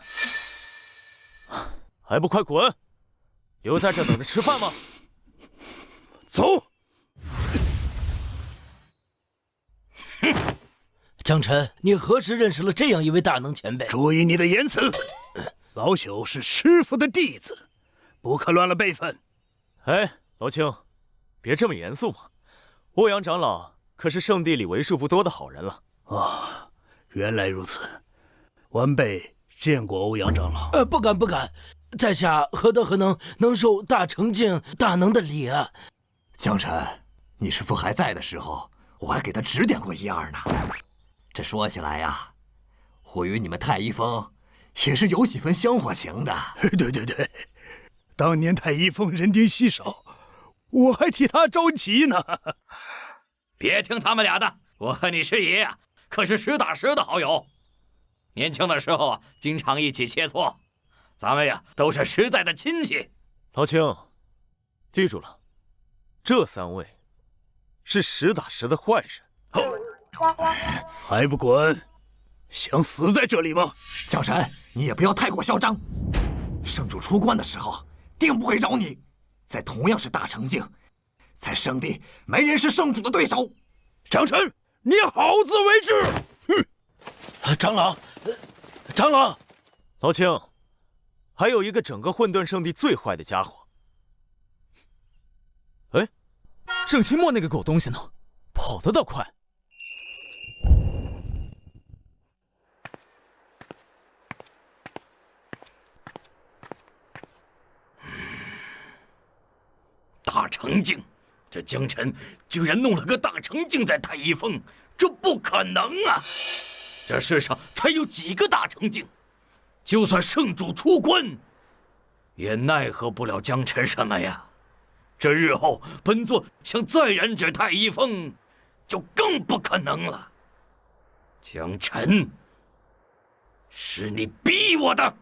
还不快滚！留在这等着吃饭吗？走！江辰，你何时认识了这样一位大能前辈？注意你的言辞，老朽是师傅的弟子，不可乱了辈分。哎，老青，别这么严肃嘛。欧阳长老可是圣地里为数不多的好人了。啊，原来如此。晚辈见过欧阳长老。不敢，在下何德何能受大成境大能的礼啊？江辰，你师父还在的时候，我还给他指点过一二呢。这说起来呀，我与你们太一峰也是有几分香火情的。对，当年太一峰人丁稀少，我还替他着急呢。别听他们俩的，我和你师爷呀，可是实打实的好友。年轻的时候啊，经常一起切磋，咱们呀都是实在的亲戚。老青，记住了，这三位是实打实的坏人。还不滚！想死在这里吗？江辰，你也不要太过嚣张。圣主出关的时候，定不会饶你。在同样是大成境，在圣地没人是圣主的对手。江辰，你好自为之！哼！长老，老青，还有一个整个混沌圣地最坏的家伙。哎，郑清墨那个狗东西呢？跑得倒快。大成境，这江辰居然弄了个大成境在太一峰，这不可能啊！这世上才有几个大成境？就算圣主出关，也奈何不了江辰什么呀！这日后本座想再染指太一峰，就更不可能了。江辰，是你逼我的！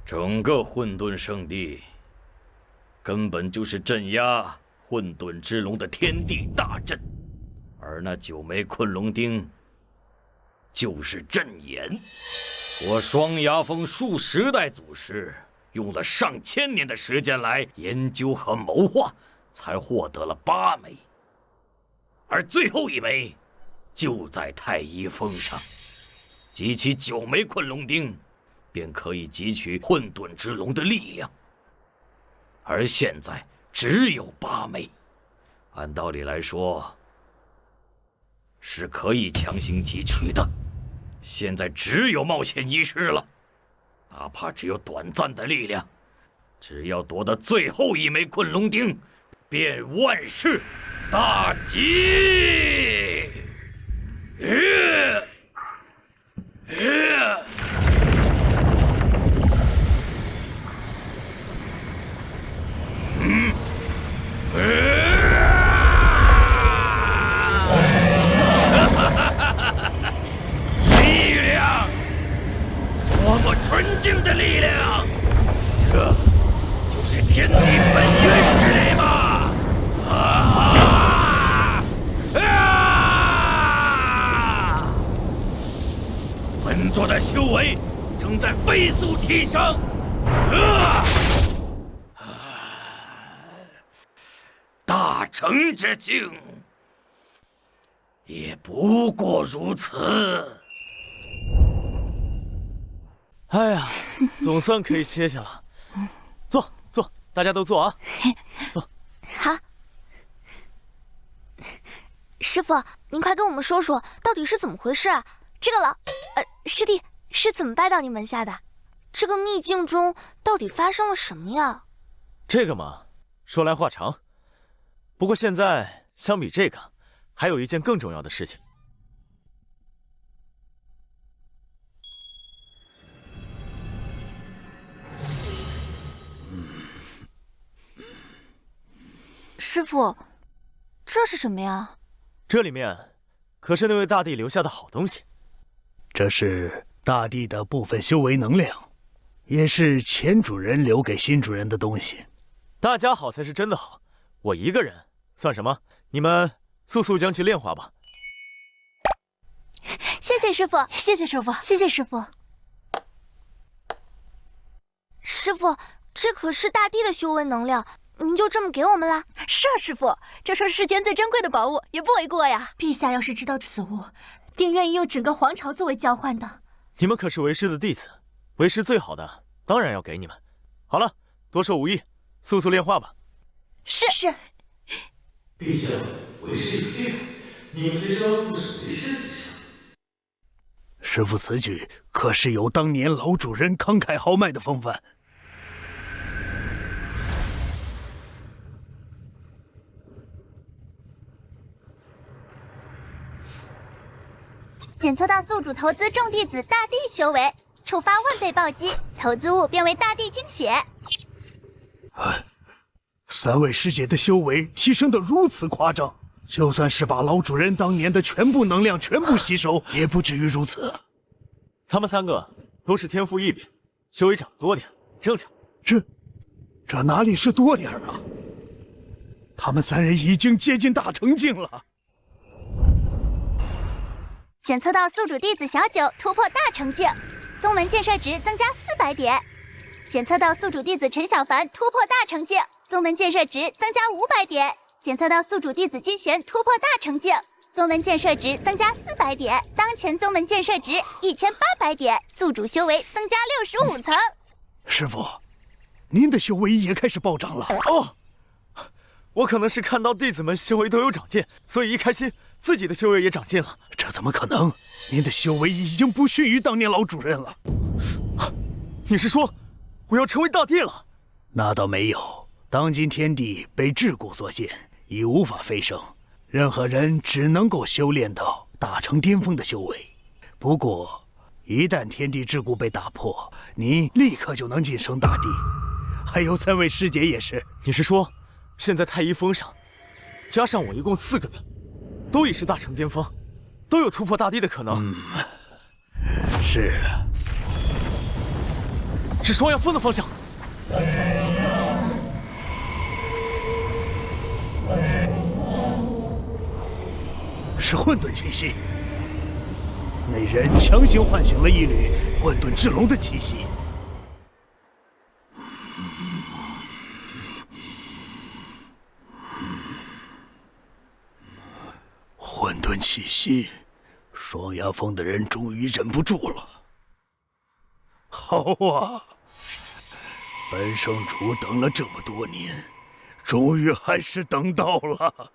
整个混沌圣地，根本就是镇压混沌之龙的天地大阵，而那9枚困龙钉就是阵眼。我双牙峰数10代祖师用了上千年的时间来研究和谋划，才获得了8枚，而最后1枚就在太一峰上。集齐9枚困龙钉，便可以汲取混沌之龙的力量，而现在只有8枚，按道理来说是可以强行汲取的。现在只有冒险一试了，哪怕只有短暂的力量，只要夺得最后1枚困龙钉，便万事大吉。力量，多么纯净的力量！这就是天地本源之力吗？本座的修为正在飞速提升。大成之境，也不过如此。哎呀，总算可以歇歇了。坐坐，大家都坐啊，坐。好。师傅，您快跟我们说说，到底是怎么回事啊？这个师弟是怎么拜到你门下的？这个秘境中到底发生了什么呀？这个嘛，说来话长。不过现在相比这个，还有一件更重要的事情。师傅，这是什么呀？这里面可是那位大帝留下的好东西。这是大帝的部分修为能量，也是前主人留给新主人的东西。大家好才是真的好，我一个人算什么？你们速速将其炼化吧。谢谢师傅，谢谢师傅，谢谢师傅。师傅，这可是大帝的修为能量，您就这么给我们了？是啊，师傅，这是世间最珍贵的宝物，也不为过呀。陛下要是知道此物，定愿意用整个皇朝作为交换的。你们可是为师的弟子，为师最好的当然要给你们。好了，多说无益，速速炼化吧。是。陛下，为师有信，你们这招自是为师之上。师傅此举可是有当年老主人慷慨豪迈的风范。检测到宿主投资众弟子大帝修为，触发万倍暴击，投资物变为大帝精血。3位师姐的修为提升得如此夸张，就算是把老主人当年的全部能量全部吸收，也不至于如此。他们3个都是天赋异禀，修为长多点，正常。这哪里是多点啊？他们3人已经接近大成境了。检测到宿主弟子小九突破大成境，宗门建设值增加400点。检测到宿主弟子陈小凡突破大成境，宗门建设值增加500点。检测到宿主弟子金璇突破大成境，宗门建设值增加400点，当前宗门建设值1800点，宿主修为增加65层。师傅，您的修为也开始暴涨了。哦，我可能是看到弟子们修为都有长进，所以一开心，自己的修为也长进了。这怎么可能？您的修为已经不逊于当年老主任了。你是说我要成为大帝了？那倒没有，当今天地被桎梏所限，已无法飞升，任何人只能够修炼到大成巅峰的修为。不过，一旦天地桎梏被打破，你立刻就能晋升大帝。还有3位师姐也是。你是说，现在太一峰上，加上我一共4个人，都已是大成巅峰，都有突破大帝的可能？是啊。是双阳峰的方向。是混沌气息。那人强行唤醒了一缕混沌之龙的气息。混沌气息，双阳峰的人终于忍不住了。好啊，本圣主等了这么多年，终于还是等到了。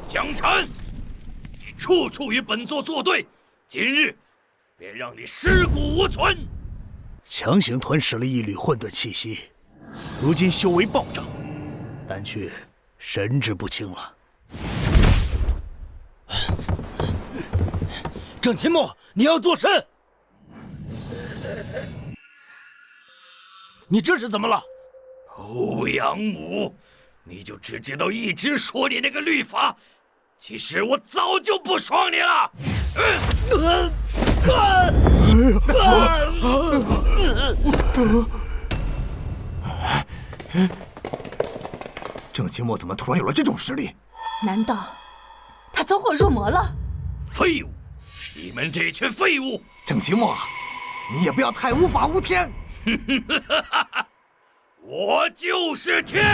江辰，你处处与本座作对，今日便让你尸骨无存！强行吞噬了一缕混沌气息，如今修为暴涨，但却神志不清了。郑秦墨，你要作甚？你这是怎么了？欧阳武，你就只知道一直说你那个律法，其实我早就不爽你了。郑清墨怎么突然有了这种实力？难道他走火入魔了？废物！你们这群废物！郑清墨，你也不要太无法无天。我就是天！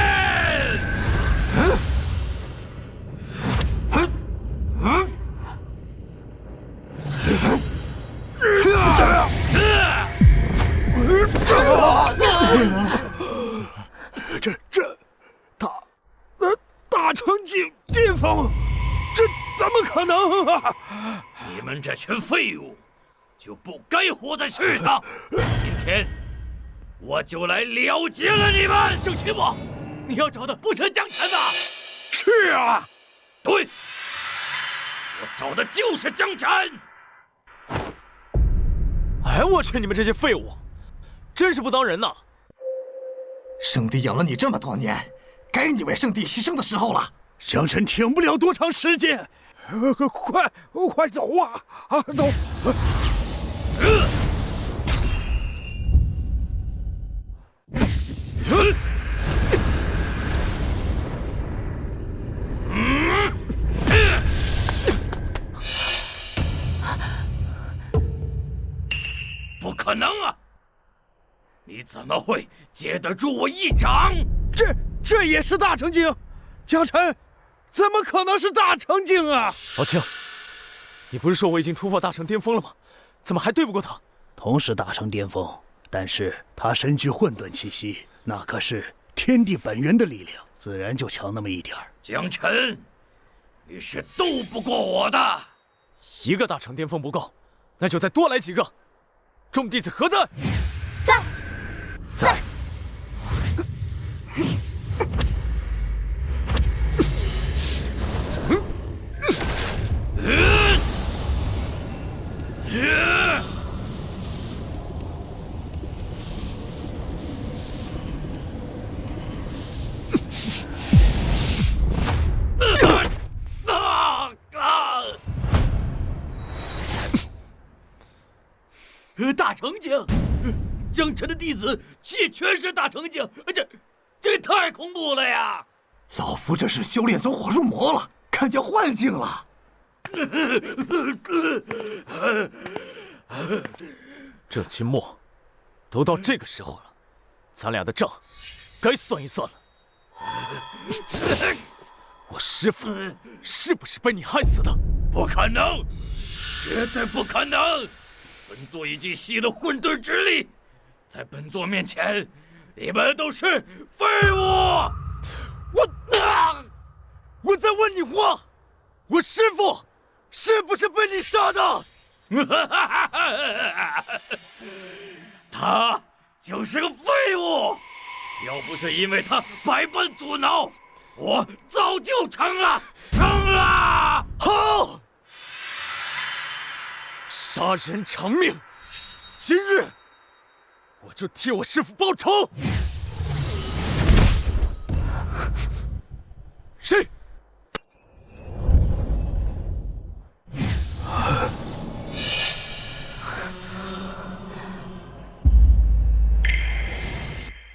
大成巅峰，这怎么可能啊！你们这群废物，就不该活在世上！今天我就来了结了你们！郑清墨，你要找的不是江辰吧？是啊，对，我找的就是江辰。哎，我去，你们这些废物，真是不当人呐！圣帝养了你这么多年，该你为圣帝牺牲的时候了。江辰挺不了多长时间，快走啊！走！不可能啊！你怎么会接得住我一掌？这也是大成境，江辰怎么可能是大成境啊？老青，你不是说我已经突破大成巅峰了吗？怎么还对不过他？同是大成巅峰，但是他身具混沌气息，那可是天地本源的力量，自然就强那么一点儿。江辰，你是斗不过我的。一个大成巅峰不够，那就再多来几个。众弟子何在？在。大成境，江辰的弟子却全是大成境，这太恐怖了呀！老夫这是修炼走火入魔了，看见幻境了。郑清墨，都到这个时候了，咱俩的账该算一算了。我师父是不是被你害死的？不可能，绝对不可能！本座已经吸了混沌之力，在本座面前，你们都是废物！我在问你话，我师父是不是被你杀的？他就是个废物，要不是因为他百般阻挠，我早就成了。好，杀人偿命，今日我就替我师父报仇。是。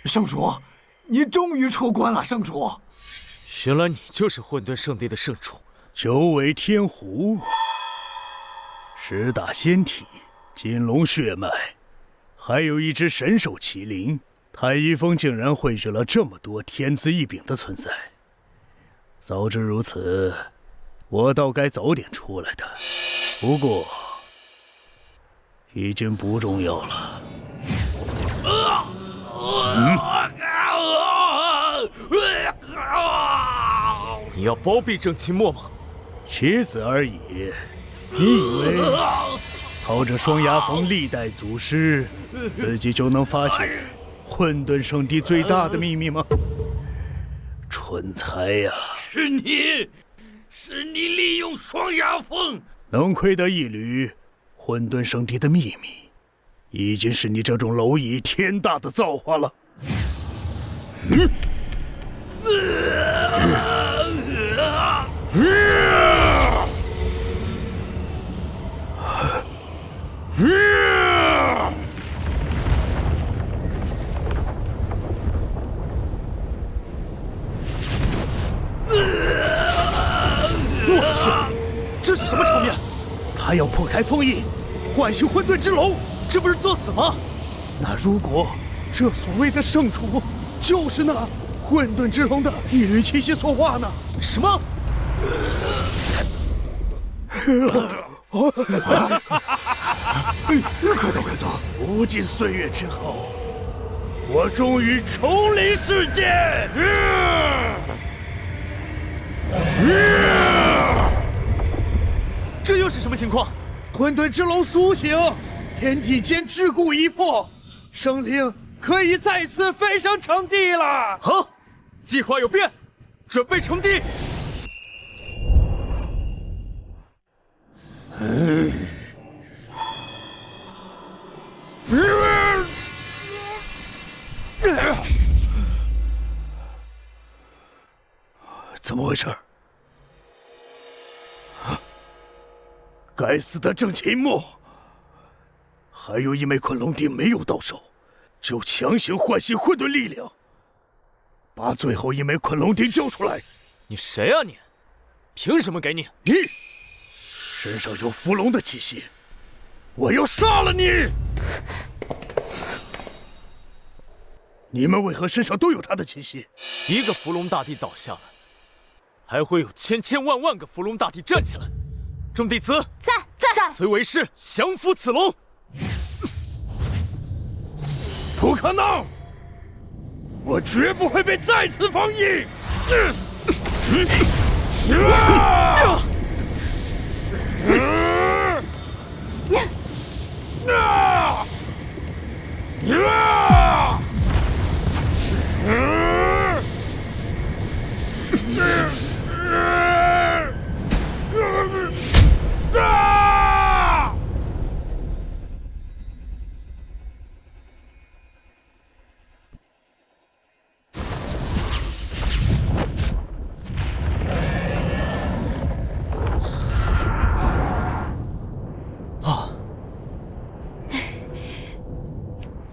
圣主，你终于出关了，圣主。原来你就是混沌圣地的圣主。9尾天狐，10大仙体，金龙血脉，还有一只神兽麒麟。太一峰竟然汇聚了这么多天资异禀的存在。早知如此，我倒该早点出来的。不过，已经不重要了。你要包庇郑清墨吗？棋子而已。你以为靠着双牙峰历代祖师，自己就能发现混沌圣地最大的秘密吗？蠢材呀！是你利用双牙峰，能窥得一缕混沌圣地的秘密，已经是你这种蝼蚁天大的造化了。我去，这是什么场面？他要破开封印，唤醒混沌之龙，这不是作死吗？那如果这所谓的圣主就是那混沌之龙的一缕气息所化呢？什么？快走！无尽岁月之后，我终于重临世间。这又是什么情况？混沌之龙苏醒，天地间桎梏一破，生灵可以再次飞升成帝了。好，计划有变，准备成帝。怎么回事？该死的郑清墨，还有一枚昆龙钉没有到手，就强行唤醒混沌力量，把最后一枚昆龙钉交出来。你谁啊你？凭什么给你？你身上有伏龙的气息，我要杀了你！你们为何身上都有他的气息？一个伏龙大帝倒下了，还会有千千万万个伏龙大帝站起来。众弟子在，随为师降服此龙。不可能！我绝不会被再次封印！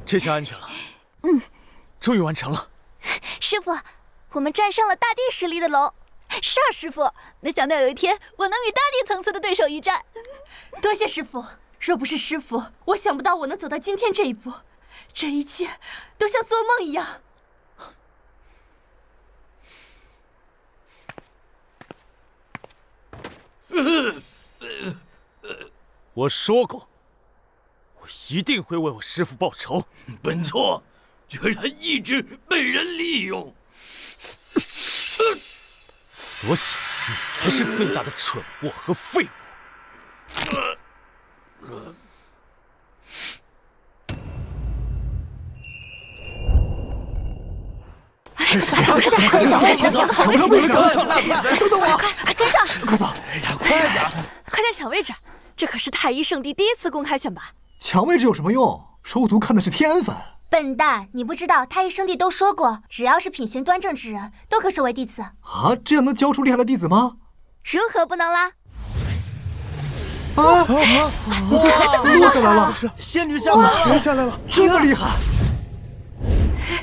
这下安全了。终于完成了。师傅，我们战胜了大帝实力的龙，是啊，师傅。没想到有一天我能与大地层次的对手一战。多谢师傅，若不是师傅，我想不到我能走到今天这一步。这一切都像做梦一样。我说过，我一定会为我师父报仇。本座居然一直被人利用，所以你才是最大的蠢货和废物。走，快点，快去小位置，抢个好位置！等等我，快跟上！快走！哎呀，快点！快点抢位置，这可是太一圣地第一次公开选拔。抢位置有什么用？首图看的是天分。笨蛋，你不知道太一圣地都说过，只要是品行端正之人，都可收为弟子。啊，这样能教出厉害的弟子吗？如何不能啦？落下来了！仙女下来了，学下来了，这么厉害！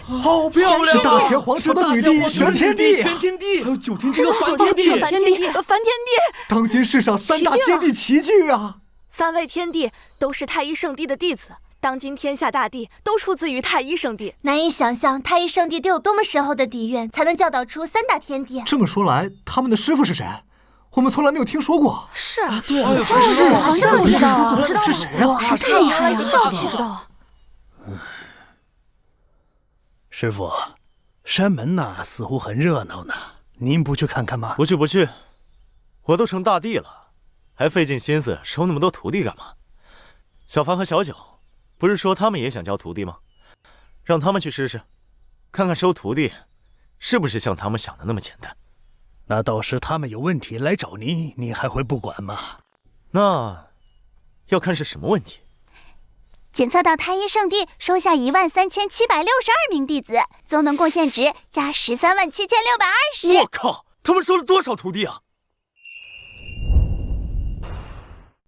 好漂亮！是大前皇朝的女帝玄天帝，玄天帝，还有九天这个梵天帝，梵天帝，梵天帝，当今世上三大天地齐聚啊！3位天帝都是太一圣地的弟子，当今天下大地都出自于太一圣地。难以想象太一圣地得有多么深厚的底蕴，才能教导出3大天帝。这么说来，他们的师傅是谁？我们从来没有听说过。是啊，对啊，是好像不知道，知道是谁呀？是太厉害了，不知道。师傅，山门那似乎很热闹呢，您不去看看吗？不去不去，我都成大帝了，还费尽心思收那么多徒弟干嘛？小凡和小九不是说他们也想教徒弟吗？让他们去试试，看看收徒弟是不是像他们想的那么简单。那到时他们有问题来找你，你还会不管吗？那要看是什么问题。检测到太一圣地收下13762名弟子，宗门贡献值加137620。我靠，他们收了多少徒弟啊？